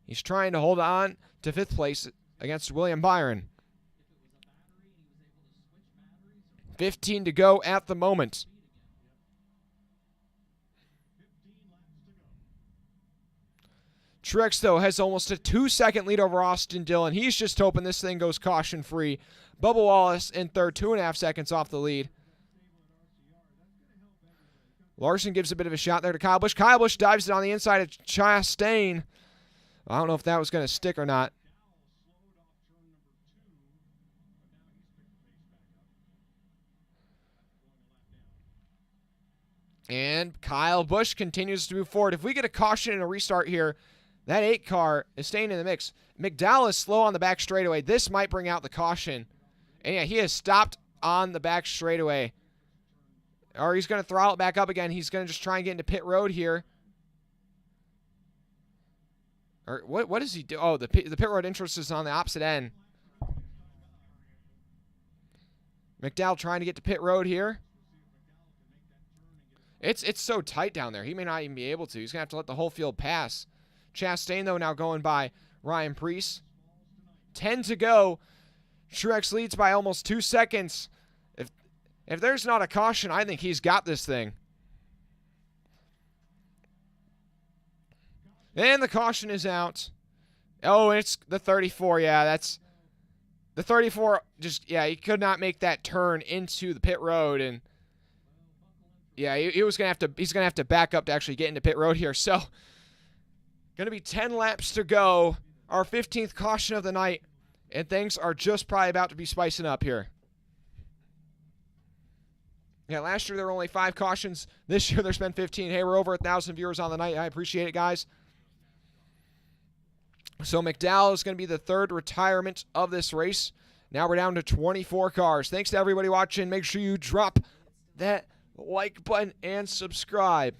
He's trying to hold on to 5th place against William Byron. 15 to go at the moment. Truex, though, has almost a 2-second lead over Austin Dillon. He's just hoping this thing goes caution-free. Bubba Wallace in third, 2.5 seconds off the lead. Larson gives a bit of a shot there to Kyle Busch. Kyle Busch dives it on the inside of Chastain. I don't know if that was going to stick or not. And Kyle Busch continues to move forward. If we get a caution and a restart here, that 8 car is staying in the mix. McDowell is slow on the back straightaway. This might bring out the caution. And yeah, he has stopped on the back straightaway. Or he's going to throttle it back up again. He's going to just try and get into pit road here. Or what does he do? Oh, the pit road entrance is on the opposite end. McDowell trying to get to pit road here. It's so tight down there. He may not even be able to. He's going to have to let the whole field pass. Chastain, though, now going by Ryan Preece. 10 to go. Truex leads by almost 2 seconds. If there's not a caution, I think he's got this thing. And the caution is out. Oh, it's the 34. Yeah, that's the 34. Just, yeah, he could not make that turn into the pit road. And, yeah, he was going to have to, he's going to have to back up to actually get into pit road here. So, going to be 10 laps to go. Our 15th caution of the night. And things are just probably about to be spicing up here. Yeah, last year there were only 5 cautions. This year there's been 15. Hey, we're over 1,000 viewers on the night. I appreciate it, guys. So McDowell is going to be the 3rd retirement of this race. Now we're down to 24 cars. Thanks to everybody watching. Make sure you drop that like button and subscribe.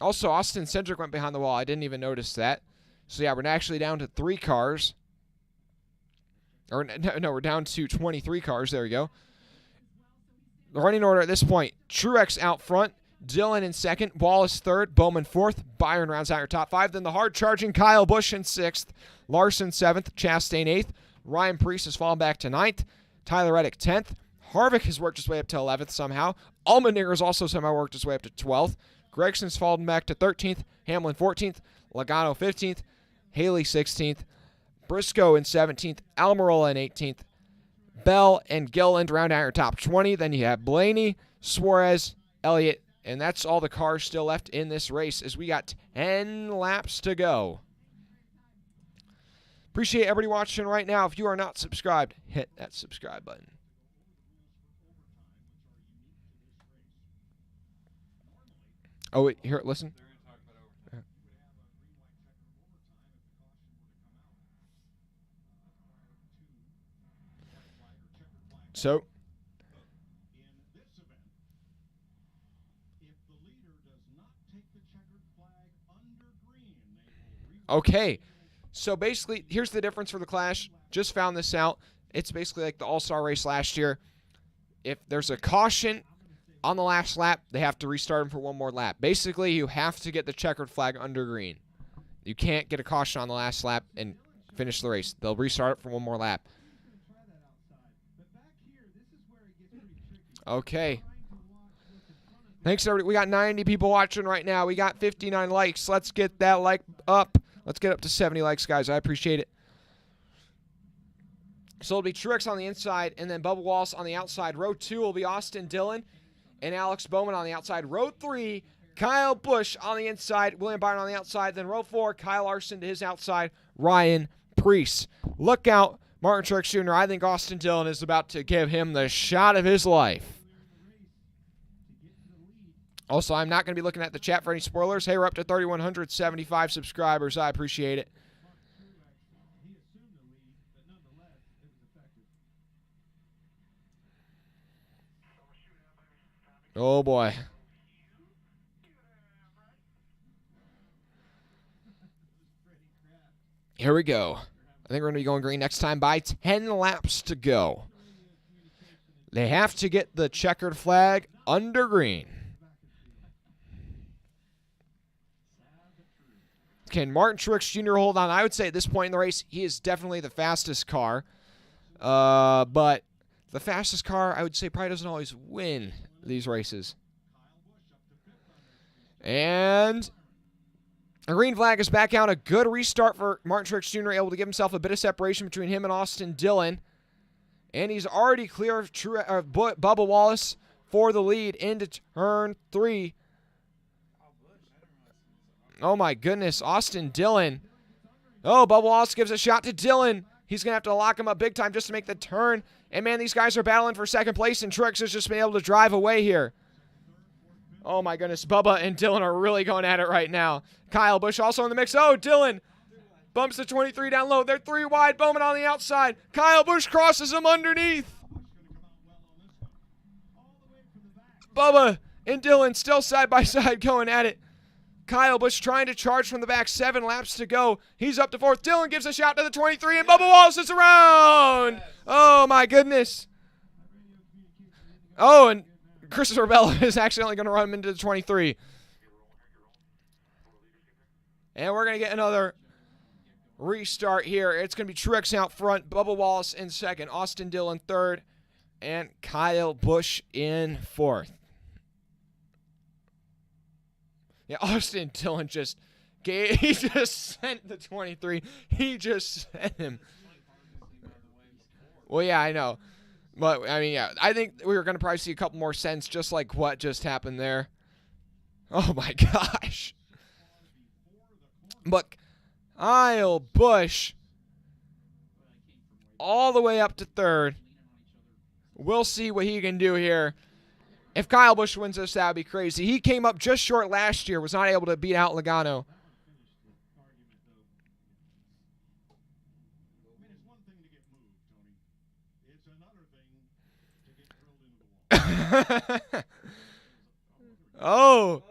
Also, Austin Cindric went behind the wall. I didn't even notice that. So, yeah, we're actually down to 3 cars. Or, no, we're down to 23 cars. There we go. The running order at this point. Truex out front. Dillon in second, Wallace third, Bowman fourth, Byron rounds out your top five. Then the hard-charging Kyle Busch in sixth, Larson seventh, Chastain eighth, Ryan Preece has fallen back to ninth, Tyler Reddick 10th, Harvick has worked his way up to 11th somehow, Allmendinger has also somehow worked his way up to 12th, Gregson's fallen back to 13th, Hamlin 14th, Logano 15th, Haley 16th, Briscoe in 17th, Almirola in 18th, Bell and Gilliland round out your top 20. Then you have Blaney, Suarez, Elliott, and that's all the cars still left in this race as we got 10 laps to go. Appreciate everybody watching right now. If you are not subscribed, hit that subscribe button. Oh, wait, here, listen. So, okay. So basically, here's the difference for the Clash. Just found this out. It's basically like the All-Star race last year. If there's a caution on the last lap, they have to restart them for one more lap. Basically, you have to get the checkered flag under green. You can't get a caution on the last lap and finish the race. They'll restart it for one more lap. Okay. Thanks, everybody. We got 90 people watching right now. We got 59 likes. Let's get that like up. Let's get up to 70 likes, guys. I appreciate it. So it'll be Truex on the inside, and then Bubba Wallace on the outside. Row 2 will be Austin Dillon and Alex Bowman on the outside. Row 3, Kyle Busch on the inside, William Byron on the outside. Then row 4, Kyle Larson to his outside, Ryan Preece. Look out, Martin Truex Jr. I think Austin Dillon is about to give him the shot of his life. Also, I'm not going to be looking at the chat for any spoilers. Hey, we're up to 3,175 subscribers. I appreciate it. Oh, boy. Here we go. I think we're going to be going green next time by 10 laps to go. They have to get the checkered flag under green. Can Martin Truex Jr. hold on? I would say at this point in the race, he is definitely the fastest car. But the fastest car, I would say, probably doesn't always win these races. And a green flag is back out. A good restart for Martin Truex Jr., able to give himself a bit of separation between him and Austin Dillon. And he's already clear of Bubba Wallace for the lead into turn 3. Oh, my goodness. Austin Dillon. Oh, Bubba Wallace gives a shot to Dillon. He's going to have to lock him up big time just to make the turn. And, man, these guys are battling for second place, and Truex has just been able to drive away here. Oh, my goodness. Bubba and Dillon are really going at it right now. Kyle Busch also in the mix. Oh, Dillon bumps the 23 down low. They're 3 wide. Bowman on the outside. Kyle Busch crosses him underneath. Bubba and Dillon still side by side going at it. Kyle Busch trying to charge from the back. 7 laps to go. He's up to 4th. Dillon gives a shout to the 23, and Bubba Wallace is around. Oh, my goodness. Oh, and Christopher Bell is accidentally going to run him into the 23. And we're going to get another restart here. It's going to be Truex out front, Bubba Wallace in second, Austin Dillon third, and Kyle Busch in 4th. Yeah, Austin Dillon just sent the 23. He just sent him. Well, yeah, I know. But, I mean, yeah, I think we were going to probably see a couple more cents just like what just happened there. Oh, my gosh. But Kyle Busch all the way up to 3rd. We'll see what he can do here. If Kyle Busch wins this, that would be crazy. He came up just short last year, was not able to beat out Logano. Oh,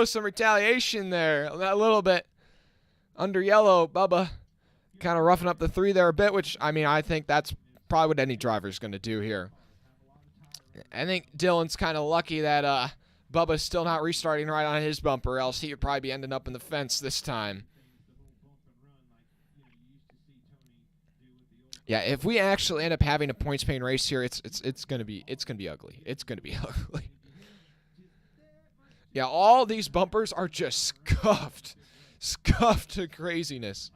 some retaliation there. A little bit under yellow. Bubba kind of roughing up the 3 there a bit, which, I mean, I think that's probably what any driver's going to do here. I think Dillon's kind of lucky that Bubba's still not restarting right on his bumper, else he would probably be ending up in the fence this time. Yeah, if we actually end up having a points pain race here, it's gonna be ugly. It's gonna be ugly. Yeah, all these bumpers are just scuffed to craziness.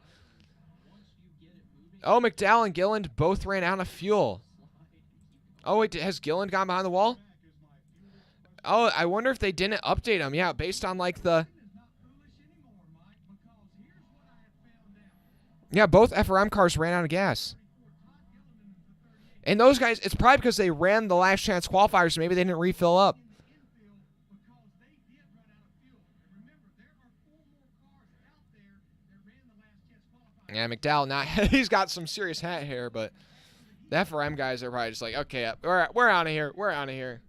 Oh, McDowell and Gilland both ran out of fuel. Oh, wait, has Gilland gone behind the wall? Oh, I wonder if they didn't update him. Yeah, based on like the... Yeah, both FRM cars ran out of gas. And those guys, it's probably because they ran the last chance qualifiers. Maybe they didn't refill up. Yeah, McDowell, not he's got some serious hat hair, but the FRM guys are probably just like, okay, we're out of here. We're out of here.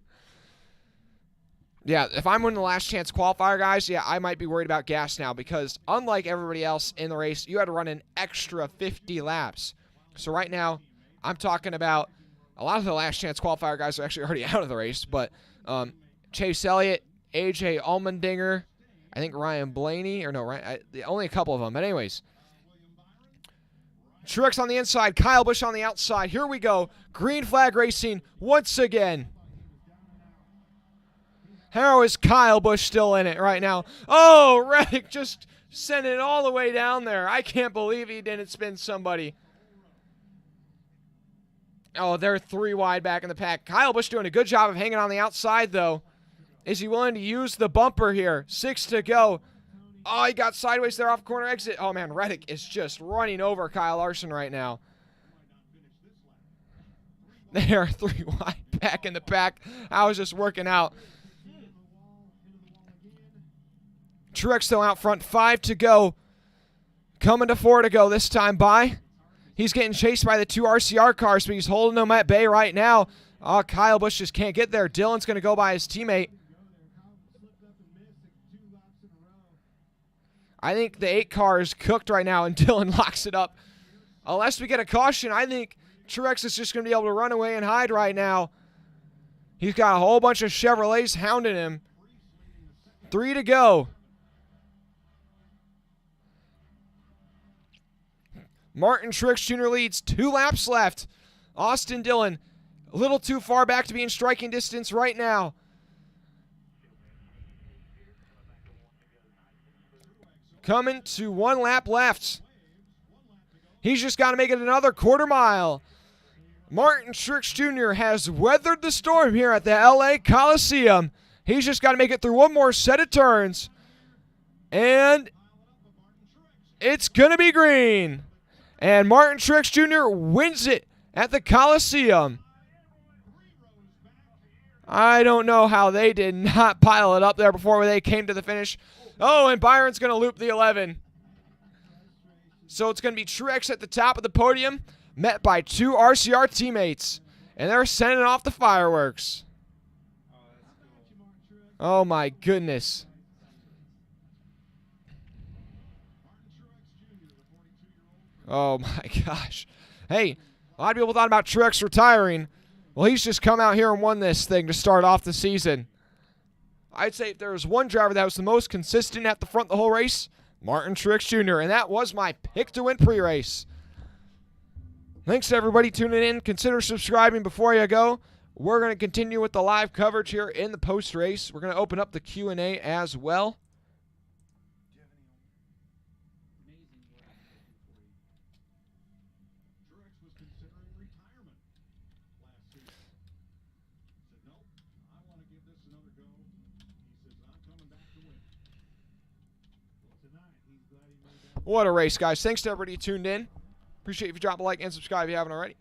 Yeah, if I'm winning the last chance qualifier, guys, yeah, I might be worried about gas now because unlike everybody else in the race, you had to run an extra 50 laps. So right now, I'm talking about a lot of the last chance qualifier guys are actually already out of the race, but Chase Elliott, AJ Allmendinger, I think Ryan Blaney, or no, only a couple of them. But anyways, Truex on the inside, Kyle Busch on the outside. Here we go. Green flag racing once again. How is Kyle Busch still in it right now? Oh, Reddick just sent it all the way down there. I can't believe he didn't spin somebody. Oh, they're 3 wide back in the pack. Kyle Busch doing a good job of hanging on the outside, though. Is he willing to use the bumper here? 6 to go. Oh, he got sideways there off corner exit. Oh, man, Reddick is just running over Kyle Larson right now. They are 3 wide back in the pack. I was just working out. Truex still out front. 5 to go. Coming to 4 to go this time by. He's getting chased by the 2 RCR cars, but he's holding them at bay right now. Oh, Kyle Busch just can't get there. Dylan's going to go by his teammate. I think the 8 car is cooked right now, and Dylan locks it up. Unless we get a caution, I think Truex is just going to be able to run away and hide right now. He's got a whole bunch of Chevrolets hounding him. 3 to go. Martin Truex Jr. leads. 2 laps left. Austin Dillon a little too far back to be in striking distance right now. Coming to 1 lap left. He's just got to make it another quarter mile. Martin Truex Jr. has weathered the storm here at the LA Coliseum. He's just got to make it through 1 more set of turns. And it's going to be green. And Martin Truex Jr. wins it at the Coliseum. I don't know how they did not pile it up there before they came to the finish. Oh, and Byron's going to loop the 11. So it's going to be Truex at the top of the podium, met by 2 RCR teammates. And they're sending off the fireworks. Oh, my goodness. Oh, my gosh. Hey, a lot of people thought about Truex retiring. Well, he's just come out here and won this thing to start off the season. I'd say if there was one driver that was the most consistent at the front the whole race, Martin Truex Jr., and that was my pick to win pre-race. Thanks to everybody tuning in. Consider subscribing before you go. We're going to continue with the live coverage here in the post-race. We're going to open up the Q&A as well. What a race, guys. Thanks to everybody who tuned in. Appreciate if you drop a like and subscribe if you haven't already.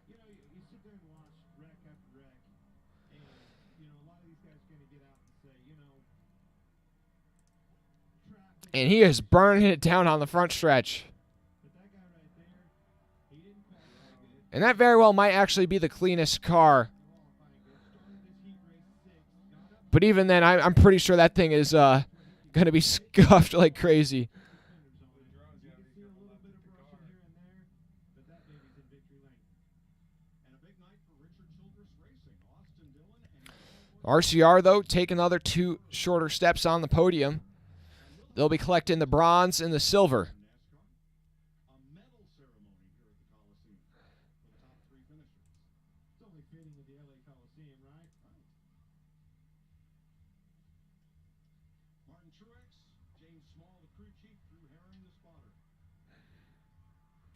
And he is burning it down on the front stretch. And that very well might actually be the cleanest car. But even then, I'm pretty sure that thing is going to be scuffed like crazy. RCR, though, take another 2 shorter steps on the podium. They'll be collecting the bronze and the silver.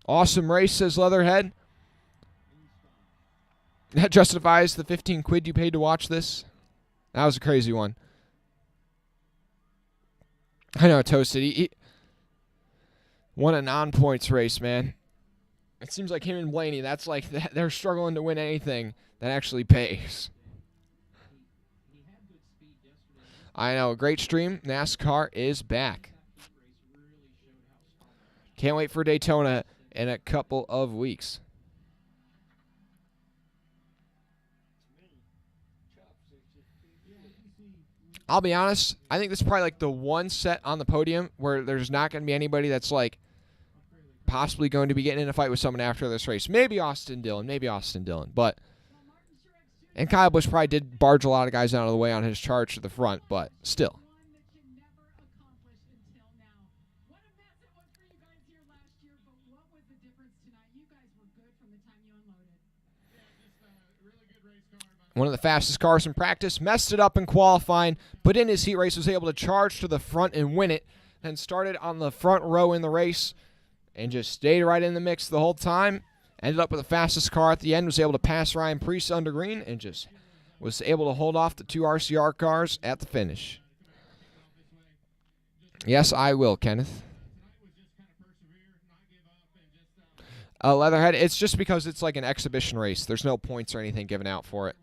Awesome race, says Leatherhead. That justifies the 15 quid you paid to watch this. That was a crazy one. I know, Toasted. He won a non-points race, man. It seems like him and Blaney, that's like they're struggling to win anything that actually pays. I know, great stream. NASCAR is back. Can't wait for Daytona in a couple of weeks. I'll be honest, I think this is probably like the one set on the podium where there's not going to be anybody that's like possibly going to be getting in a fight with someone after this race. Maybe Austin Dillon, but and Kyle Busch probably did barge a lot of guys out of the way on his charge to the front, but still. One of the fastest cars in practice, messed it up in qualifying, but in his heat race was able to charge to the front and win it, then started on the front row in the race and just stayed right in the mix the whole time. Ended up with the fastest car at the end, was able to pass Ryan Preece under green, and just was able to hold off the 2 RCR cars at the finish. Yes, I will, Kenneth. Leatherhead, it's just because it's like an exhibition race. There's no points or anything given out for it.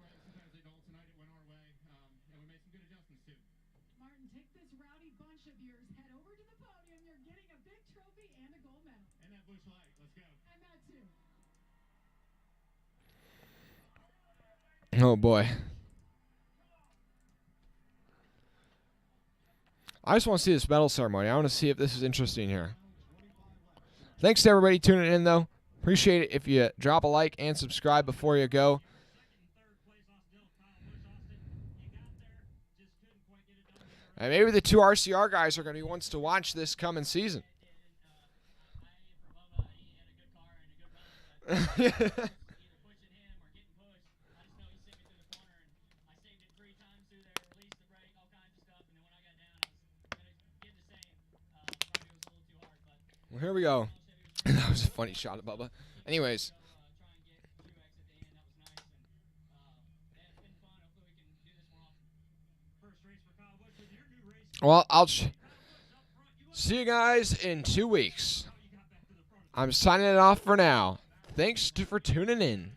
Oh, boy. I just want to see this medal ceremony. I want to see if this is interesting here. Thanks to everybody tuning in, though. Appreciate it if you drop a like and subscribe before you go. And maybe the 2 RCR guys are going to be ones to watch this coming season. Well, here we go. That was a funny shot of Bubba. Anyways. Well, I'll see you guys in 2 weeks. I'm signing it off for now. Thanks for tuning in.